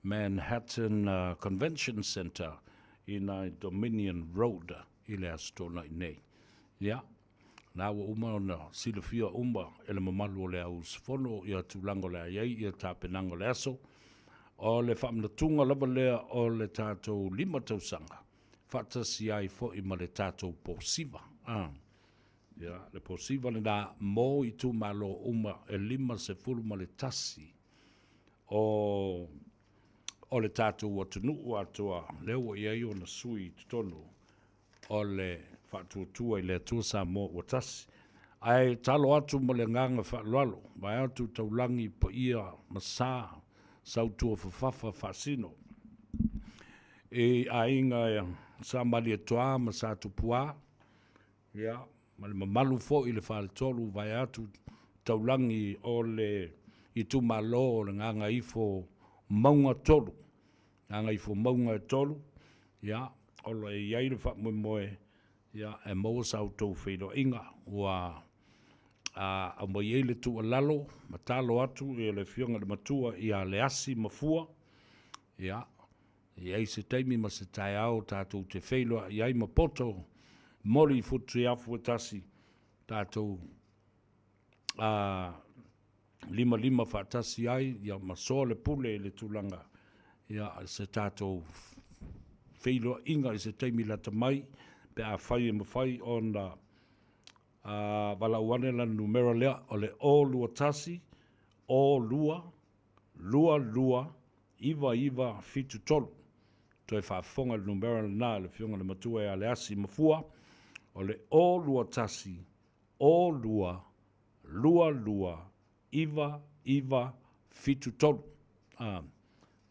Manhattan Convention Center i nai Dominion Road i le astona i nei. Ia, nā ua uma o na silafia uma e le mamalu o le au sfono i a tūlango le aiei i a tāpenango le aso. O le whamnatunga lava lea o le tātou 5 tausanga. Whatasi ai fo i ma le tātou posiva. Ia, le posiva le nā mō i tū malo uma e 5 se fulu ma le tasi. O le tātou atunu atua leo i o na sui tonu o le whatutua i le atua Samoa o tasi. Ai talo atu ma le nganga whaloalo, mai atu taulangi pa ia masa sautua fafafa fasino. E ainga sa mali toa ma sa tupua. Ia, ma le mamalu fo i le whale tolu vai atu taulangi o le i tu malo o le nganga ifo maunga tolu. Nganga ifo maunga tolu. Ia, o le iai le wha moe. Ia, e maua sautou whiro inga ua a mai ele tu alalo, matalo atu e le fionga le matua i a le asi mafua. Ia, i ai se teimi ma se tai au tātou te wheilua, i ai mapoto mori futu i afu tasi tātou 5 whaatasi ai, ia masoa le pule le tūlanga. Ia se tātou wheilua inga i se teimi lata mai, pe a whai e mawhai o na wala uane la numero lea o le o lua tasi, o lua, iwa, fitu tolu. Toi whaafonga le numero na le fionga le matua e a le asi mafua, o le o lua tasi, o lua, iwa, fitu tolu.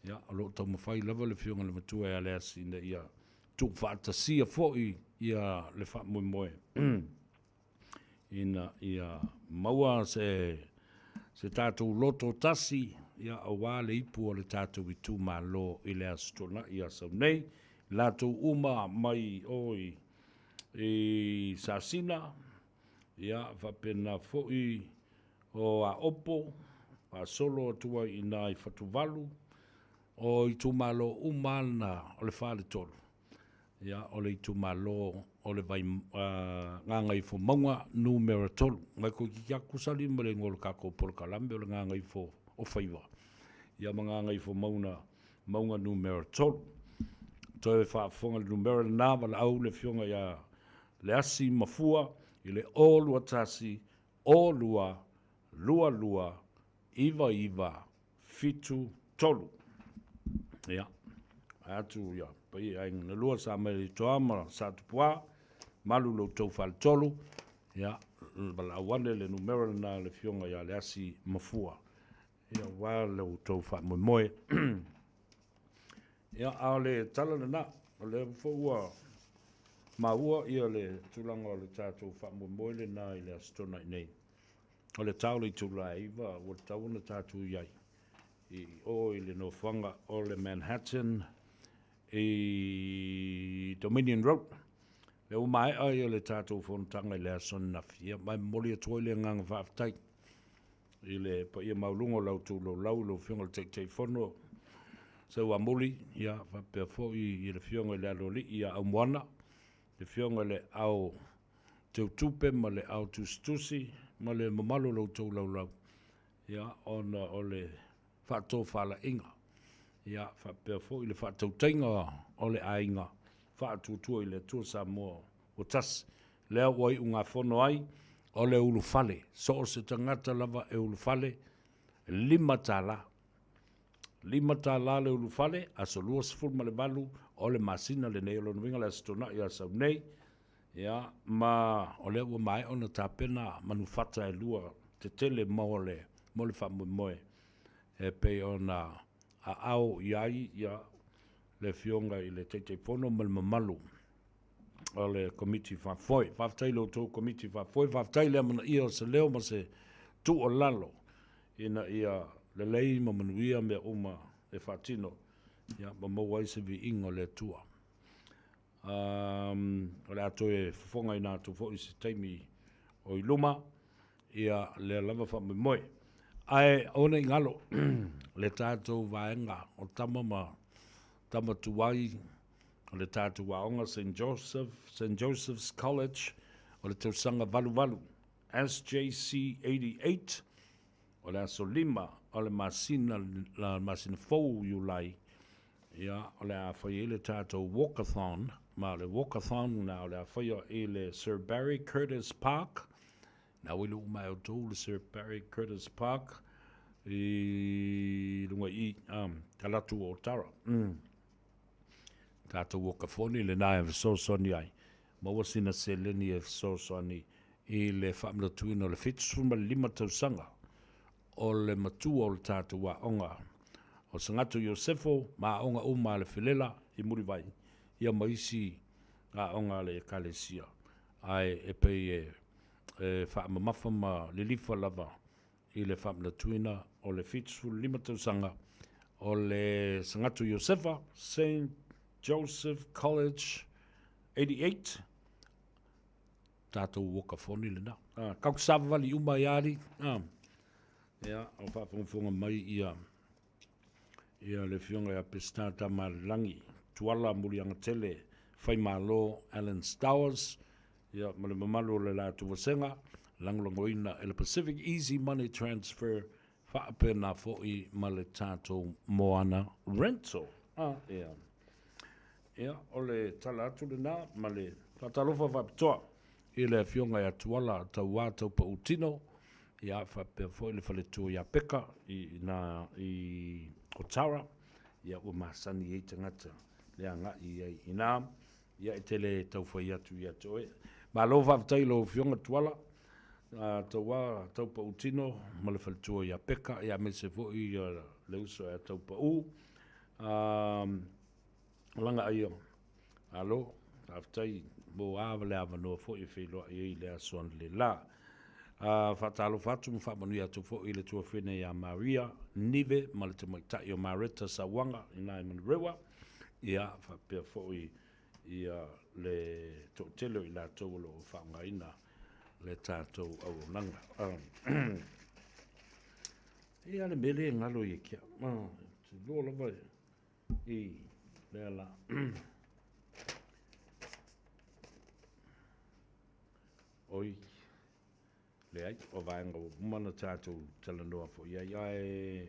Ia, alo tau mawhai lava le fionga le matua e a le asi na ia tu whaatasia foi ia le wha moe. Ia maua se tātou loto tasi, ia awa le ipu o le tātou i tū malo i le astona ia sau nei, lātou uma mai oi i sasina, ia whapena foi o a opo, a solo atua i nā i whatuvalu, o i tū malo umana o le whale tolu. Ia, o le i tū malo o le vai nganga i fo maunga numero tolu. Ngai ko ki aku sali ma le ngolo kako polo kalambe o le nganga i fo o Faiva. Ia ma nganga i fo maunga numero tolu. Toi e whaafonga le numero na wala au le fionga ia le asi mafua i le o lua tasi, o lua, iwa, fitu tolu. Ia, atu ia. Pai ai na lua sa mai toama sa tupua malu lo tau fal tolu ya bala wale le numero na le fionga ya le asi mafua ya wale o tau fa moe ya ale tala na le fo ma ua ia le tulanga o le tātou fa moe le na i le astona nei o le tau le tulaiva o tau na tātou iai i o le no fanga o le Manhattan i Dominion Road. Le o mai ai o le tātou whontanga i le ason na fia. Mai moli a toi le ngang whaftai. I le pa ia maulungo lau tū lau fionga le tei whono. Sa ua moli, ia whapea fo i le fionga le aloli i a amwana. Le fionga le au tau tupe ma le au tustusi ma le mamalo lau tau lau. Ia ona o le whato whala inga. Ia whapea fo i le whatautainga o le ainga whatutua i le tua Samoa o tas lea wai unga whono ai o le ulufale so o se tangata lava e ulufale 5 tala le ulufale a so lua sifuru ma le balu o le masina le nei o le nuinga le astona i a sau nei ia ma o le ua mai o na tapena manufata e lua te tele ma o le mo le whamoe e pe ona a au iai ia le fionga i le teitei pono ma le mamalu o le komiti whawhoi. Whawhtai lo tō komiti whawhoi, whawhtai le mana ia o se leo ma se tu o lalo ina ia le lei ma manuia me uma e whatino ia ma mawai se vi ingo le tua. O le ato e whonga i nā tu fo i se teimi o i luma ia le lava whamoe. Ai ona i ngalo le tātou vaenga o tama tuai o le tātou waonga St. Joseph's College o le tausanga valu SJC 88 o le aso lima o le masina fou iulai ia o le a whai le tātou walkathon ma le walkathon na o le a whai i le Sir Barry Curtis Park na wilu mai o tō le Sir Barry Curtis Park i lunga i talatu o Tara. Tātou walkathoni le nai e sosoni ai. Mawasina se leni e sosoni i le whamlatuina o le fitsuma lima tausanga o le matua o le tātou wa onga. O sangatu Iosefo ma onga uma le filela i muri vai. Ia maisi a onga le kalesia. Ai e pei e whaamamafa ma le lifa lava i le whamlatuina o le fitsuma lima tausanga o le sangatu Iosefa St. Joseph College 88 tātou wakafoni le na. Kaukusava wali uma iari. Ia, o whaafonga mai ia le fionga ia pestata malangi. Tuala muri anga tele, whai malo Alan Stowers. Ia, male mamalo le la tuwasenga. Langlangoina e le Pacific Easy Money Transfer. Whaapena fo'i male tātou Moana Rental. Ia. Ia, o le tala atu le nā, ma le tatalofa whapitoa i le fionga ia tuala tau wā tau pa utino, ia whapea fwoi le whaletua ia peka i Otara, ia ua masani i tangata le anga i nā, ia i tele tau whai atu i atoe. Ma lo whaptai lo fionga tuala, tau wā tau pa utino, ma le whaletua ia peka, ia me se fwoi le uso ia tau pa u, langa ai alo aftai bo ava le ava no fo i filo i le ason le la fatalo fatu fa manu ya tu fo i le tu fene ya Maria nive mal te mai ta yo Marita Sawanga ina i rewa ia fa pe fo i le to telo i la to lo fa ngaina le tato au nanga ia le mele ngalo i kia lo lo vai i Lela. Oi. Leai, o vaenga o mana tātou talanoa fo. Iai.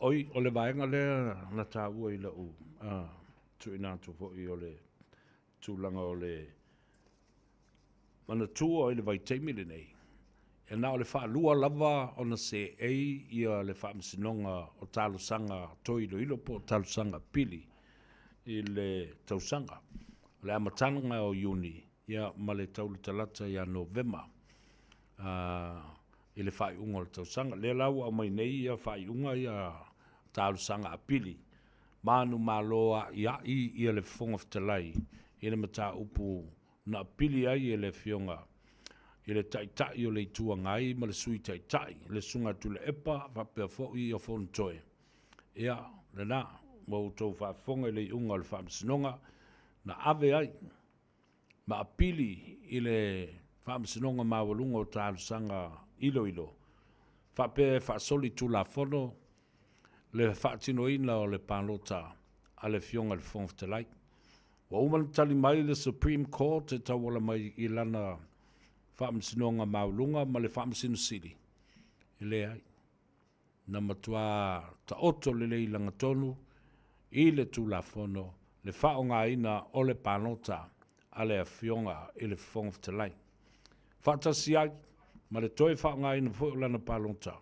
Oi, o le vaenga le na tā ua i la u. Tu inatu fo i o le tūlanga o le mana tua o le vai teimile nei. E nā o le whaalua lava o na se ei ia le whaamsinonga o talusanga toilo ilo po talusanga pili i le tausanga. O le amatananga o Iuni ia ma le taulu talata ia Novema i le whaiunga o le tausanga. Le lau au mai nei ia whaiunga ia talusanga a pili. Manu maloa ia le fonga fitalai i le mata upu na pili ai i le fionga. I le taitai o le itua ngai ma le sui taitai, le sunga tu le epa, whapea fo'i o fonu toe. Ia, le nā, mau tau whafonga i le unga o le whaamsinonga, na ave ai, ma apili i le whaamsinonga mawalunga o tālusanga ilo. Whapea whaasoli tu la fono, le whaatino ina o le pālota, a le fionga le fonga Wa uman tali mai le Supreme Court e tawala mai i lana whaamsinonga maulunga ma le whaamsino siri. I le ai. Na matua ta oto le leilanga tonu, i le tūlafono, le whaonga ina o le pānota a le awhionga i le whongwhtalai. Whaatasi ai, ma le toi whaonga ina whaolana pānota.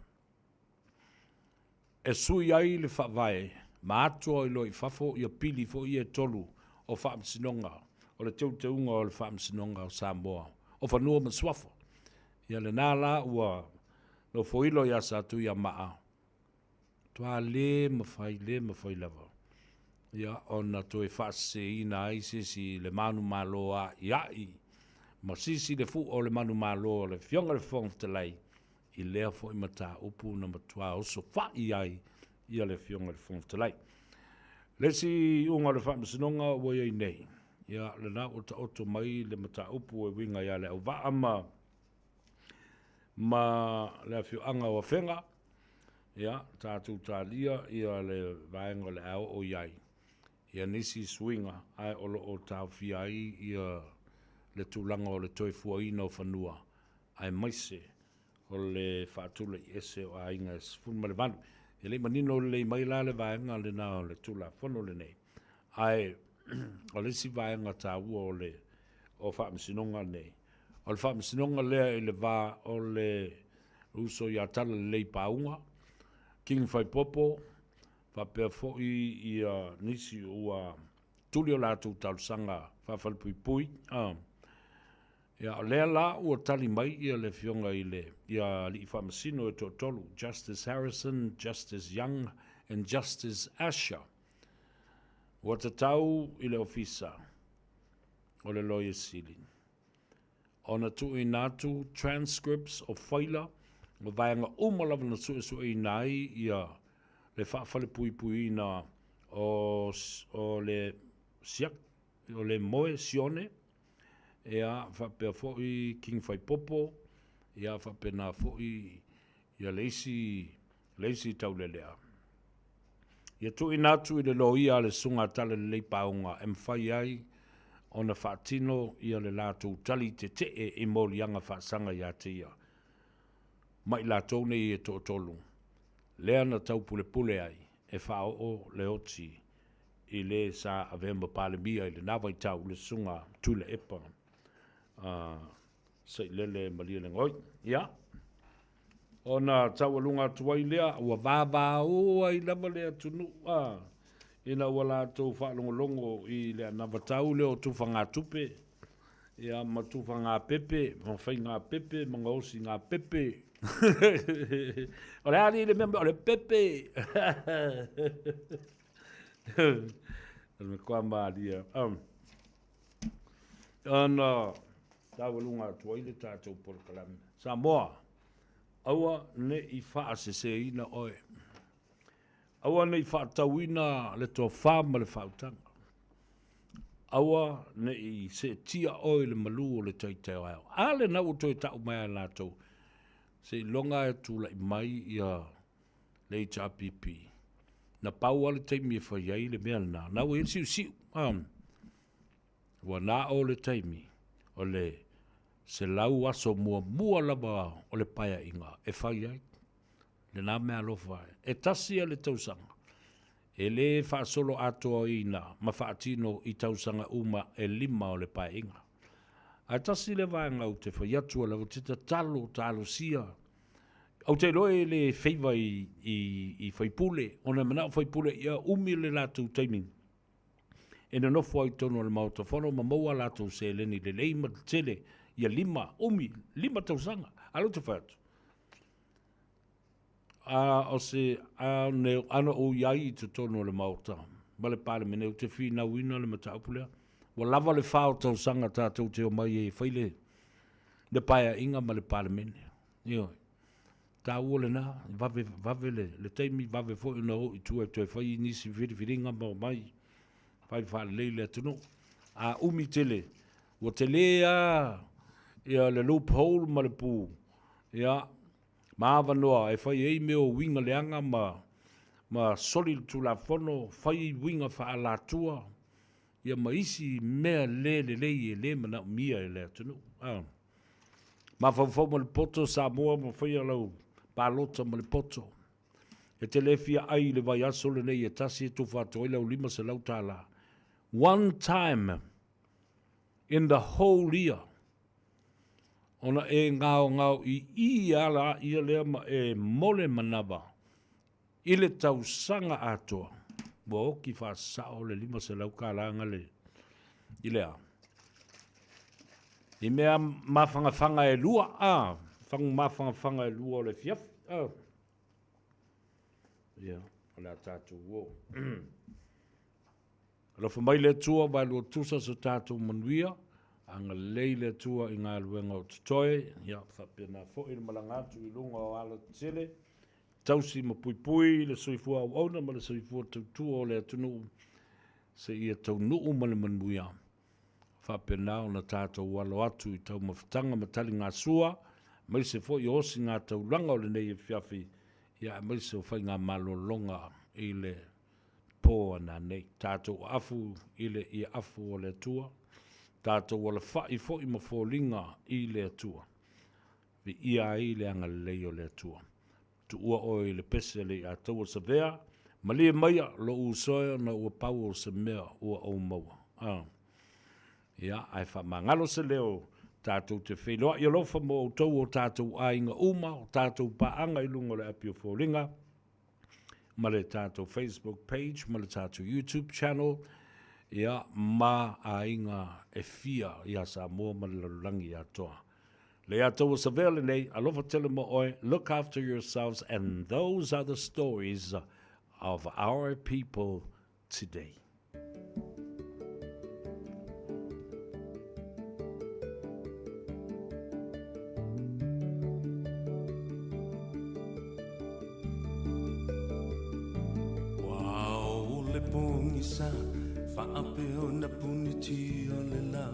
E sui ai le whaavae, ma atua i loi whafo i a pili fo i e tolu o whaamsinonga o le tautunga o le whaamsinonga o Samoa. O whanua ma swafo. Ia le nāla ua no foilo ia sa tu ia maa. Tua le mawhai lava. Ia ona toi whaase ina aise si le manu maloa iai. Ma sisi le fu o le manu maloa le fionga le fong talai. I lea fo i mata upu na matua oso whai ai. Ia le fionga le fong talai. Lesi unga le whaamsinonga ua iei nei. Ia le na o ta oto mai le mata upu e winga ia le au vaama. Ma le fio anga o whenga. Ia, tātou tālia, ia le vaenga le au o iai. Ia nisi swinga, ai olo o tāu fiai, ia le tūlanga o le toi fuaina o whanua. Ai maise, o le whaatula i ese o ainga sfuma le vanu. Ia le manino le mai la le vaenga le na o le tūla whano le nei. Ai, o le si vaenga tāua o le o whaamsinonga nei. O le whaamsinonga lea i le vā o le uso i atala le lei paunga. King Faipopo, whapea fo'i i nisi ua tuli o lātou tausanga whawhalpui. Ia o lea la ua tali mai ia le fionga i le ia li whamasino e tolu. Justice Harrison, Justice Young, and Justice Asher. Ua tatau i le ofisa o le lawyer ceiling. Ona tu i nātu transcripts o whaila ma vaenga umalawa na su i nai ia le whaafale pui na o le siak, o le moe sione, ia whapea fo'i King Faipopo, ia whapea na fo'i ia leisi taulelea. Ia tu i natu i le loia le sunga tala le leipaunga mwhai ai o na whaatino ia le lātou tali te i molianga whaasanga ia te ia. Mai lātou nei e tōtolu. Lea na tau pule ai, e whao o le oti i le sa avemba palemia i le nawai tau le sunga tula epa. Sei lele malia le ngoi. Ia. O na tau alunga tuai lea, ua vāvā o ai lava lea tunu. Ina ua lātou whaalongolongo i lea navatau leo tufa ngā tupe. Ia ma tufa ngā pepe, ma whai ngā pepe, ma ngausi ngā pepe. O le ali le member o le pepe. Me kwa malia. Ana tawalunga tuaile tātou por kalame. Samoa. Aua ne I whaasese ina oe. Aua ne I whaatauina le toa whama le whautanga. Aua ne I se tia oe le malu o le taitao ao. Ale na uto e tau mai lātou. Se longa e tūla I mai ia le HRPP. Na pau ale taimi e whaiai le mea na. Nau e siu. Wa na o le taimi. O le se lau aso mua lava o le paia inga. E whaiai. Le nā mea lofa. E tasia le tausanga. E le whaasolo atoa ina. Ma whaatino I tausanga uma e 5 o le paia inga. A tasi le vaenga o te whaiatua lau te talo sia. Au te loe le Faiva I whaipule. O na mana o whaipule ia umi le lātou taiming. E na nofo ai tono le mauta whono ma maua lātou se leni le leima tele ia 5 tausanga. Alo te whaatu. O se ana o iai te tono le mauta. Ma le pāle mene o te whina wina le mataupulea. Wa lava le whao tau sanga tātou te o mai e whaile. Le paia inga ma le parlemene. Ioi. Tā ua le nā, vave le teimi, vave fo ina o I tua toi whai nisi whiringa ma o mai. Whai whale leile atunu. A umi tele. Wa te lea, ia le loophole ma le pū. Ia, maawa noa, e whai ei meo winga leanga ma soli tu la fono, whai winga wha la tua. Ia maisi mea le mana mia e le atunu. Ma whawhau ma le poto Samoa ma whaia lau pālota ma le poto. E te le fia ai le vai aso le nei e tasi e tu whātua lau 5 se lau tāla. One time in the whole year. Ona e ngao I ala ia lea ma e mole manawa. I le tau sanga atoa. Wa oki wha sao le 5 se lau kālanga le. I lea. I mea mawhanga e lua, mawhanga e lua o le fiaf. Ia, o le tātou o. Alofa mai le tua, vai lua tusa sa tātou manuia, anga lei le tua i ngā luenga o tutoe, ia, whapena fo i le malangatu i lunga o ala tele, tausi ma pui le soifua au auna, ma le soifua tautua o le atunu, se ia tau nuu ma le manuia. Whapena o na tātou walo atu i tau mawhitanga matali ngā sua, mai se fo i osi ngā tau langa o le nei e fiafi, ia mai se o whai ngā malolonga i le pō ana nei. Tātou afu i le i afu o le tua, tātou wala whai fo i mawholinga i le tua, vi ia i le anga lei o le tua. Tu ua o i le pese le a tau o sa vea, ma lia maia lo u soia na ua pau o sa mea ua o maua. Ia, ai wha mangalo se leo, tātou te wheloa i alofa mo o tau o tātou ainga uma, o tātou paanga i lunga le api o wholinga, ma le tātou Facebook page, ma le tātou YouTube channel, ia, ma ainga e fia ia Samoa ma le lalangi atoa. Le atou o sa vele nei, alofa tele mo oe, look after yourselves, and those are the stories of our people today. Wow, le pungisa, whaapeo na puniti o le la.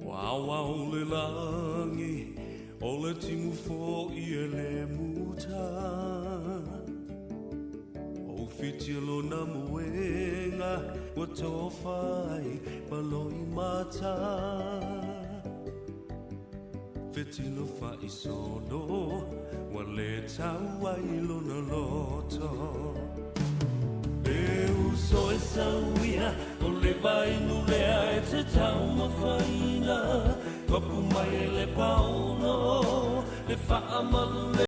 Wow, le langi, o le timu fo i e le muta. O fitilo na muenga, wa tofai, baloi mata. Fitilo fai solo, wa le tau ai lona loto. E uso e sauia, o le vai nulea e te tau mawhaina. Kopu mai e le pauno, le wha amalu le